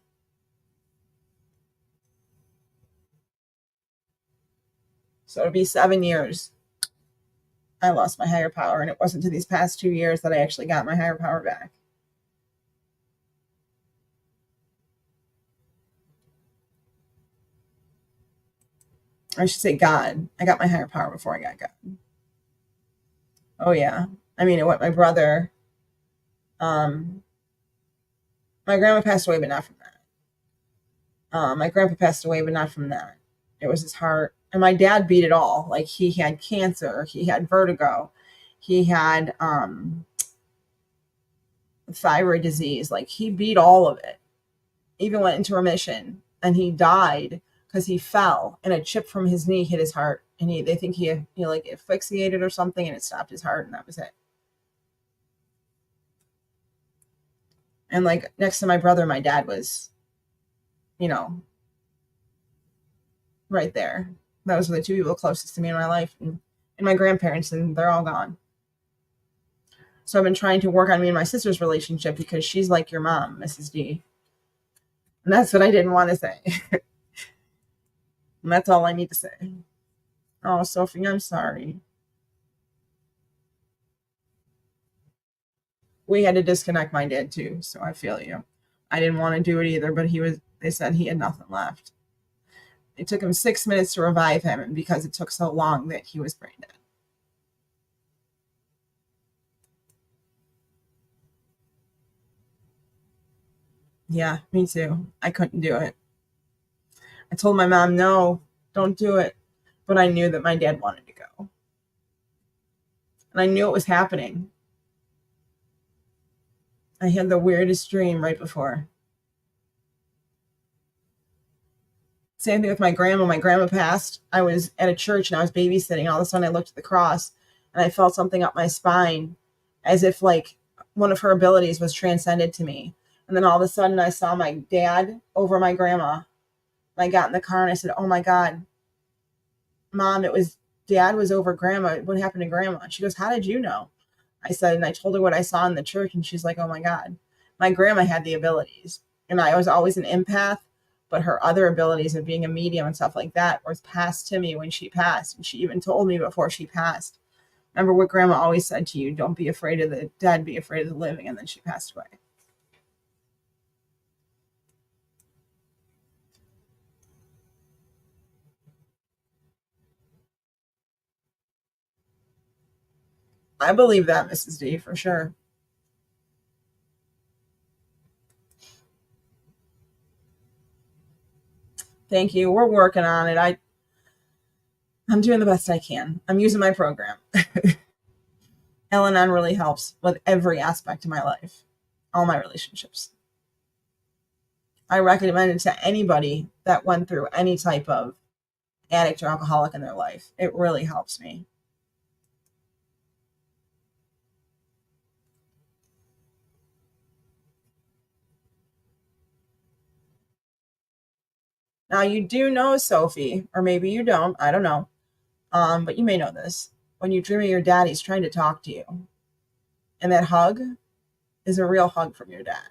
So it'll be 7 years. I lost my higher power, and it wasn't to these past 2 years that I actually got my higher power back. I should say God. I got my higher power before I got God. Oh yeah. I mean, what my brother, um, My grandma passed away, but not from that. My grandpa passed away, but not from that. It was his heart. And my dad beat it all. Like, he had cancer, he had vertigo, he had thyroid disease. Like, he beat all of it. Even went into remission, and he died because he fell and a chip from his knee hit his heart, and they think he like asphyxiated or something, and it stopped his heart, and that was it. And like, next to my brother, my dad was, right there. Those were the two people closest to me in my life, and my grandparents, and they're all gone. So I've been trying to work on me and my sister's relationship, because she's like your mom, Mrs. D. And that's what I didn't want to say. And that's all I need to say. Oh, Sophie, I'm sorry. We had to disconnect my dad too, so I feel you. I didn't want to do it either, but they said he had nothing left. It took him 6 minutes to revive him, and because it took so long, that he was brain dead. Yeah, me too. I couldn't do it. I told my mom, no, don't do it. But I knew that my dad wanted to go. And I knew it was happening. I had the weirdest dream right before. Same thing with my grandma. My grandma passed. I was at a church and I was babysitting. All of a sudden I looked at the cross and I felt something up my spine, as if like one of her abilities was transcended to me. And then all of a sudden I saw my dad over my grandma. And I got in the car and I said, oh my God, Mom, Dad was over grandma. What happened to grandma? And she goes, how did you know? I said, and I told her what I saw in the church, and she's like, oh my God. My grandma had the abilities, and I was always an empath, but her other abilities of being a medium and stuff like that was passed to me when she passed. And she even told me before she passed, remember what grandma always said to you, don't be afraid of the dead, be afraid of the living. And then she passed away. I believe that, Mrs. D, for sure. Thank you. We're working on it. I'm doing the best I can. I'm using my program. Al-Anon really helps with every aspect of my life, all my relationships. I recommend it to anybody that went through any type of addict or alcoholic in their life. It really helps me. Now, you do know, Sophie, or maybe you don't, I don't know, but you may know this. When you dream of your dad, he's trying to talk to you. And that hug is a real hug from your dad.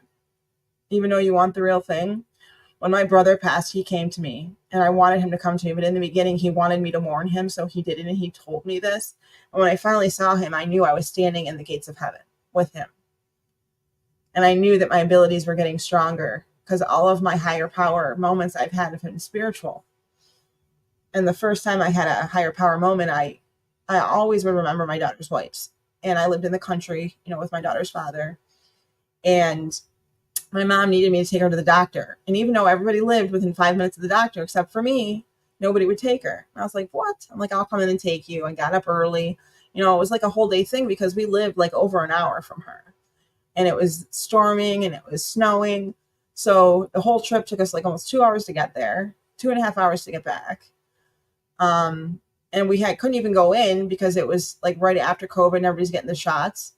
Even though you want the real thing, when my brother passed, he came to me, and I wanted him to come to me. But in the beginning, he wanted me to warn him, so he didn't, and he told me this. And when I finally saw him, I knew I was standing in the gates of heaven with him. And I knew that my abilities were getting stronger, because all of my higher power moments I've had have been spiritual. And the first time I had a higher power moment, I always would remember my daughter's wipes. And I lived in the country, with my daughter's father. And my mom needed me to take her to the doctor. And even though everybody lived within 5 minutes of the doctor, except for me, nobody would take her. And I was like, what? I'm like, I'll come in and take you. I got up early. It was like a whole day thing, because we lived like over an hour from her. And it was storming and it was snowing. So the whole trip took us like almost 2 hours to get there, 2.5 hours to get back. And we couldn't even go in, because it was like right after COVID and everybody's getting the shots.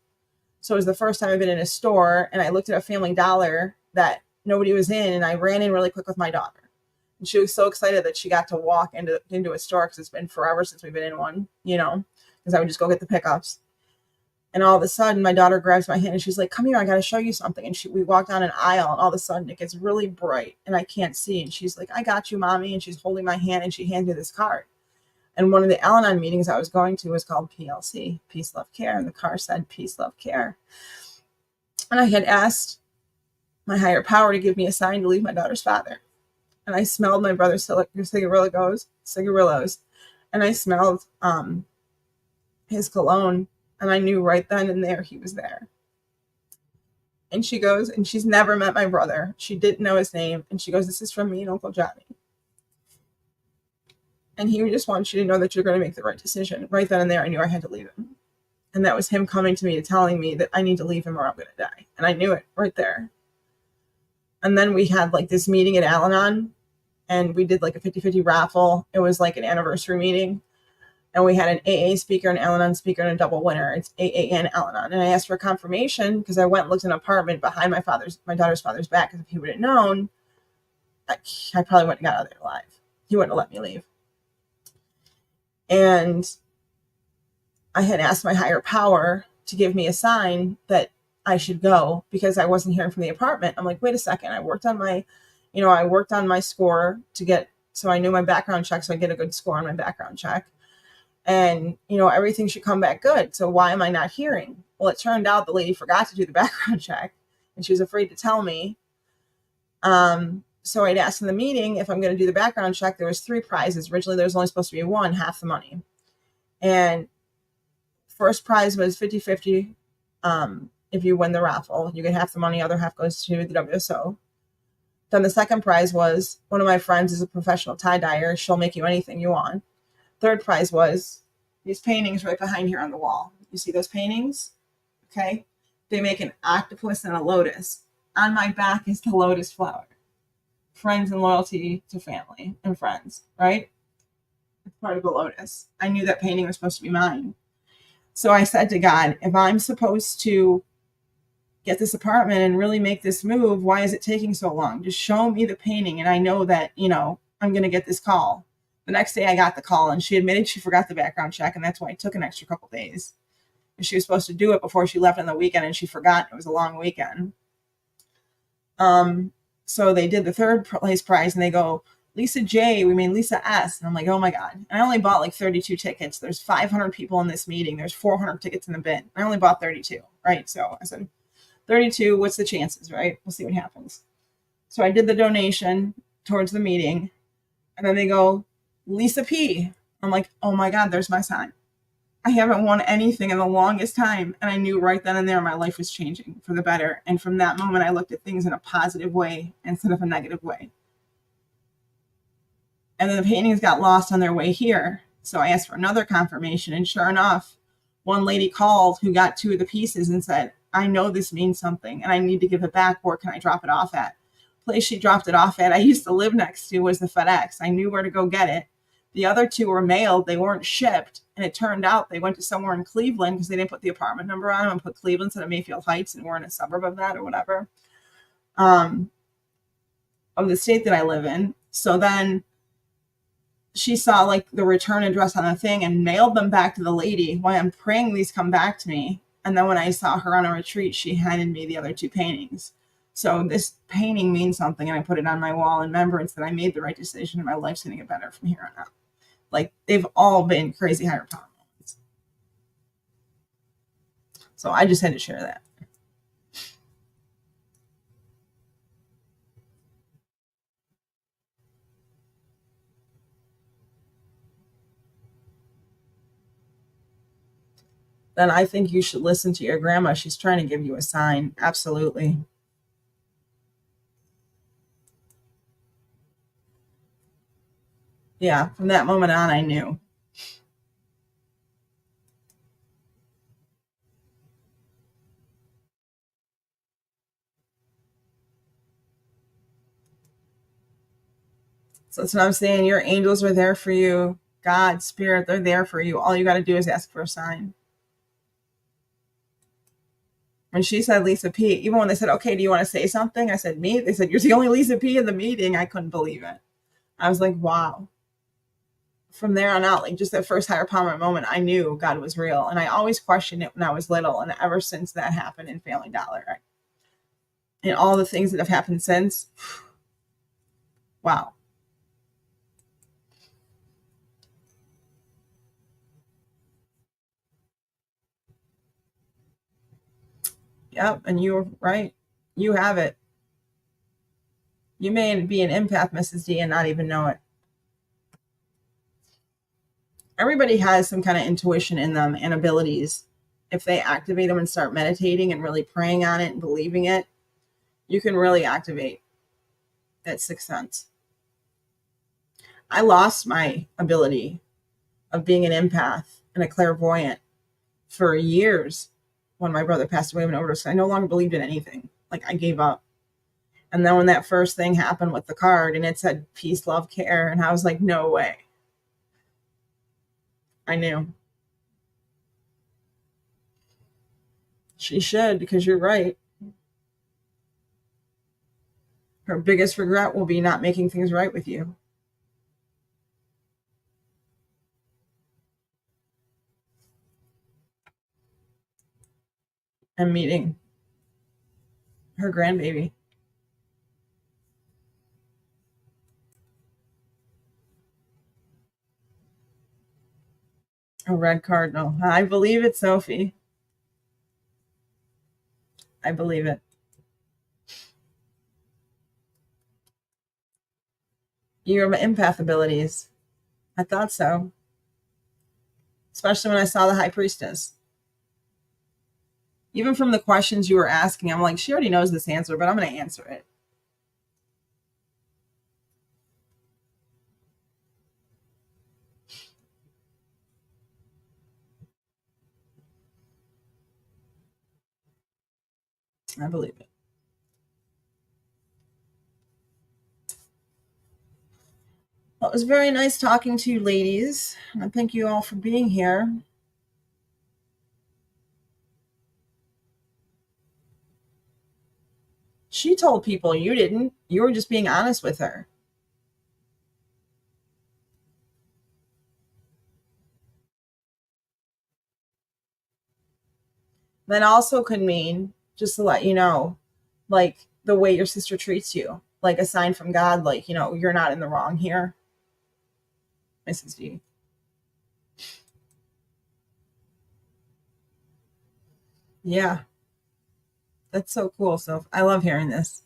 So it was the first time I've been in a store, and I looked at a Family Dollar that nobody was in, and I ran in really quick with my daughter. And she was so excited that she got to walk into a store, because it's been forever since we've been in one, because I would just go get the pickups. And all of a sudden, my daughter grabs my hand and she's like, come here, I got to show you something. And we walk down an aisle, and all of a sudden it gets really bright and I can't see. And she's like, I got you, Mommy. And she's holding my hand, and she hands me this card. And one of the Al-Anon meetings I was going to was called PLC, Peace, Love, Care. And the card said, Peace, Love, Care. And I had asked my higher power to give me a sign to leave my daughter's father. And I smelled my brother's cigarillos. And I smelled his cologne. And I knew right then and there he was there. And she goes, and she's never met my brother. She didn't know his name. And she goes, this is from me and Uncle Johnny. And he just wants you to know that you're going to make the right decision. Right then and there, I knew I had to leave him. And that was him coming to me and telling me that I need to leave him or I'm going to die. And I knew it right there. And then we had like this meeting at Al-Anon, and we did like a 50-50 raffle. It was like an anniversary meeting. And we had an AA speaker, an Al-Anon speaker, and a double winner. It's AA and Al-Anon. And I asked for confirmation because I went and looked at an apartment behind my daughter's father's back. Because if he would have known, I probably wouldn't have got out of there alive. He wouldn't have let me leave. And I had asked my higher power to give me a sign that I should go because I wasn't hearing from the apartment. I'm like, wait a second. I worked on my score so I knew my background check, so I get a good score on my background check. And, everything should come back good. So why am I not hearing? Well, it turned out the lady forgot to do the background check and she was afraid to tell me. So I'd asked in the meeting if I'm going to do the background check. There was 3 prizes. Originally, there was only supposed to be 1, half the money. And first prize was 50-50. If you win the raffle, you get half the money, other half goes to the WSO. Then the second prize was one of my friends is a professional tie-dyer. She'll make you anything you want. Third prize was these paintings right behind here on the wall. You see those paintings? Okay. They make an octopus and a lotus. On my back is the lotus flower. Friends and loyalty to family and friends, right? It's part of the lotus. I knew that painting was supposed to be mine. So I said to God, if I'm supposed to get this apartment and really make this move, why is it taking so long? Just show me the painting. And I know that, I'm going to get this call. The next day I got the call and she admitted she forgot the background check. And that's why it took an extra couple days. And she was supposed to do it before she left on the weekend and she forgot. It was a long weekend. So they did the third place prize and they go, Lisa J, we made Lisa S. And I'm like, oh my God. And I only bought like 32 tickets. There's 500 people in this meeting. There's 400 tickets in the bin. I only bought 32, right? So I said, 32, what's the chances, right? We'll see what happens. So I did the donation towards the meeting. And then they go, Lisa P. I'm like, oh my God, there's my sign. I haven't won anything in the longest time. And I knew right then and there my life was changing for the better. And from that moment, I looked at things in a positive way instead of a negative way. And then the paintings got lost on their way here. So I asked for another confirmation. And sure enough, one lady called who got 2 of the pieces and said, I know this means something and I need to give it back. Where can I drop it off at? The place she dropped it off at, I used to live next to, was the FedEx. I knew where to go get it. The other 2 were mailed. They weren't shipped. And it turned out they went to somewhere in Cleveland because they didn't put the apartment number on them and put Cleveland instead of Mayfield Heights, and we're in a suburb of that or whatever, of the state that I live in. So then she saw like the return address on the thing and mailed them back to the lady. Why I'm praying these come back to me. And then when I saw her on a retreat, she handed me the other 2 paintings. So this painting means something, and I put it on my wall in remembrance that I made the right decision and my life's going to get better from here on out. Like, they've all been crazy higher power moments. So I just had to share that. Then I think you should listen to your grandma. She's trying to give you a sign. Absolutely. Yeah, from that moment on, I knew. So that's what I'm saying. Your angels are there for you. God, Spirit, they're there for you. All you got to do is ask for a sign. When she said Lisa P, even when they said, okay, do you want to say something? I said, me? They said, you're the only Lisa P in the meeting. I couldn't believe it. I was like, wow. From there on out, like just that first higher power moment, I knew God was real. And I always questioned it when I was little. And ever since that happened in Family Dollar, right? And all the things that have happened since, wow. Yep. And you were right. You have it. You may be an empath, Mrs. D, and not even know it. Everybody has some kind of intuition in them and abilities. if they activate them and start meditating and really praying on it and believing it, you can really activate that sixth sense. I lost my ability of being an empath and a clairvoyant for years when my brother passed away of an overdose. I no longer believed in anything. Like, I gave up. And then when that first thing happened with the card and it said peace, love, care, and I was like, no way. I knew. She should, because you're right. Her biggest regret will be not making things right with you. And meeting her grandbaby. A red cardinal. I believe it, Sophie. I believe it. Your empath abilities. I thought so. Especially when I saw the high priestess. Even from the questions you were asking, I'm like, she already knows this answer, but I'm going to answer it. I believe it. Well, it was very nice talking to you, ladies. And thank you all for being here. She told people, you didn't. You were just being honest with her. That also could mean, just to let you know, like the way your sister treats you, like a sign from God, like, you're not in the wrong here, Mrs. D. Yeah, that's so cool. So I love hearing this.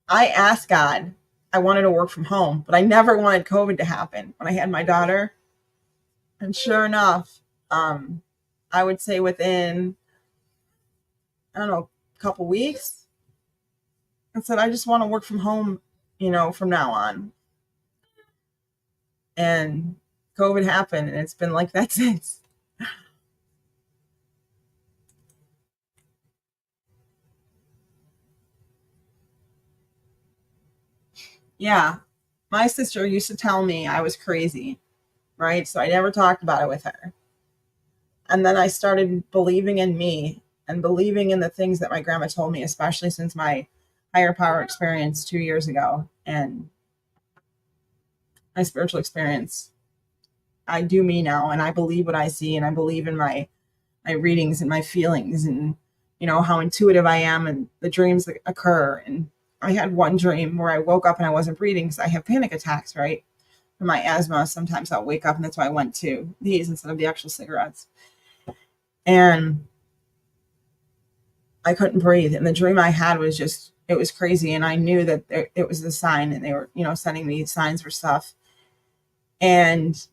I asked God, I wanted to work from home, but I never wanted COVID to happen when I had my daughter. And sure enough, I would say within, I don't know, a couple weeks, I said, I just want to work from home, from now on. And COVID happened, and it's been like that since. Yeah. My sister used to tell me I was crazy, right? So I never talked about it with her. And then I started believing in me and believing in the things that my grandma told me, especially since my higher power experience 2 years ago and my spiritual experience. I do me now, and I believe what I see, and I believe in my readings and my feelings, and how intuitive I am and the dreams that occur. And I had one dream where I woke up and I wasn't breathing because I have panic attacks, right? For my asthma, sometimes I'll wake up, and that's why I went to these instead of the actual cigarettes. And I couldn't breathe. And the dream I had was just, it was crazy. And I knew that it was the sign, and they were, sending me signs for stuff. And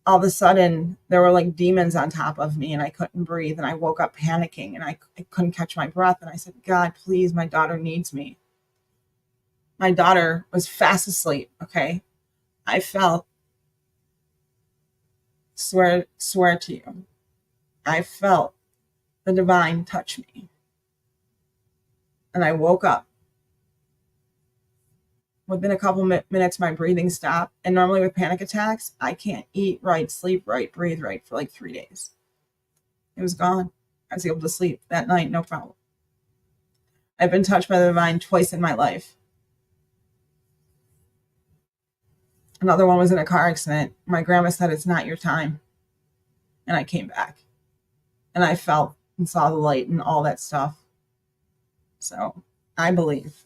all of a sudden there were like demons on top of me, and I couldn't breathe. And I woke up panicking, and I couldn't catch my breath. And I said, God, please, my daughter needs me. My daughter was fast asleep. Okay. I felt, swear to you, I felt the divine touch me. And I woke up. Within a couple minutes, my breathing stopped. And normally with panic attacks, I can't eat right, sleep right, breathe right for like 3 days. It was gone. I was able to sleep that night, no problem. I've been touched by the divine twice in my life. Another one was in a car accident. My grandma said, it's not your time. And I came back. And I felt and saw the light and all that stuff. So I believe.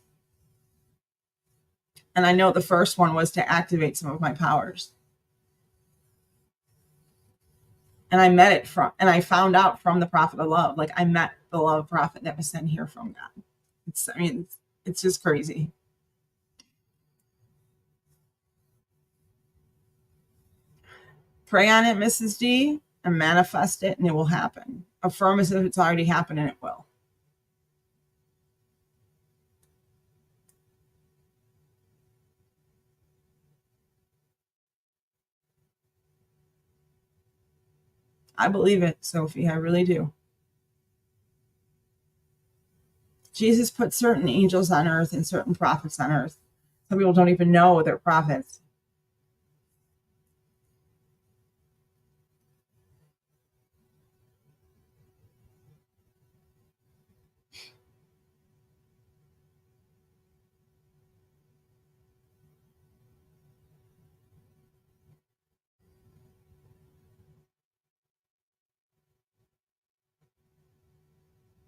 And I know the first one was to activate some of my powers. And I found out from the prophet of love. Like, I met the love prophet that was sent here from God. It's just crazy. Pray on it, Mrs. D, and manifest it, and it will happen. Affirm as if it's already happened, and it will. I believe it, Sophie. I really do. Jesus put certain angels on earth and certain prophets on earth. Some people don't even know they're prophets.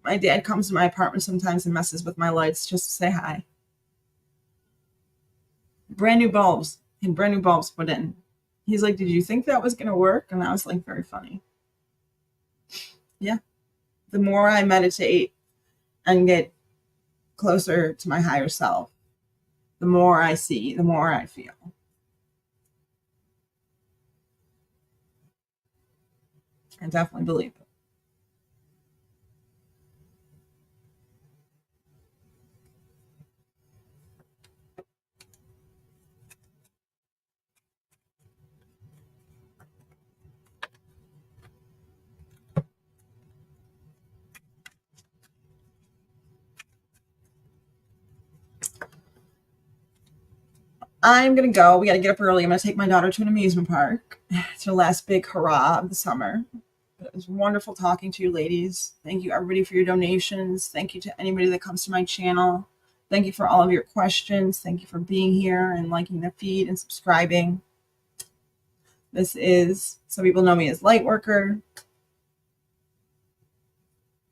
My dad comes to my apartment sometimes and messes with my lights just to say hi. Brand new bulbs and brand new bulbs put in. He's like, did you think that was going to work? And I was like, very funny. Yeah. The more I meditate and get closer to my higher self, the more I see, the more I feel. I definitely believe it. I'm going to go. We got to get up early. I'm going to take my daughter to an amusement park. It's her last big hurrah of the summer. It was wonderful talking to you ladies. Thank you everybody for your donations. Thank you to anybody that comes to my channel. Thank you for all of your questions. Thank you for being here and liking the feed and subscribing. This is, some people know me as Lightworker.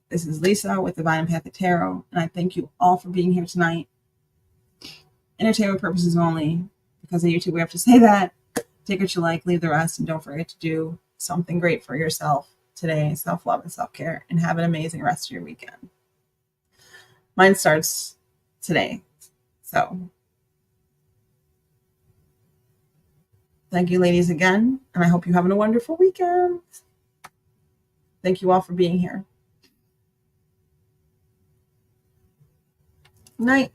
This is Lisa with Divine Empathic Tarot, and I thank you all for being here tonight. Entertainment purposes only. Because of YouTube, we have to say that. Take what you like, leave the rest, and don't forget to do something great for yourself today. Self-love and self-care, and have an amazing rest of your weekend. Mine starts today. So thank you, ladies, again, and I hope you're having a wonderful weekend. Thank you all for being here. Night.